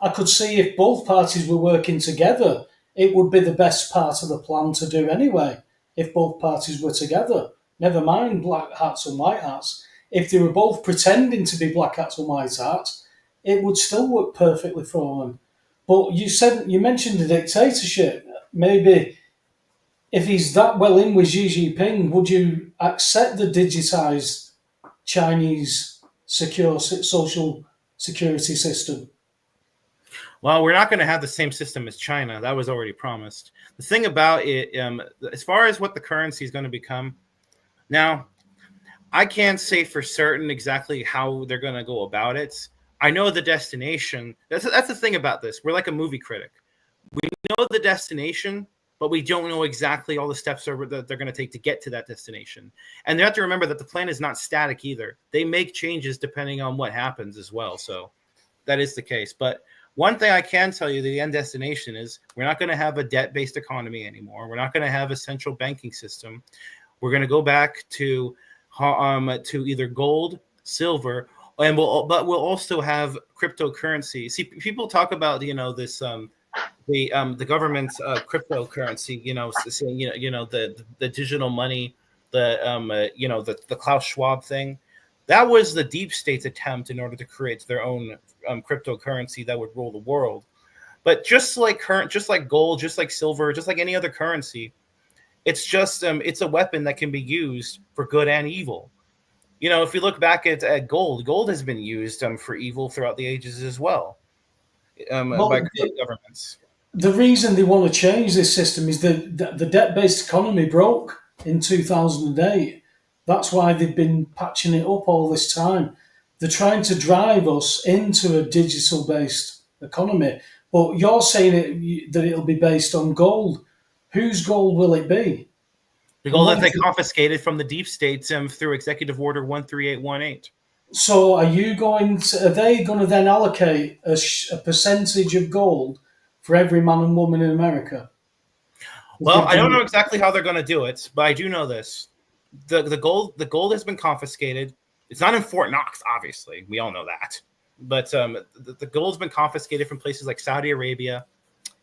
could see if both parties were working together, it would be the best part of the plan to do anyway. If both parties were together, never mind black hats and white hats. If they were both pretending to be black hats and white hats, it would still work perfectly for them. But you mentioned the dictatorship. Maybe if he's that well in with Xi Jinping, would you accept the digitized Chinese secure social security system? Well, we're not going to have the same system as China. That was already promised. The thing about it, as far as what the currency is going to become, now, I can't say for certain exactly how they're going to go about it. I know the destination. That's the thing about this. We're like a movie critic. We know the destination, but we don't know exactly all the steps that they're going to take to get to that destination. And you have to remember that the plan is not static either. They make changes depending on what happens as well. So that is the case. But one thing I can tell you, the end destination is we're not going to have a debt-based economy anymore. We're not going to have a central banking system. We're going to go back to either gold, silver, and we'll also have cryptocurrency. See, people talk about this the government's cryptocurrency, saying the digital money the Klaus Schwab thing. That was the deep state's attempt in order to create their own cryptocurrency that would rule the world. But just like gold, just like silver, just like any other currency, it's just it's a weapon that can be used for good and evil. If you look back at gold has been used for evil throughout the ages as well, by governments. The reason they want to change this system is that the debt-based economy broke in 2008. That's why they've been patching it up all this time. They're trying to drive us into a digital-based economy. But you're saying that it'll be based on gold. Whose gold will it be? The gold that they confiscated from the deep states through Executive Order 13818. So are they going to then allocate a percentage of gold for every man and woman in America? Well, I don't know exactly how they're going to do it, but I do know this. The gold has been confiscated. It's not in Fort Knox, obviously. We all know that. But the gold's been confiscated from places like Saudi Arabia,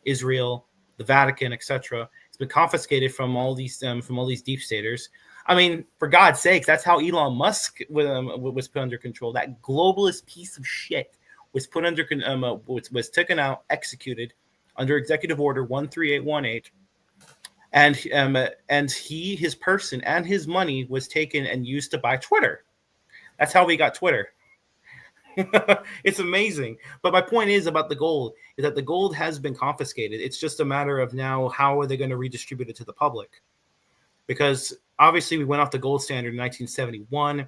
Israel, the Vatican, etc. It's been confiscated from all these deep staters. I mean, for God's sakes, that's how Elon Musk was put under control. That globalist piece of shit was put under was taken out, executed under Executive Order 13818, and his person and his money was taken and used to buy Twitter. That's how we got Twitter. It's amazing. But my point is about the gold is that the gold has been confiscated. It's just a matter of now how are they going to redistribute it to the public? Because obviously we went off the gold standard in 1971.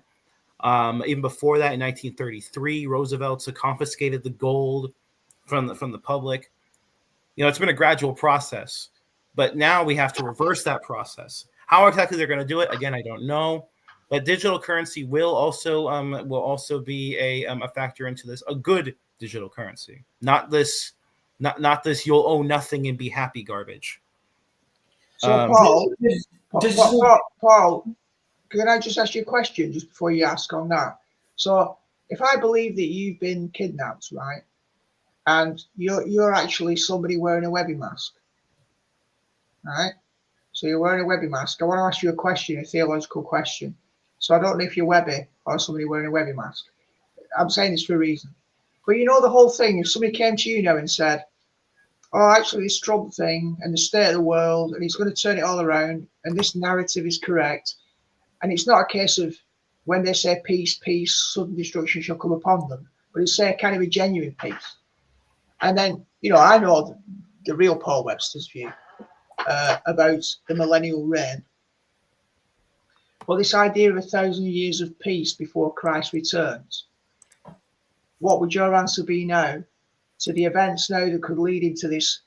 Even before that, in 1933, Roosevelt confiscated the gold from the public. It's been a gradual process, but now we have to reverse that process. How exactly they're going to do it, again, I don't know. But digital currency will also be a factor into this. A good digital currency, not this you'll owe nothing and be happy garbage. So Paul, can I just ask you a question just before you ask on that? So if I believe that you've been kidnapped, right, and you're actually somebody wearing a Webby mask, right? So you're wearing a Webby mask. I want to ask you a question, a theological question. So I don't know if you're Webby or somebody wearing a Webby mask. I'm saying this for a reason. But the whole thing, if somebody came to you now and said, oh, actually this Trump thing and the state of the world, and he's going to turn it all around, and this narrative is correct, and it's not a case of when they say peace, sudden destruction shall come upon them, but it's a kind of a genuine peace. And then, I know the real Paul Webster's view about the millennial reign. Well, this idea of 1,000 years of peace before Christ returns, what would your answer be now to the events now that could lead into this?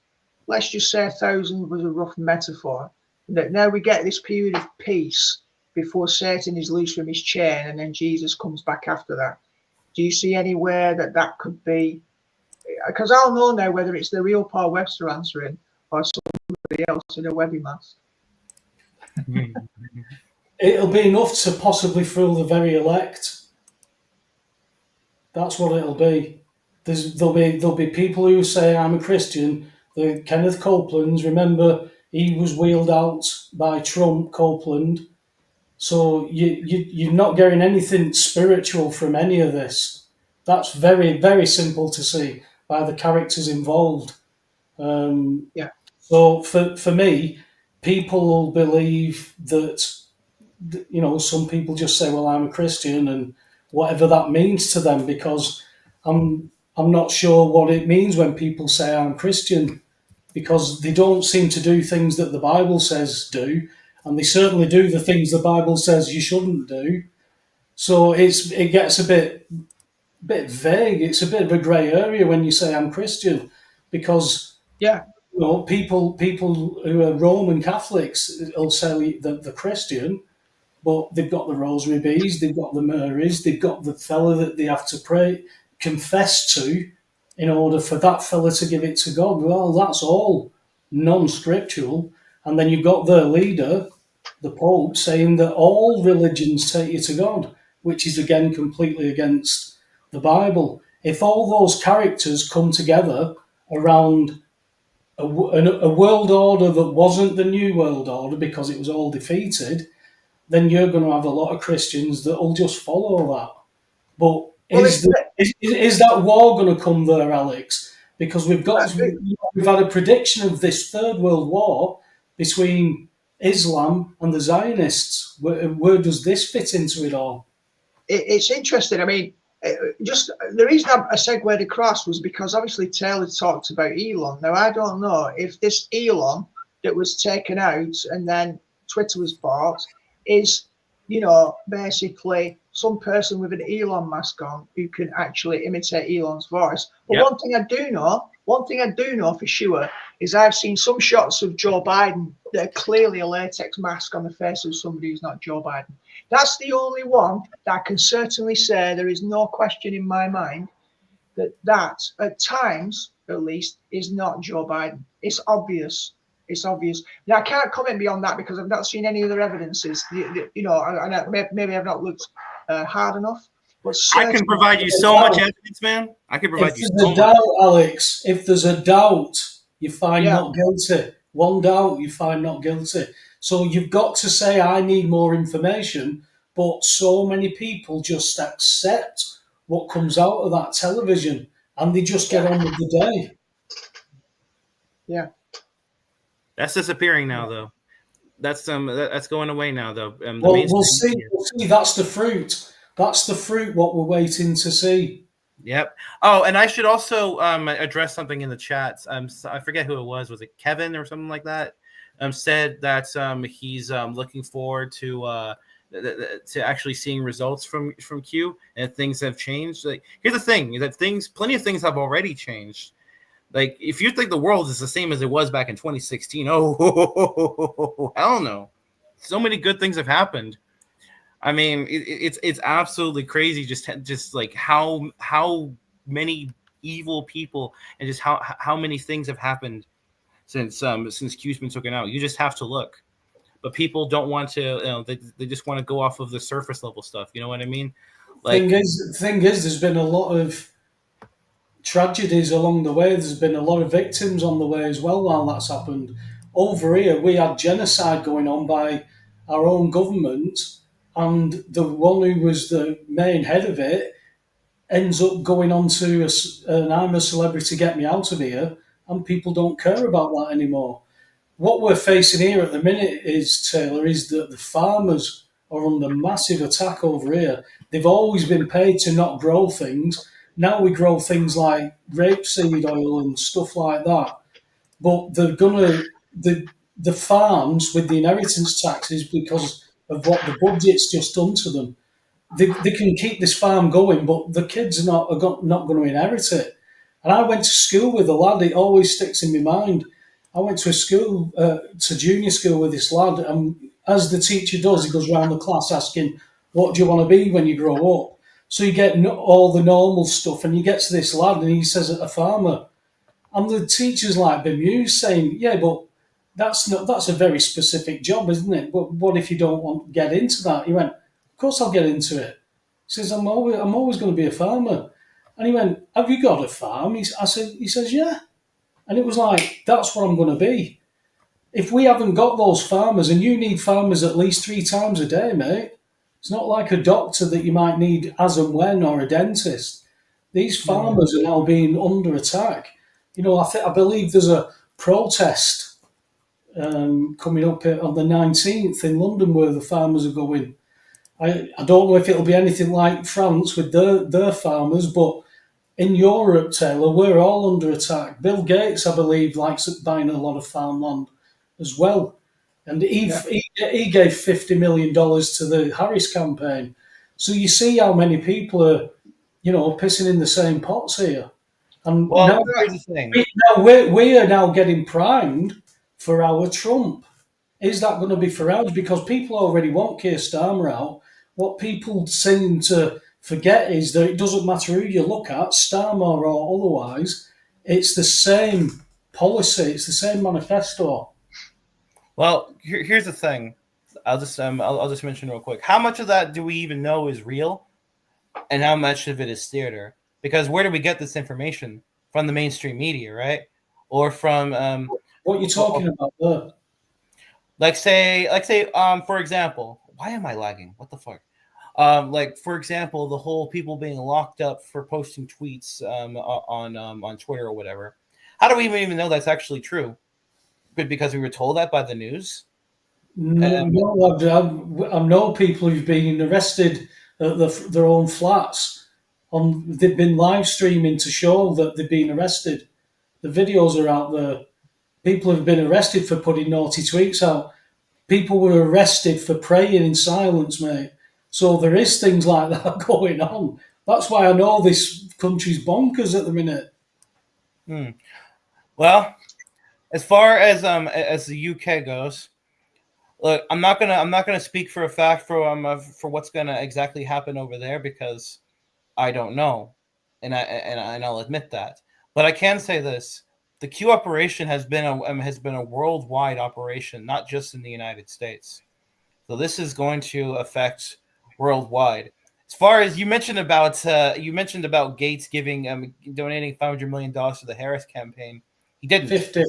Let's just say 1,000 was a rough metaphor, that now we get this period of peace before Satan is loose from his chain and then Jesus comes back after that. Do you see anywhere that could be? Because I'll know now whether it's the real Paul Webster answering or somebody else in a Webby mask. It'll be enough to possibly fool the very elect. That's what it'll be. There'll be people who say I'm a Christian. The Kenneth Copelands, remember, he was wheeled out by Trump, Copeland. So you're not getting anything spiritual from any of this. That's very, very simple to see by the characters involved. So for me, people will believe that, some people just say, well, I'm a Christian, and whatever that means to them, because I'm not sure what it means when people say I'm Christian, because they don't seem to do things that the Bible says do, and they certainly do the things the Bible says you shouldn't do. So it gets a bit vague. It's a bit of a grey area when you say I'm Christian, because people who are Roman Catholics will say that they're Christian, but they've got the rosary beads, they've got the Marys, they've got the fella that they have to confess to in order for that fella to give it to God. Well, that's all non-scriptural. And then you've got their leader, the Pope, saying that all religions take you to God, which is again completely against the Bible. If all those characters come together around a world order that wasn't the New World Order because it was all defeated, then you're going to have a lot of Christians that will just follow that. But Well, is that war going to come there, Alex? Because we've had a prediction of this third world war between Islam and the Zionists. Where does this fit into it all? it's interesting. I mean, just the reason I segued across was because obviously Taylor talked about Elon. Now, I don't know if this Elon that was taken out and then Twitter was bought is, basically some person with an Elon mask on who can actually imitate Elon's voice. But Yep. one thing I do know for sure is I've seen some shots of Joe Biden that are clearly a latex mask on the face of somebody who's not Joe Biden. That's the only one that I can certainly say there is no question in my mind that at times, at least, is not Joe Biden. It's obvious. It's obvious. Now, I can't comment beyond that because I've not seen any other evidences. Maybe I've not looked hard enough. But I can provide you so much evidence, man. I can provide you so much. Doubt, Alex, if there's a doubt, you find not guilty. One doubt, you find not guilty. So you've got to say, I need more information. But so many people just accept what comes out of that television and they just get on with the day. Yeah. That's disappearing now, though. That's going away now, though. We'll see. That's the fruit. That's the fruit. What we're waiting to see. Yep. Oh, and I should also address something in the chats. I forget who it was. Was it Kevin or something like that? Said that he's looking forward to actually seeing results from Q, and things have changed. Like, here's the thing: that plenty of things have already changed. Like, if you think the world is the same as it was back in 2016, hell no. So many good things have happened. I mean, it's absolutely crazy just like how many evil people and just how many things have happened since Q's been taken out. You just have to look. But people don't want to, they just want to go off of the surface level stuff. You know what I mean? Like, thing is, there's been a lot of tragedies along the way. There's been a lot of victims on the way as well while that's happened. Over here, we had genocide going on by our own government, and the one who was the main head of it ends up going on to an I'm a celebrity, get me out of here, and people don't care about that anymore. What we're facing here at the minute is, Taylor, is that the farmers are under massive attack over here. They've always been paid to not grow things. Now we grow things like rapeseed oil and stuff like that. But they're gonna the farms with the inheritance taxes, because of what the budget's just done to them. They can keep this farm going, but the kids are not going to inherit it. And I went to school with a lad. It always sticks in my mind. I went to to junior school with this lad, and as the teacher does, he goes around the class asking, "What do you want to be when you grow up?" So you get all the normal stuff, and you get to this lad, and he says, "A farmer." And the teacher's like bemused, saying, "Yeah, but that's a very specific job, isn't it? But what if you don't want to get into that?" He went, "Of course I'll get into it." He says, I'm always going to be a farmer." And he went, "Have you got a farm?" He says, "Yeah." And it was like, that's what I'm going to be. If we haven't got those farmers, and you need farmers at least 3 times a day, mate. It's not like a doctor that you might need as and when, or a dentist. These farmers are now being under attack. I believe there's a protest coming up on the 19th in London where the farmers are going. I don't know if it'll be anything like France with their farmers, but in Europe, Taylor, we're all under attack. Bill Gates, I believe, likes buying a lot of farmland as well. And he gave $50 million to the Harris campaign. So you see how many people are, pissing in the same pots here. And now, here's the thing. we are now getting primed for our Trump. Is that going to be for ours? Because people already want Keir Starmer out. What people seem to forget is that it doesn't matter who you look at, Starmer or otherwise, it's the same policy, it's the same manifesto. Well, here's the thing. I'll just mention real quick. How much of that do we even know is real, and how much of it is theater? Because where do we get this information? From the mainstream media, right? Or from what are you talking about there? Like say, for example, why am I lagging? What the fuck? Like for example, the whole people being locked up for posting tweets on Twitter or whatever. How do we even know that's actually true? Good, because we were told that by the news. No, no, I know people who've been arrested at their own flats. They've been live streaming to show that they've been arrested. The videos are out there. People have been arrested for putting naughty tweets out. People were arrested for praying in silence, mate. So there is things like that going on. That's why I know this country's bonkers at the minute. Well, as far as the UK goes, look, I'm not gonna speak for a fact for what's gonna exactly happen over there because I don't know, and I'll admit that. But I can say this: the Q operation has been a worldwide operation, not just in the United States. So this is going to affect worldwide. As far as you mentioned about Gates donating $500 million to the Harris campaign, he didn't. 50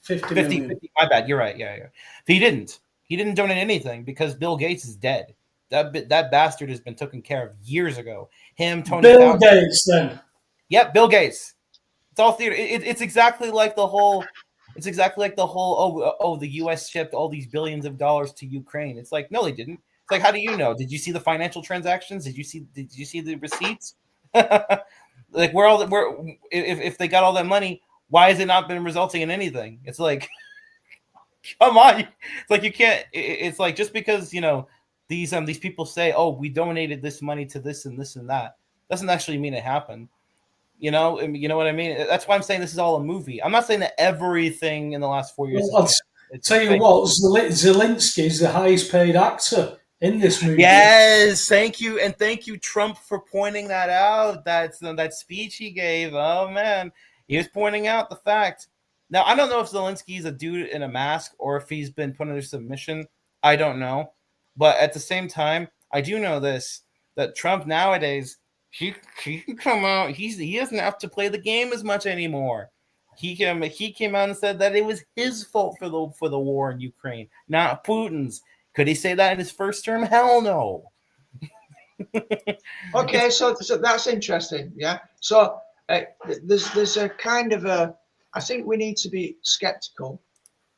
50, million. 50, my bad. You're right. Yeah. He didn't. He didn't donate anything because Bill Gates is dead. That bastard has been taken care of years ago. Him, Tony Bill Fauci. Gates, then. Yep, Bill Gates. It's all theater. It's exactly like the whole. It's exactly like the whole. Oh, the U.S. shipped all these billions of dollars to Ukraine. It's like, no, they didn't. It's like, how do you know? Did you see the financial transactions? Did you see the receipts? Like, if they got all that money, why has it not been resulting in anything? It's like, come on. It's like you can't. It's like just because these people say, oh, we donated this money to this and this and that, doesn't actually mean it happened. You know what I mean? That's why I'm saying this is all a movie. I'm not saying that everything in the last 4 years. Well, I'll tell you what, Zelensky is the highest paid actor in this movie. Yes, thank you, and thank you, Trump, for pointing that out. That speech he gave. Oh man, he was pointing out the fact. Now I don't know if Zelensky's a dude in a mask or if he's been put under submission. I don't know, but at the same time, I do know this: that Trump nowadays. He can come out. He doesn't have to play the game as much anymore. He came out and said that it was his fault for the war in Ukraine, not Putin's. Could he say that in his first term? Hell no. Okay, so that's interesting. Yeah. So there's a kind of a. I think we need to be skeptical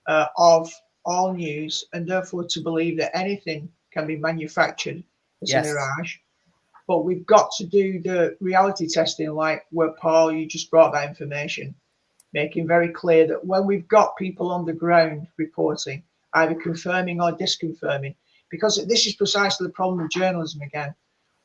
of all news, and therefore to believe that anything can be manufactured as a mirage. But we've got to do the reality testing, like where Paul, you just brought that information, making very clear that when we've got people on the ground reporting, either confirming or disconfirming, because this is precisely the problem with journalism again.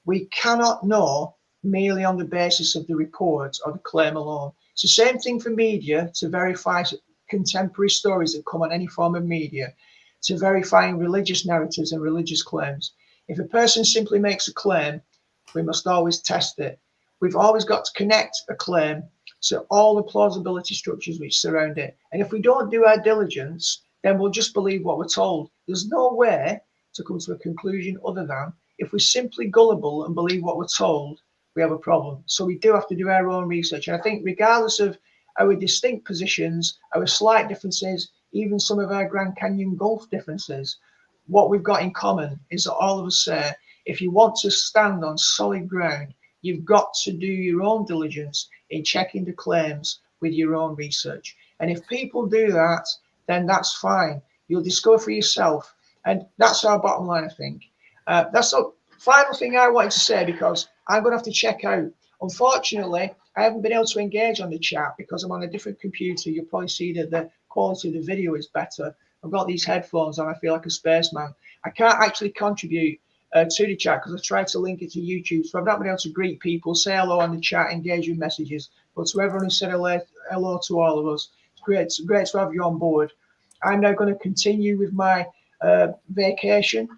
We cannot know merely on the basis of the report or the claim alone. It's the same thing for media to verify contemporary stories that come on any form of media, to verifying religious narratives and religious claims. If a person simply makes a claim, we must always test it. We've always got to connect a claim to all the plausibility structures which surround it. And if we don't do our diligence, then we'll just believe what we're told. There's no way to come to a conclusion other than if we're simply gullible and believe what we're told, we have a problem. So we do have to do our own research. And I think regardless of our distinct positions, our slight differences, even some of our Grand Canyon Gulf differences, what we've got in common is that all of us say, if you want to stand on solid ground, you've got to do your own diligence in checking the claims with your own research. And if people do that, then that's fine. You'll discover for yourself. And that's our bottom line, I think. That's the final thing I wanted to say, because I'm going to have to check out. Unfortunately, I haven't been able to engage on the chat because I'm on a different computer. You'll probably see that the quality of the video is better. I've got these headphones on. I feel like a spaceman. I can't actually contribute to the chat because I tried to link it to YouTube, so I've not been able to greet people, say hello on the chat, engage with messages. But to everyone who said hello to all of us, it's great to have you on board. I'm now going to continue with my vacation,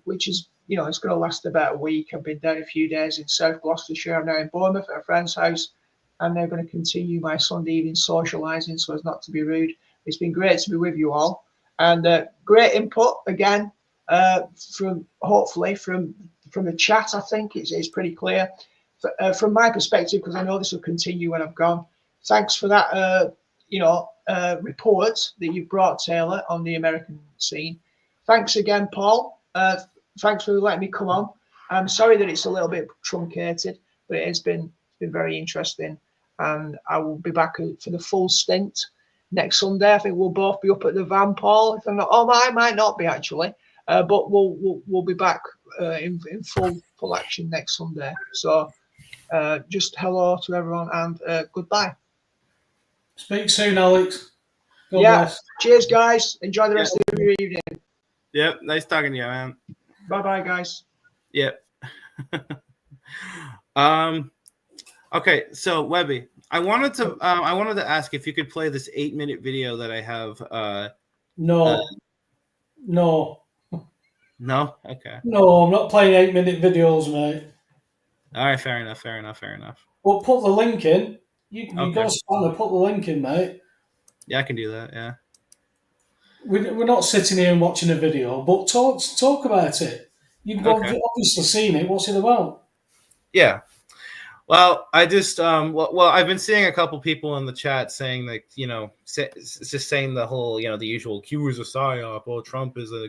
which is, it's going to last about a week. I've been down a few days in South Gloucestershire. I'm now in Bournemouth at a friend's house. I'm now going to continue my Sunday evening socialising so as not to be rude. It's been great to be with you all, and great input again. From the chat, I think it's pretty clear. From my perspective, because I know this will continue when I've gone. Thanks for that, report that you've brought, Taylor, on the American scene. Thanks again, Paul. Thanks for letting me come on. I'm sorry that it's a little bit truncated, but it's been very interesting. And I will be back for the full stint next Sunday. I think we'll both be up at the Van, Paul. If I'm not, I might not be actually, but we'll be back in full action next Sunday. So just hello to everyone and goodbye. Speak soon, Alex. God bless. Cheers, guys. Enjoy the rest of your evening. Yep. Nice talking to you, man. Bye, guys. Yep. Okay, so Webby, I wanted to ask if you could play this 8-minute video that I have. No. No. Okay. No, I'm not playing 8-minute videos, mate. All right. Fair enough. Well, put the link in. You Okay. got to put the link in, mate. Yeah, I can do that. Yeah. We're not sitting here and watching a video, but talk about it. You've obviously seen it. What's it about? Yeah. Well, I just well, I've been seeing a couple people in the chat saying like, just saying the whole, the usual Q is a psyop. Oh, Trump is a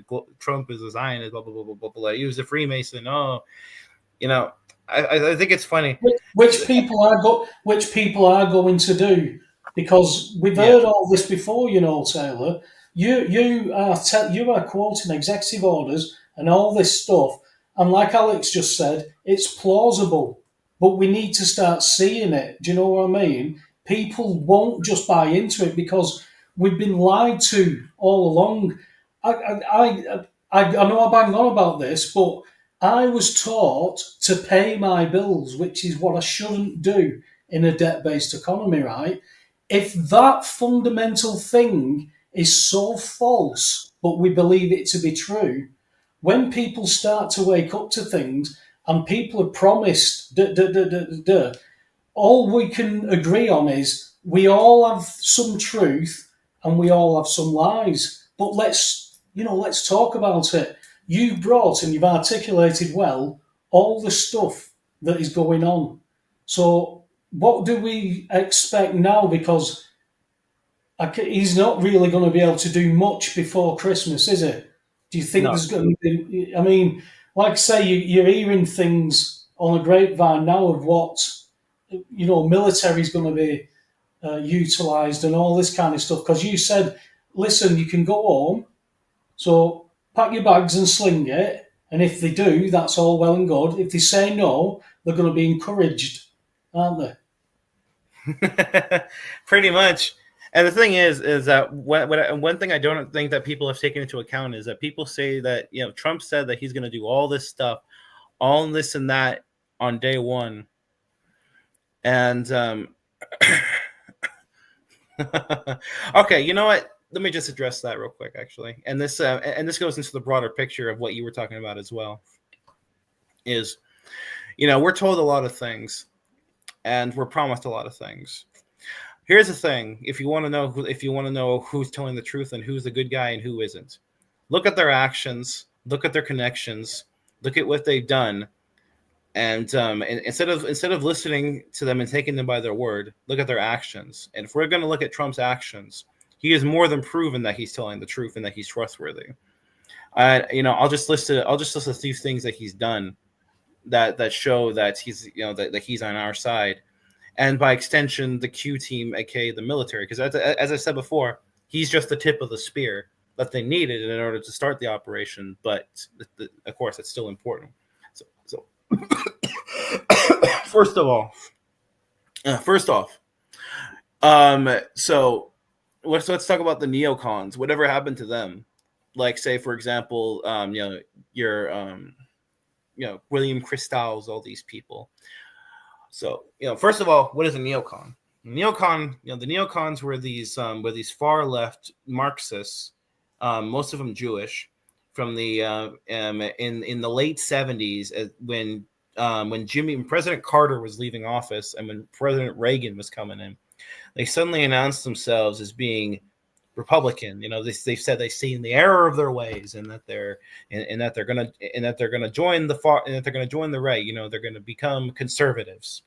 Zionist. Blah blah blah blah blah blah. He was a Freemason. Oh, I think it's funny. Which people are going to do, because we've heard all this before. Taylor, you are quoting executive orders and all this stuff, and like Alex just said, it's plausible, but we need to start seeing it. Do you know what I mean? People won't just buy into it because we've been lied to all along. I know I bang on about this, but I was taught to pay my bills, which is what I shouldn't do in a debt-based economy, right? If that fundamental thing is so false, but we believe it to be true, when people start to wake up to things and people are promised, all we can agree on is we all have some truth and we all have some lies. But let's talk about it. You've brought and you've articulated well all the stuff that is going on. So what do we expect now? Because he's not really going to be able to do much before Christmas, is it? Do you think there's going to be... I mean, like I say, you're hearing things on a grapevine now of what, military is going to be utilised and all this kind of stuff. Because you said, listen, you can go home, so pack your bags and sling it. And if they do, that's all well and good. If they say no, they're going to be encouraged, aren't they? Pretty much. And the thing is that one thing I don't think that people have taken into account is that people say that, Trump said that he's going to do all this stuff, all this and that on day one. And, okay, you know what? Let me just address that real quick, actually. And this goes into the broader picture of what you were talking about as well. Is, we're told a lot of things, and we're promised a lot of things. Here's the thing: if you want to know who's telling the truth and who's the good guy and who isn't, look at their actions, look at their connections, look at what they've done, and instead of listening to them and taking them by their word, look at their actions. And if we're going to look at Trump's actions, he has more than proven that he's telling the truth and that he's trustworthy. I'll just list a few things that he's done that show that he's that he's on our side, and by extension, the Q team, aka the military, because as I said before, he's just the tip of the spear that they needed in order to start the operation. But of course, it's still important. So first off, so let's talk about the neocons. Whatever happened to them? Like, say, for example, William Kristall's, all these people. So, first of all, what is a neocon? The neocons were these far left Marxists, most of them Jewish, from the in the late 70s, when President Carter was leaving office and when President Reagan was coming in. They suddenly announced themselves as being Republican. They've said they've seen the error of their ways, and that they're gonna join the far, and that they're gonna join the right. They're gonna become conservatives.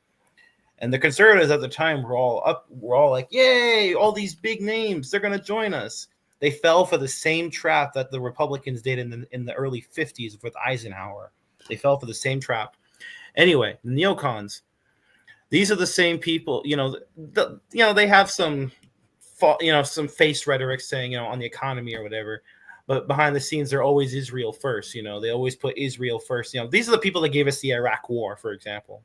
And the conservatives at the time were all like, yay, all these big names, they're going to join us. They fell for the same trap that the Republicans did in the early 50s with Eisenhower. They fell for the same trap. Anyway, the neocons, these are the same people, they have some face rhetoric saying, on the economy or whatever. But behind the scenes, they're always Israel first. They always put Israel first. These are the people that gave us the Iraq War, for example.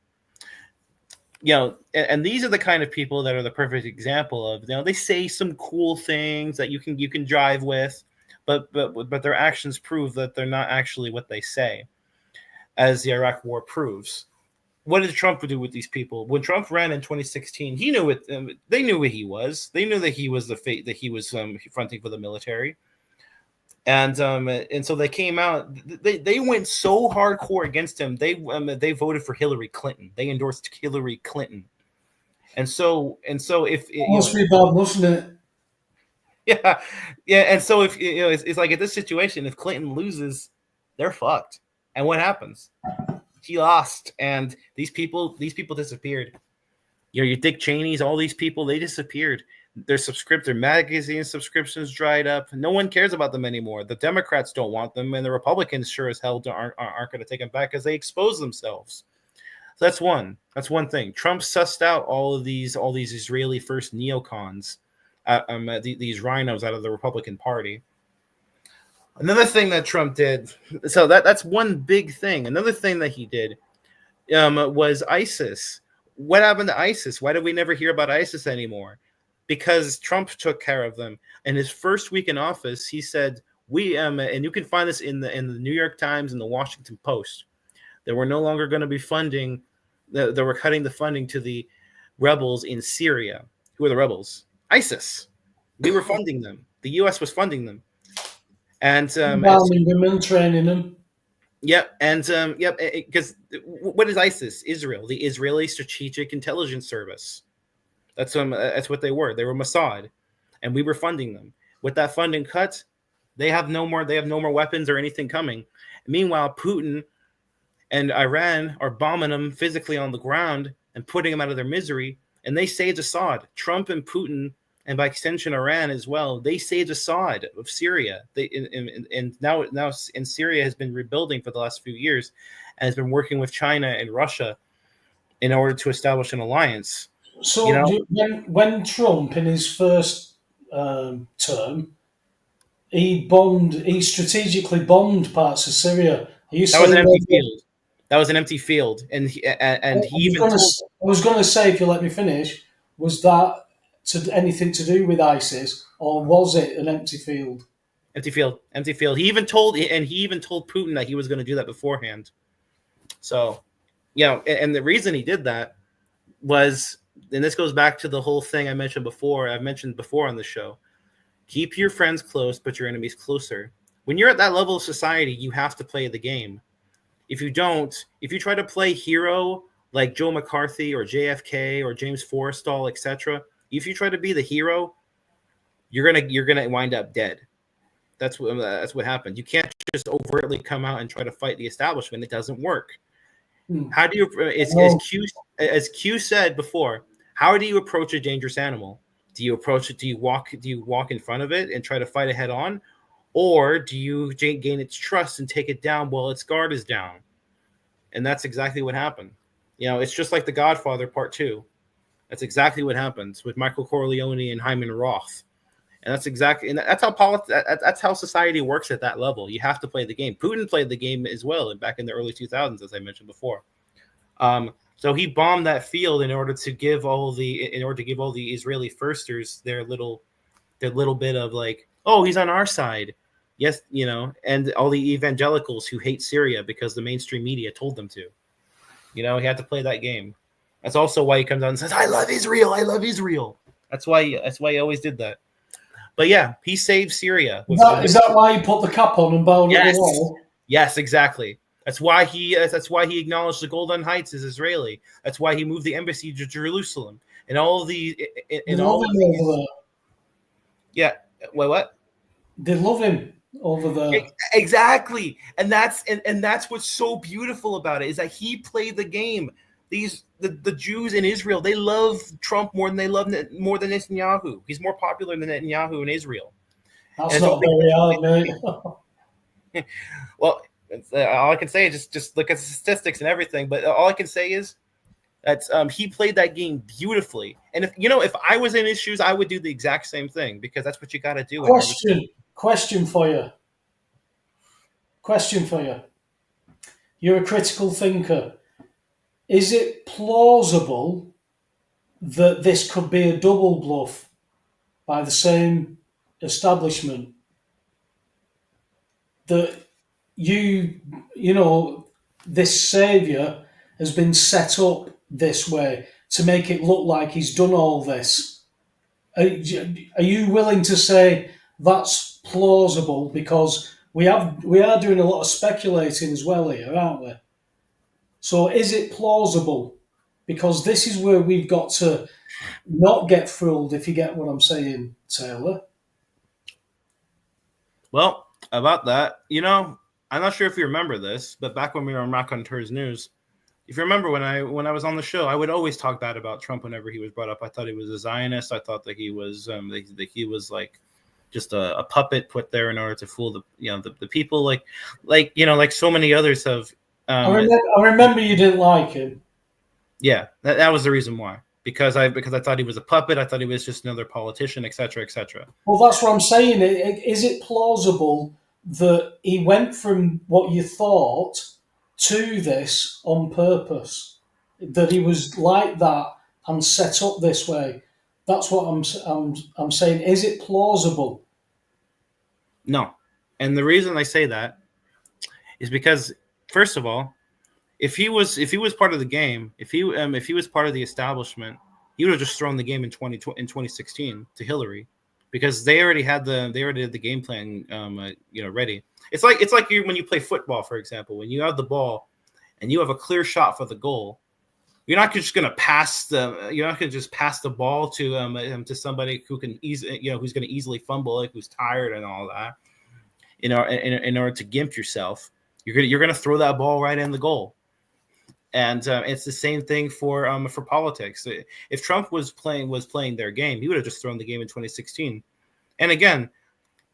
And these are the kind of people that are the perfect example of, they say some cool things that you can drive with, but their actions prove that they're not actually what they say, as the Iraq War proves. What did Trump do with these people? When Trump ran in 2016, he knew it. They knew what he was. They knew that he was that he was fronting for the military. And so they came out. They went so hardcore against him. They voted for Hillary Clinton. They endorsed Hillary Clinton. And so if Must be bad, mustn't it? Yeah. And so if it's like at this situation, if Clinton loses, they're fucked. And what happens? He lost, and these people disappeared. Your Dick Cheneys, all these people, they disappeared. Their magazine subscriptions dried up. No one cares about them anymore. The Democrats don't want them, and the Republicans sure as hell aren't going to take them back because they expose themselves. So that's one thing. Trump sussed out all these Israeli first neocons, these rhinos out of the Republican Party. Another thing that Trump did, so that's one big thing. Another thing that he did was ISIS. What happened to ISIS? Why did we never hear about ISIS anymore? Because Trump took care of them. In his first week in office, he said, and you can find this in the New York Times and the Washington Post, that we're no longer going to be funding, that we're cutting the funding to the rebels in Syria. Who are the rebels? ISIS. We were funding them. The U.S. was funding them. And Bombing women, training them. Yep, and because what is ISIS? Israel, the Israeli Strategic Intelligence Service. That's what they were. They were Mossad, and we were funding them. With that funding cut, they have no more. They have no more weapons or anything coming. Meanwhile, Putin and Iran are bombing them physically on the ground and putting them out of their misery. And they saved Assad. Trump and Putin, and by extension Iran as well, they saved Assad of Syria. And now in Syria has been rebuilding for the last few years, and has been working with China and Russia in order to establish an alliance. So when Trump in his first term, he strategically bombed parts of Syria. That was an empty field. That was an empty field, and he even told. I was going to say, if you let me finish, was that anything to do with ISIS, or was it an empty field? Empty field. He even told Putin that he was going to do that beforehand. So, and the reason he did that was, and this goes back to the whole thing I've mentioned before on the show. Keep your friends close, but your enemies closer. When you're at that level of society, you have to play the game. If you try to play hero like Joe McCarthy or JFK or James Forrestal, etc., if you try to be the hero, you're gonna wind up dead. That's what happens. You can't just overtly come out and try to fight the establishment. It doesn't work. How do you, as Q said before, how do you approach a dangerous animal? Do you approach it? Do you walk in front of it and try to fight it head on? Or do you gain its trust and take it down while its guard is down? And that's exactly what happened. It's just like The Godfather Part 2. That's exactly what happens with Michael Corleone and Hyman Roth. And that's how society works at that level. You have to play the game. Putin played the game as well back in the early 2000s, as I mentioned before. So he bombed that field in order to give all the Israeli firsters their little bit of like, oh, he's on our side. Yes, and all the evangelicals who hate Syria because the mainstream media told them to. He had to play that game. That's also why he comes out and says, I love Israel. I love Israel. That's why he always did that. But yeah, he saved Syria. Is that why he put the cap on and bowed at the wall? Yes, exactly. That's why he acknowledged the Golan Heights as Israeli. That's why he moved the embassy to Jerusalem. And all the Yeah. Wait, what? They love him over there. Exactly. And that's what's so beautiful about it, is that he played the game. the Jews in Israel, they love Trump more than Netanyahu. He's more popular than Netanyahu in Israel. That's And it's not very hard, mate. well, all I can say is just look at the statistics and everything. But all I can say is that he played that game beautifully. And if I was in his shoes, I would do the exact same thing, because that's what you got to do. Question for you. You're a critical thinker. Is it plausible that this could be a double bluff by the same establishment? That this saviour has been set up this way to make it look like he's done all this. Are you willing to say that's plausible? Because we are doing a lot of speculating as well here, aren't we? So is it plausible? Because this is where we've got to not get fooled, if you get what I'm saying, Taylor. Well, about that, I'm not sure if you remember this, but back when we were on Raconteurs News, if you remember when I was on the show, I would always talk bad about Trump whenever he was brought up. I thought he was a Zionist. I thought that he was like just a puppet put there in order to fool the people, like so many others have. I remember you didn't like him. Yeah, that was the reason why. Because I thought he was a puppet. I thought he was just another politician, etc., etc. Well, that's what I'm saying. Is it plausible that he went from what you thought to this on purpose? That he was like that and set up this way? That's what I'm saying. Is it plausible? No, and the reason I say that is because, first of all, if he was part of the game, if he was part of the establishment, he would have just thrown the game in 2016 to Hillary, because they already had the game plan ready. It's like when you play football, for example, when you have the ball and you have a clear shot for the goal, you're not just going to pass the ball to somebody who can who's going to easily fumble it, who's tired and all that, in order to gimp yourself. You're going to throw that ball right in the goal. And it's the same thing for politics. If Trump was playing their game, he would have just thrown the game in 2016. And again,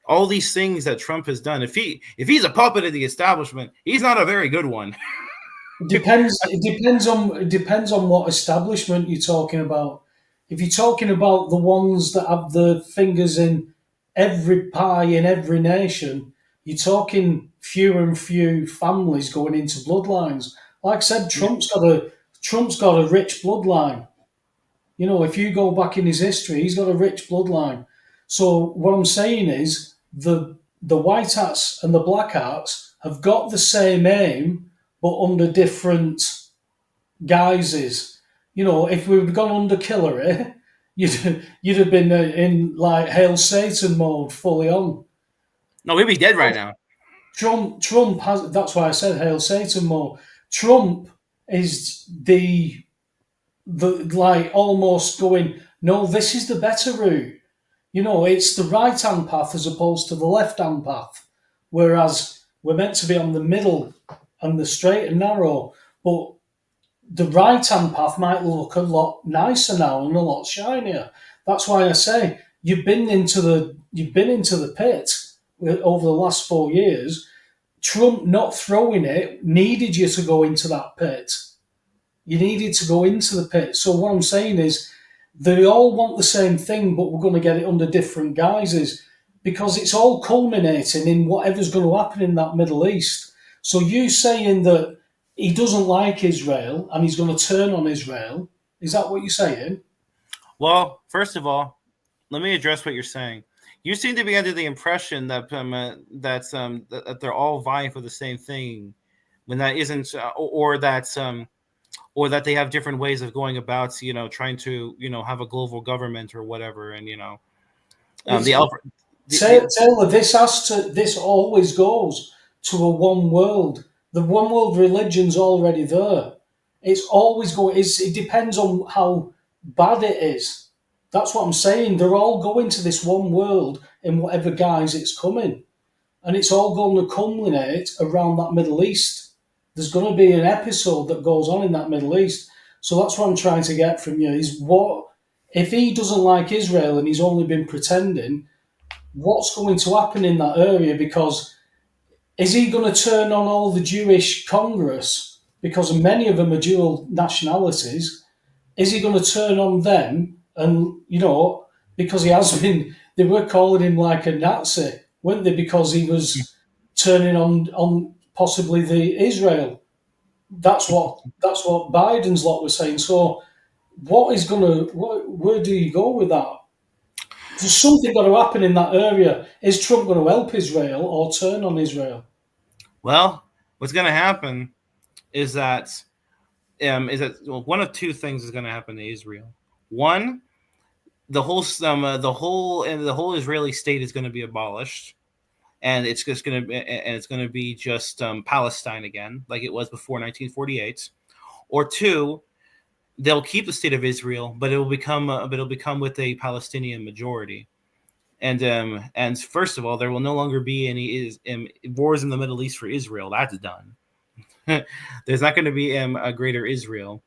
all these things that Trump has done, if he's a puppet of the establishment, he's not a very good one. It depends on what establishment you're talking about. If you're talking about the ones that have the fingers in every pie in every nation, you're talking few and few families going into bloodlines. Like I said, Trump's got a rich bloodline. If you go back in his history, he's got a rich bloodline. So what I'm saying is the white hats and the black hats have got the same aim, but under different guises. If we'd gone under Hillary, you'd have been in like Hail Satan mode fully on. No, we'd be dead right now. Trump has. That's why I said Hail Satan mode. Trump is the like almost going, no, this is the better route. It's the right-hand path as opposed to the left-hand path. Whereas we're meant to be on the middle and the straight and narrow, but the right-hand path might look a lot nicer now and a lot shinier. That's why I say you've been into the pit over the last 4 years. Trump not throwing it needed you to go into that pit. You needed to go into the pit. So what I'm saying is they all want the same thing, but we're going to get it under different guises, because it's all culminating in whatever's going to happen in that Middle East. So you saying that he doesn't like Israel and he's going to turn on Israel, is that what you're saying? Well, first of all, let me address what you're saying. You seem to be under the impression that that they're all vying for the same thing, when that isn't, or that they have different ways of going about, trying to, have a global government or whatever, and Taylor, this always goes to a one world. The one world religion's already there. It's always going. It depends on how bad it is. That's what I'm saying. They're all going to this one world in whatever guise it's coming. And it's all going to culminate around that Middle East. There's going to be an episode that goes on in that Middle East. So that's what I'm trying to get from you is what if he doesn't like Israel and he's only been pretending, what's going to happen in that area? Because is he going to turn on all the Jewish Congress? Because many of them are dual nationalities. Is he going to turn on them? And, because he has been, they were calling him like a Nazi, weren't they? Because he was turning on possibly the Israel. That's what Biden's lot was saying. So where do you go with that? There's something got to happen in that area. Is Trump going to help Israel or turn on Israel? Well, what's going to happen is that one of two things is going to happen to Israel. One, the whole Israeli state is going to be abolished, and it's going to be just Palestine again, like it was before 1948. Or two, they'll keep the state of Israel, but it'll become with a Palestinian majority. And first of all, there will no longer be any wars in the Middle East for Israel. That's done. There's not going to be a greater Israel.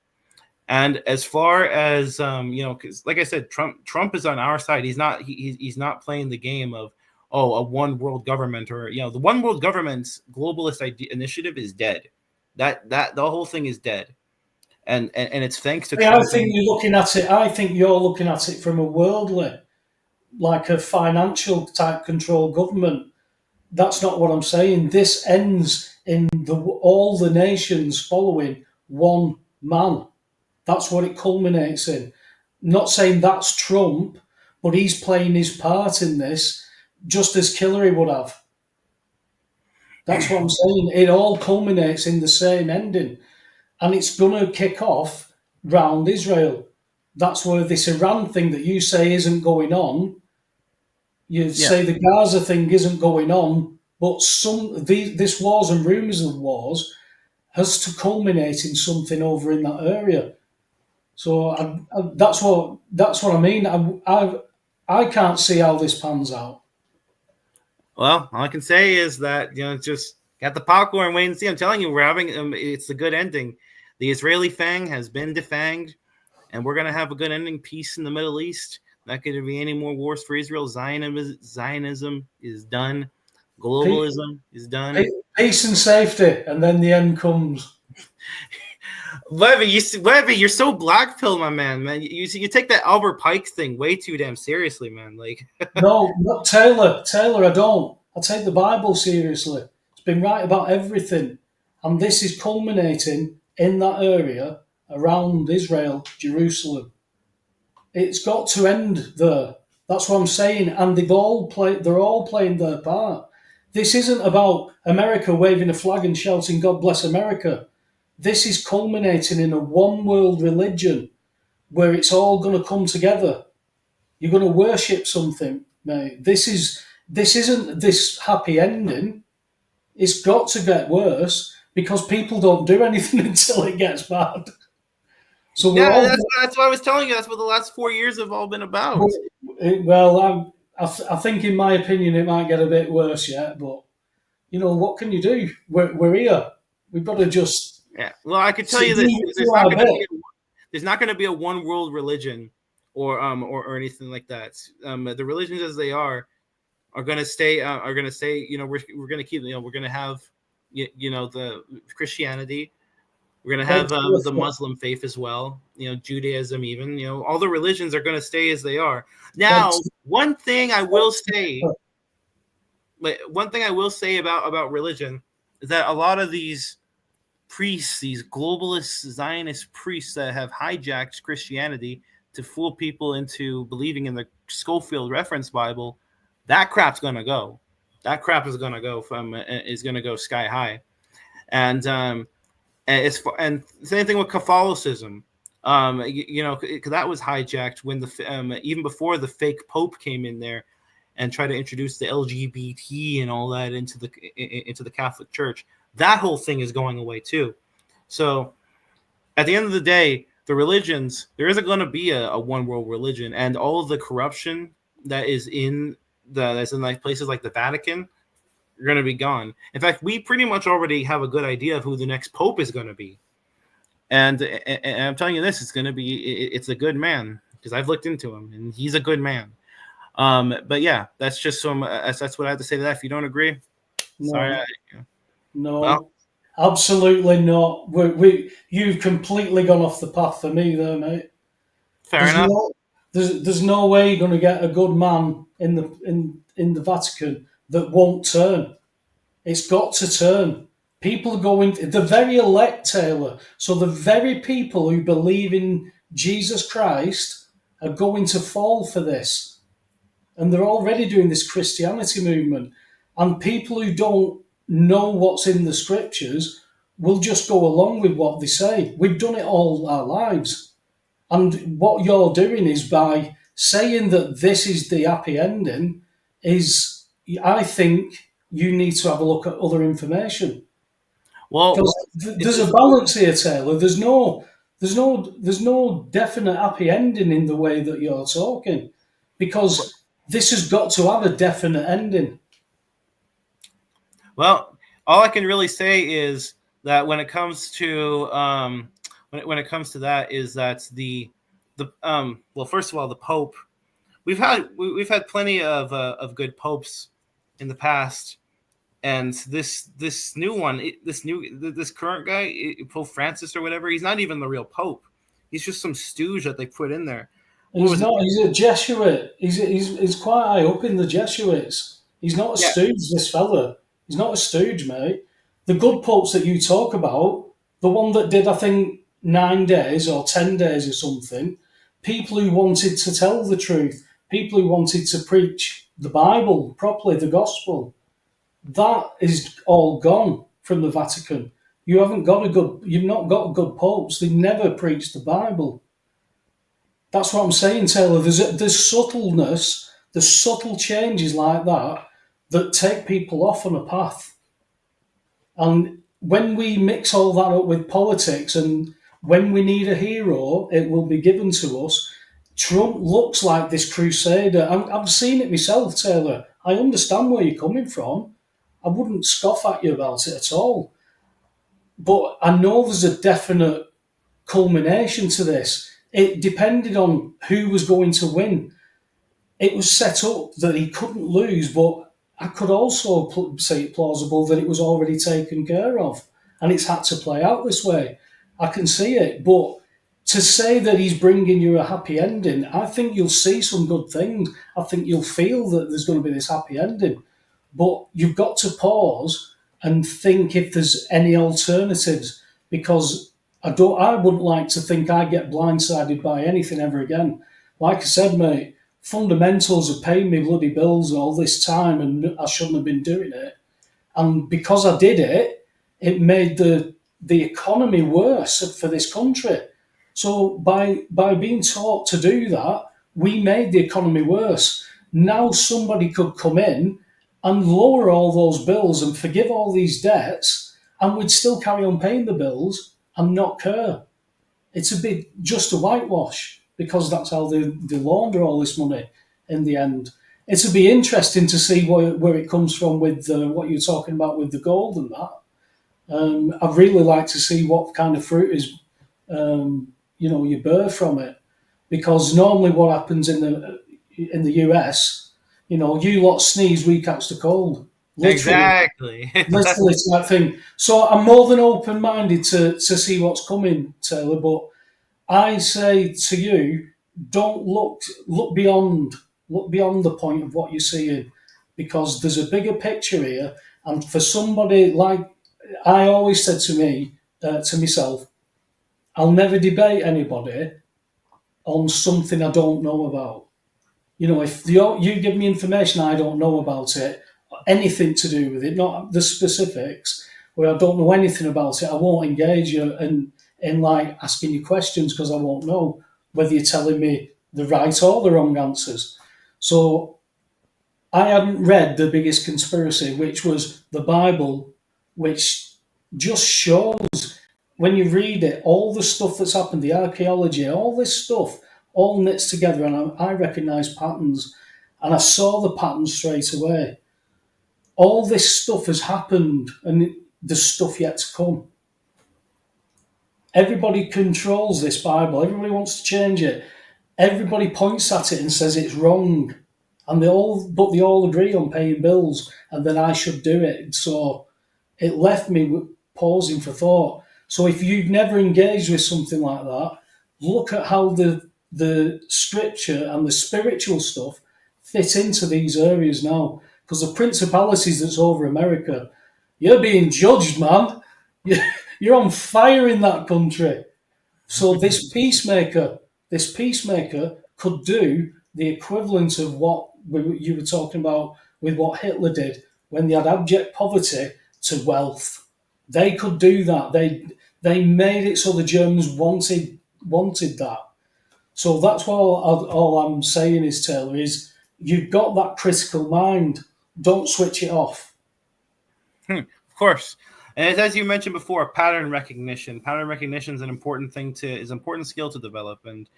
And as far as because like I said, Trump is on our side. He's not playing the game of a one world government, or the one world government's globalist initiative is dead. That the whole thing is dead. And it's thanks to Trump. I think you're looking at it from a worldly, like a financial type control government. That's not what I'm saying. This ends in all the nations following one man. That's what it culminates in. Not saying that's Trump, but he's playing his part in this just as Hillary would have. That's what I'm saying. It all culminates in the same ending. And it's going to kick off round Israel. That's where this Iran thing that you say isn't going on. You say the Gaza thing isn't going on, but this wars and rumours of wars has to culminate in something over in that area. So that's what I mean. I can't see how this pans out. Well, all I can say is that just got the popcorn, wait and see. I'm telling you, we're having it's a good ending. The Israeli fang has been defanged, and we're gonna have a good ending. Peace in the Middle East. Not going to be any more wars for Israel. Zionism is done. Globalism is done. Peace and safety, and then the end comes. Webby, you're so black pill, my man. You take that Albert Pike thing way too damn seriously, man. Like No, not Taylor. Taylor, I don't. I take the Bible seriously. It's been right about everything, and this is culminating in that area around Israel, Jerusalem. It's got to end there. That's what I'm saying. And they're all playing their part. This isn't about America waving a flag and shouting, God bless America. This is culminating in a one world religion where it's all going to come together. You're going to worship something, mate. This isn't this happy ending. It's got to get worse because people don't do anything until it gets bad. So that's what I was telling you. That's what the last 4 years have all been about. Well, I think, in my opinion, it might get a bit worse yet. But what can you do? We're here. We've got to just. Yeah. Well, I could tell you this: there's not going to be a one world religion, or anything like that. The religions as they are going to stay. Are going to say, we're going to keep. We're going to have, the Christianity. We're going to have the Muslim faith as well, Judaism even, all the religions are going to stay as they are. Now, one thing I will say about religion is that a lot of these priests, these globalist Zionist priests that have hijacked Christianity to fool people into believing in the Schofield Reference Bible, that crap's going to go. That crap is going to go sky high. And same thing with Catholicism, because that was hijacked when even before the fake Pope came in there and tried to introduce the LGBT and all that into the Catholic Church. That whole thing is going away too. So at the end of the day, the religions, there isn't going to be a one world religion, and all of the corruption that's in like places like the Vatican are going to be gone. In fact, we pretty much already have a good idea of who the next pope is going to be. And I'm telling you this, it's a good man, because I've looked into him and he's a good man. But yeah, that's just that's what I have to say to that. If you don't agree, sorry. No, Well, absolutely not. You've completely gone off the path for me there, mate. fair There's enough. there's no way you're going to get a good man in the Vatican that won't turn. It's got to turn. People are going, the very elect, Taylor. So the very people who believe in Jesus Christ are going to fall for this. And they're already doing this Christianity movement. And people who don't know what's in the scriptures will just go along with what they say. We've done it all our lives. And what you're doing is, by saying that this is the happy ending, is, I think you need to have a look at other information. Well, Because there's a balance here, Taylor. There's no definite happy ending in the way that you're talking, because this has got to have a definite ending. well, all I can really say is that when it comes to when it comes to that, is that well, first of all, the Pope. We've had plenty of good popes in the past, and this new one, this current guy, Pope Francis or whatever, he's not even the real Pope. He's just some stooge that they put in there. He's not. He's a Jesuit. He's quite high up in the Jesuits. He's not a stooge. This fella. He's not a stooge, mate. The good popes that you talk about, the one that did, I think, 9 days or 10 days or something, people who wanted to tell the truth, people who wanted to preach the Bible properly, the gospel, that is all gone from the Vatican. You've not got good popes. They never preached the Bible. That's what I'm saying, Taylor. There's subtleness, there's subtle changes like that take people off on a path. And when we mix all that up with politics, and when we need a hero, it will be given to us. Trump looks like this crusader. I've seen it myself, Taylor. I understand where you're coming from. I wouldn't scoff at you about it at all. But I know there's a definite culmination to this. It depended on who was going to win. It was set up that he couldn't lose, but I could also say it plausible that it was already taken care of, and it's had to play out this way. I can see it, but to say that he's bringing you a happy ending, I think you'll see some good things. I think you'll feel that there's going to be this happy ending, but you've got to pause and think if there's any alternatives, because I wouldn't like to think I get blindsided by anything ever again. Like I said, mate, fundamentals are paying me bloody bills all this time, and I shouldn't have been doing it. And because I did it, it made the economy worse for this country. So by being taught to do that, we made the economy worse. Now somebody could come in and lower all those bills and forgive all these debts, and we'd still carry on paying the bills and not care. It's a bit just a whitewash, because that's how they launder all this money in the end. It'll be interesting to see where it comes from with what you're talking about with the gold and that. I'd really like to see what kind of fruit is, you bear from it, because normally what happens in the US, you lot sneeze, we catch the cold. Literally. Exactly. Literally, it's that thing. So I'm more than open-minded to see what's coming, Taylor, but I say to you, don't look beyond the point of what you're seeing, because there's a bigger picture here. And for somebody like, I always said to myself, I'll never debate anybody on something I don't know about. If you give me information I don't know about it, anything to do with it, not the specifics, where I don't know anything about it, I won't engage you in like asking you questions, because I won't know whether you're telling me the right or the wrong answers. So I hadn't read The Biggest Conspiracy, which was the Bible, which just shows, when you read it, all the stuff that's happened, the archaeology, all this stuff, all knits together, and I recognise patterns, and I saw the patterns straight away. All this stuff has happened, and there's stuff yet to come. Everybody controls this Bible. Everybody wants to change it. Everybody points at it and says it's wrong, and they all agree on paying bills, and then I should do it. So it left me pausing for thought. So if you've never engaged with something like that, look at how the scripture and the spiritual stuff fit into these areas now. Because the principalities that's over America, you're being judged, man. You're on fire in that country. So this peacemaker could do the equivalent of what you were talking about with what Hitler did when they had abject poverty to wealth. They could do that. They made it so the Germans wanted that. So that's what all I'm saying is, Taylor, is you've got that critical mind. Don't switch it off. Of course. And as you mentioned before, pattern recognition. Pattern recognition is an important skill to develop. And,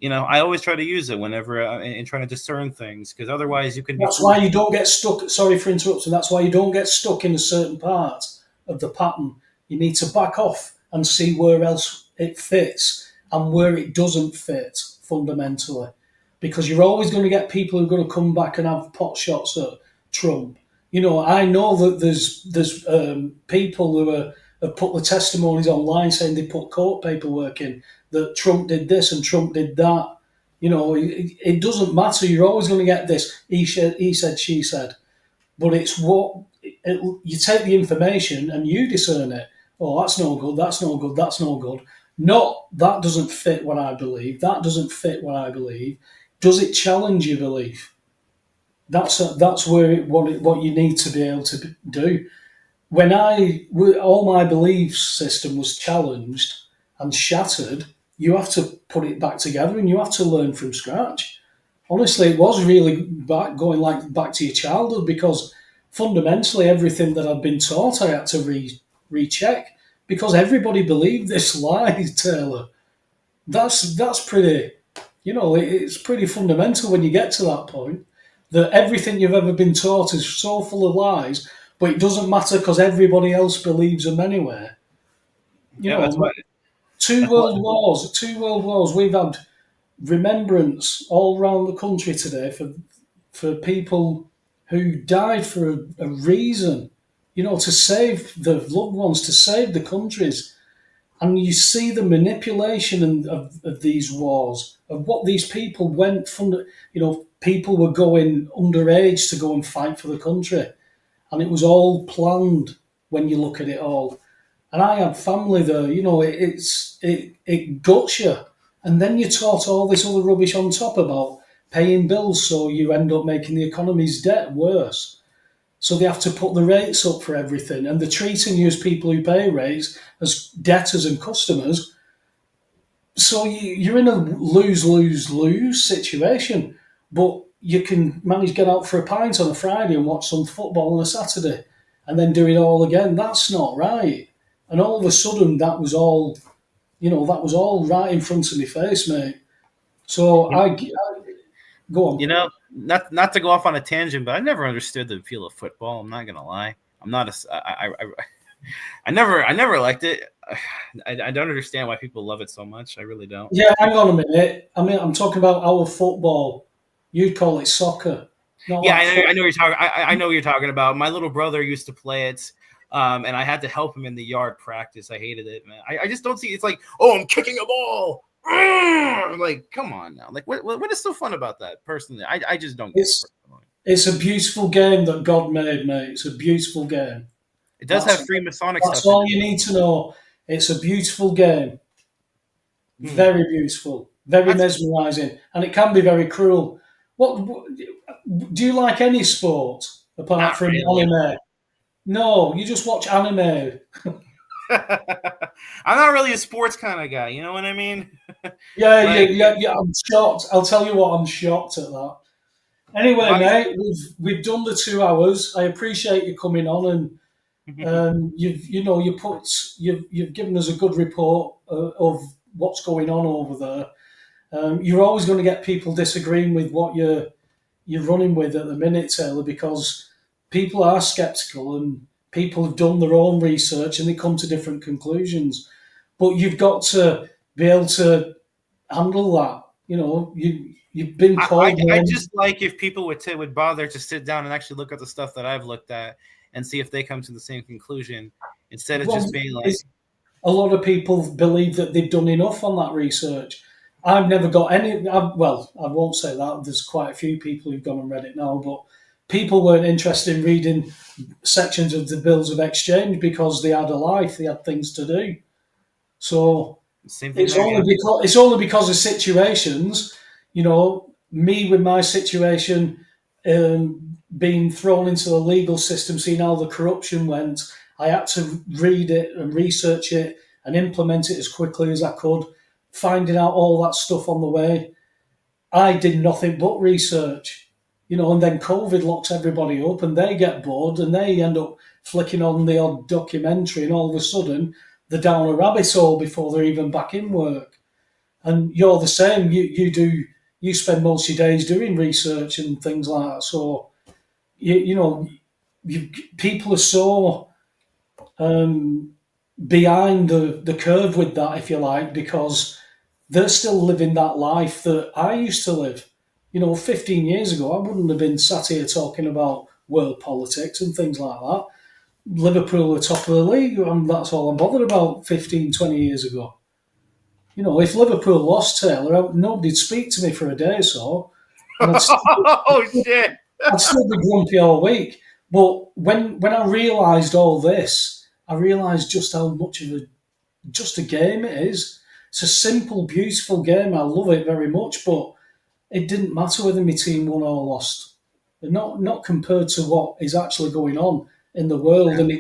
I always try to use it whenever in trying to discern things, because otherwise you can That's why you don't get stuck. Sorry for interrupting. That's why you don't get stuck in a certain part of the pattern. You need to back off and see where else it fits and where it doesn't fit fundamentally. Because you're always going to get people who are going to come back and have pot shots at Trump. I know that there's people who have put the testimonies online saying they put court paperwork in that Trump did this and Trump did that. It doesn't matter. You're always going to get this he said, she said. But it's you take the information and you discern it. Oh, that's no good. That's no good. That's no good. Not that doesn't fit what I believe. That doesn't fit what I believe. Does it challenge your belief? That's where what you need to be able to do. When all my belief system was challenged and shattered, you have to put it back together and you have to learn from scratch. Honestly, it was really going back to your childhood, because fundamentally everything that I'd been taught I had to recheck, because everybody believed this lie, Taylor. That's pretty, it's pretty fundamental when you get to that point, that everything you've ever been taught is so full of lies, but it doesn't matter because everybody else believes them anyway. that's what. Two world wars. We've had remembrance all around the country today for people who died for a reason, to save the loved ones, to save the countries. And you see the manipulation of these wars, of what these people went from. People were going underage to go and fight for the country. And it was all planned when you look at it all. And I had family there, it guts you. And then you're taught all this other rubbish on top about paying bills, so you end up making the economy's debt worse. So they have to put the rates up for everything, and they're treating you as people who pay rates as debtors and customers. So you're in a lose-lose-lose situation. But you can manage to get out for a pint on a Friday and watch some football on a Saturday and then do it all again. That's not right. And all of a sudden, that was all right in front of my face, mate. So I go on. Not to go off on a tangent, but I never understood the feel of football. I'm not gonna lie. I'm not I never liked it. I don't understand why people love it so much. I really don't. Yeah, hang on a minute. I'm talking about our football. You'd call it soccer. Yeah, I know you're talking. I know what you're talking about. My little brother used to play it, and I had to help him in the yard practice. I hated it, man. I just don't see. It's like, oh, I'm kicking a ball. I'm like, come on now. Like, what is so fun about that? Personally, I just don't get it. It's a beautiful game that God made, mate. It's a beautiful game. It does have Freemasonic stuff. That's all you need to know. It's a beautiful game. Very beautiful. Very mesmerising. And it can be very cruel. What do you like any sport apart from anime? No, you just watch anime. I'm not really a sports kind of guy. You know what I mean? Yeah. I'm shocked. I'll tell you what, I'm shocked at that. Anyway, mate, we've done the 2 hours. I appreciate you coming on, and you've given us a good report of what's going on over there. You're always going to get people disagreeing with what you're running with at the minute, Taylor, because people are sceptical and people have done their own research and they come to different conclusions. but you've got to be able to handle that. You've been called. I just like if people would bother to sit down and actually look at the stuff that I've looked at and see if they come to the same conclusion instead of just being like. A lot of people believe that they've done enough on that research. I've never got any. I won't say that. There's quite a few people who've gone and read it now, but people weren't interested in reading sections of the bills of exchange because they had a life, they had things to do. So it's only because of situations. Me with my situation, being thrown into the legal system, seeing how the corruption went, I had to read it and research it and implement it as quickly as I could, finding out all that stuff on the way. I did nothing but research, and then COVID locks everybody up and they get bored and they end up flicking on the odd documentary and all of a sudden they're down a rabbit hole before they're even back in work. And you're the same. You spend most of your days doing research and things like that. So, people are so behind the curve with that, if you like, because they're still living that life that I used to live. 15 years ago, I wouldn't have been sat here talking about world politics and things like that. Liverpool are top of the league, and that's all I'm bothered about 15, 20 years ago. If Liverpool lost, Taylor, nobody'd speak to me for a day or so. Oh, shit. I'd still be grumpy all week. But when I realised all this, I realised just how much of just a game it is. It's a simple, beautiful game. I love it very much, but it didn't matter whether my team won or lost. Not compared to what is actually going on in the world. Yeah. And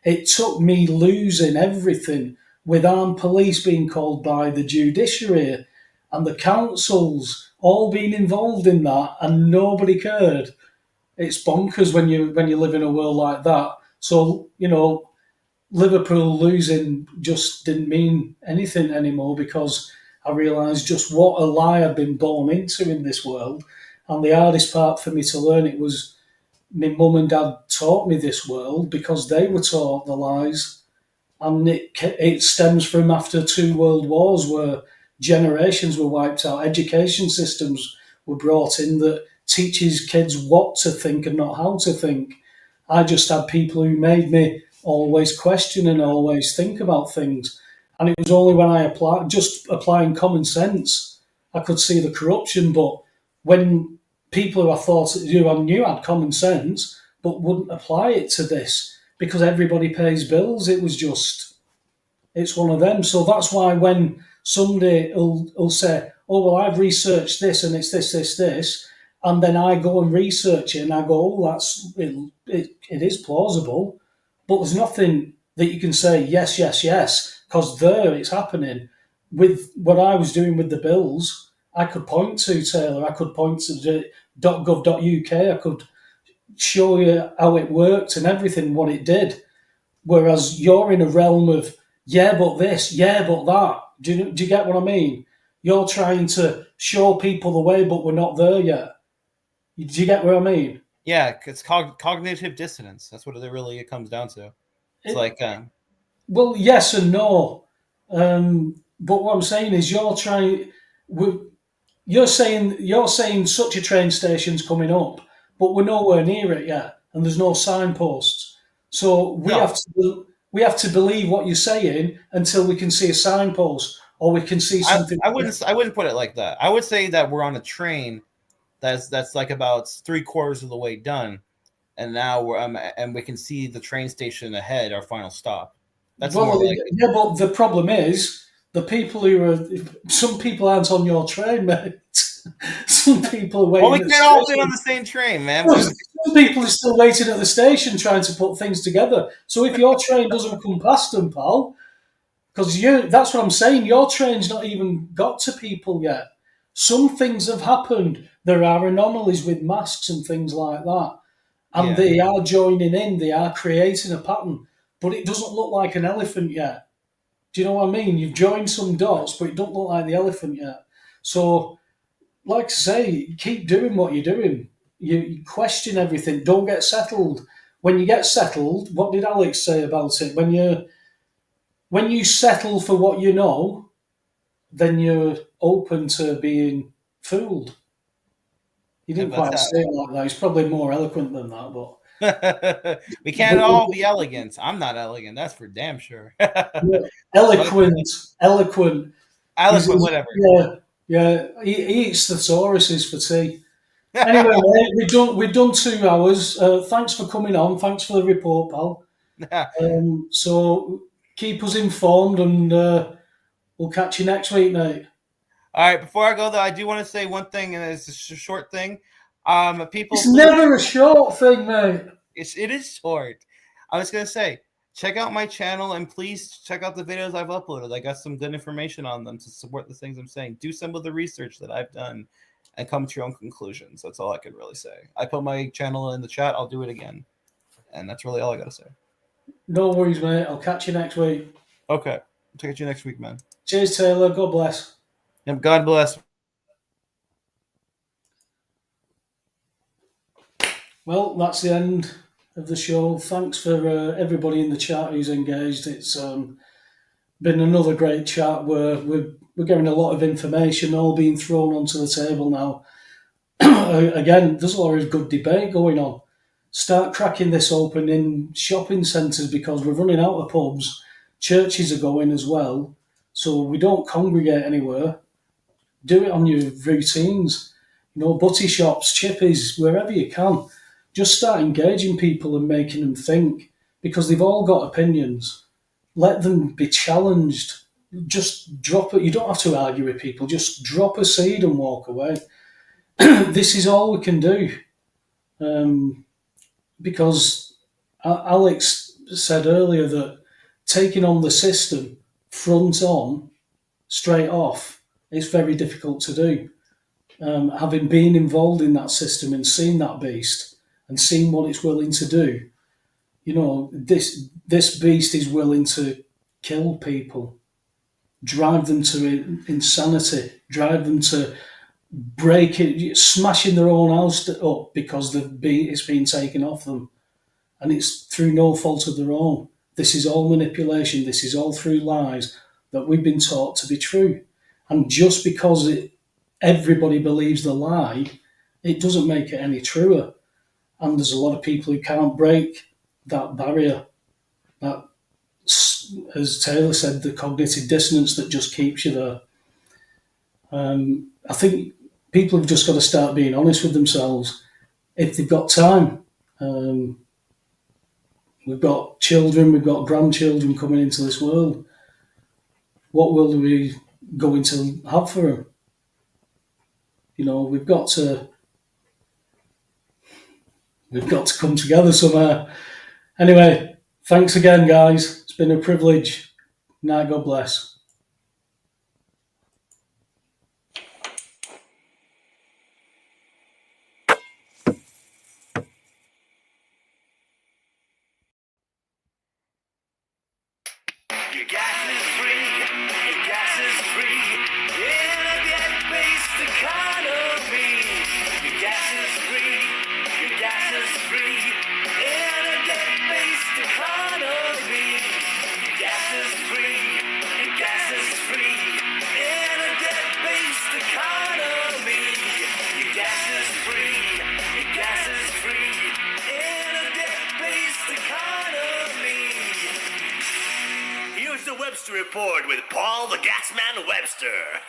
it took me losing everything, with armed police being called by the judiciary and the councils all being involved in that, and nobody cared. It's bonkers when you live in a world like that. So, Liverpool losing just didn't mean anything anymore because I realised just what a lie I'd been born into in this world. And the hardest part for me to learn it was my mum and dad taught me this world because they were taught the lies. And it stems from after 2 world wars where generations were wiped out. Education systems were brought in that teaches kids what to think and not how to think. I just had people who made me always question and always think about things. And it was only when I applying common sense, I could see the corruption. But when people who I knew had common sense, but wouldn't apply it to this because everybody pays bills, it's one of them. So that's why when somebody will say, oh, well, I've researched this and it's this, and then I go and research it and I go, oh, it is plausible, but there's nothing that you can say, yes, because it's happening. With what I was doing with the bills, I could point to, Taylor, I could point to the .gov.uk, I could show you how it worked and everything, what it did. Whereas you're in a realm of, yeah, but this, yeah, but that. Do you get what I mean? You're trying to show people the way, but we're not there yet. Do you get what I mean? Yeah, it's cognitive dissonance. That's what it really comes down to. It's well, yes and no. But what I'm saying is you're saying such a train station's coming up, but we're nowhere near it yet, and there's no signposts. So we have to believe what you're saying until we can see a signpost or we can see something. I wouldn't put it like that. I would say that we're on a train that's like about 3/4 of the way done, and now and we can see the train station ahead, our final stop. That's more like it. Yeah, but the problem is the people some people aren't on your train, mate. Some people are waiting. Well, we can't all sit on the same train, man. Some people are still waiting at the station trying to put things together. So if your train doesn't come past them, pal, because that's what I'm saying, your train's not even got to people yet. Some things have happened. There are anomalies with masks and things like that. And they are joining in, they are creating a pattern, but it doesn't look like an elephant yet. Do you know what I mean? You've joined some dots, but it don't look like the elephant yet. So, like I say, keep doing what you're doing. You question everything. Don't get settled. When you get settled, what did Alex say about it? When when you settle for what you know, then you're open to being fooled. You Yeah, didn't but quite say it like that. He's probably more eloquent than that, but we can't all be elegant. I'm not elegant. That's for damn sure. eloquent, eloquent. Eloquent, whatever. Yeah. He eats thesauruses for tea. Anyway, mate, we've done 2 hours. Thanks for coming on. Thanks for the report, pal. So keep us informed, and we'll catch you next week, mate. All right. Before I go, though, I do want to say one thing, and it's a short thing. People, It's please, never a short thing, mate. it is short. I was gonna say, check out my channel and please check out the videos I've uploaded. I got some good information on them to support the things I'm saying. Do some of the research that I've done and come to your own conclusions. That's all I can really say. I put my channel in the chat. I'll do it again, and that's really all I gotta say. No worries, mate. I'll catch you next week. Okay, I'll catch you next week, man. Cheers, Taylor. God bless. Yep, God bless. Well, that's the end of the show. Thanks for everybody in the chat who's engaged. It's been another great chat where we're getting a lot of information all being thrown onto the table now. Again, there's a lot of good debate going on. Start cracking this open in shopping centres because we're running out of pubs. Churches are going as well. So we don't congregate anywhere. Do it on your routines. Butty shops, chippies, wherever you can. Just start engaging people and making them think because they've all got opinions. Let them be challenged. Just drop it. You don't have to argue with people. Just drop a seed and walk away. This is all we can do. Because Alex said earlier that taking on the system front on, straight off, is very difficult to do. Having been involved in that system and seen that beast and seen what it's willing to do, this beast is willing to kill people, drive them to insanity, drive them to break it, smashing their own house up because it's been taken off them, and it's through no fault of their own. This is all manipulation. This is all through lies that we've been taught to be true, and just because everybody believes the lie, it doesn't make it any truer. And there's a lot of people who can't break that barrier, that, as Taylor said, the cognitive dissonance that just keeps you there. I think people have just got to start being honest with themselves if they've got time. We've got children, we've got grandchildren coming into this world. What world are we going to have for them? We've got to come together somewhere. Anyway, thanks again, guys. It's been a privilege. Night, God bless. Your gas is free, your gas is free in a debt-based economy. Your gas is free, your gas is free in a debt-based economy. Your gas is free, your gas is free in a debt-based economy. Your gas is free, your gas is free in a debt-based economy. Here's the Webster Report with Paul the Gasman Webster.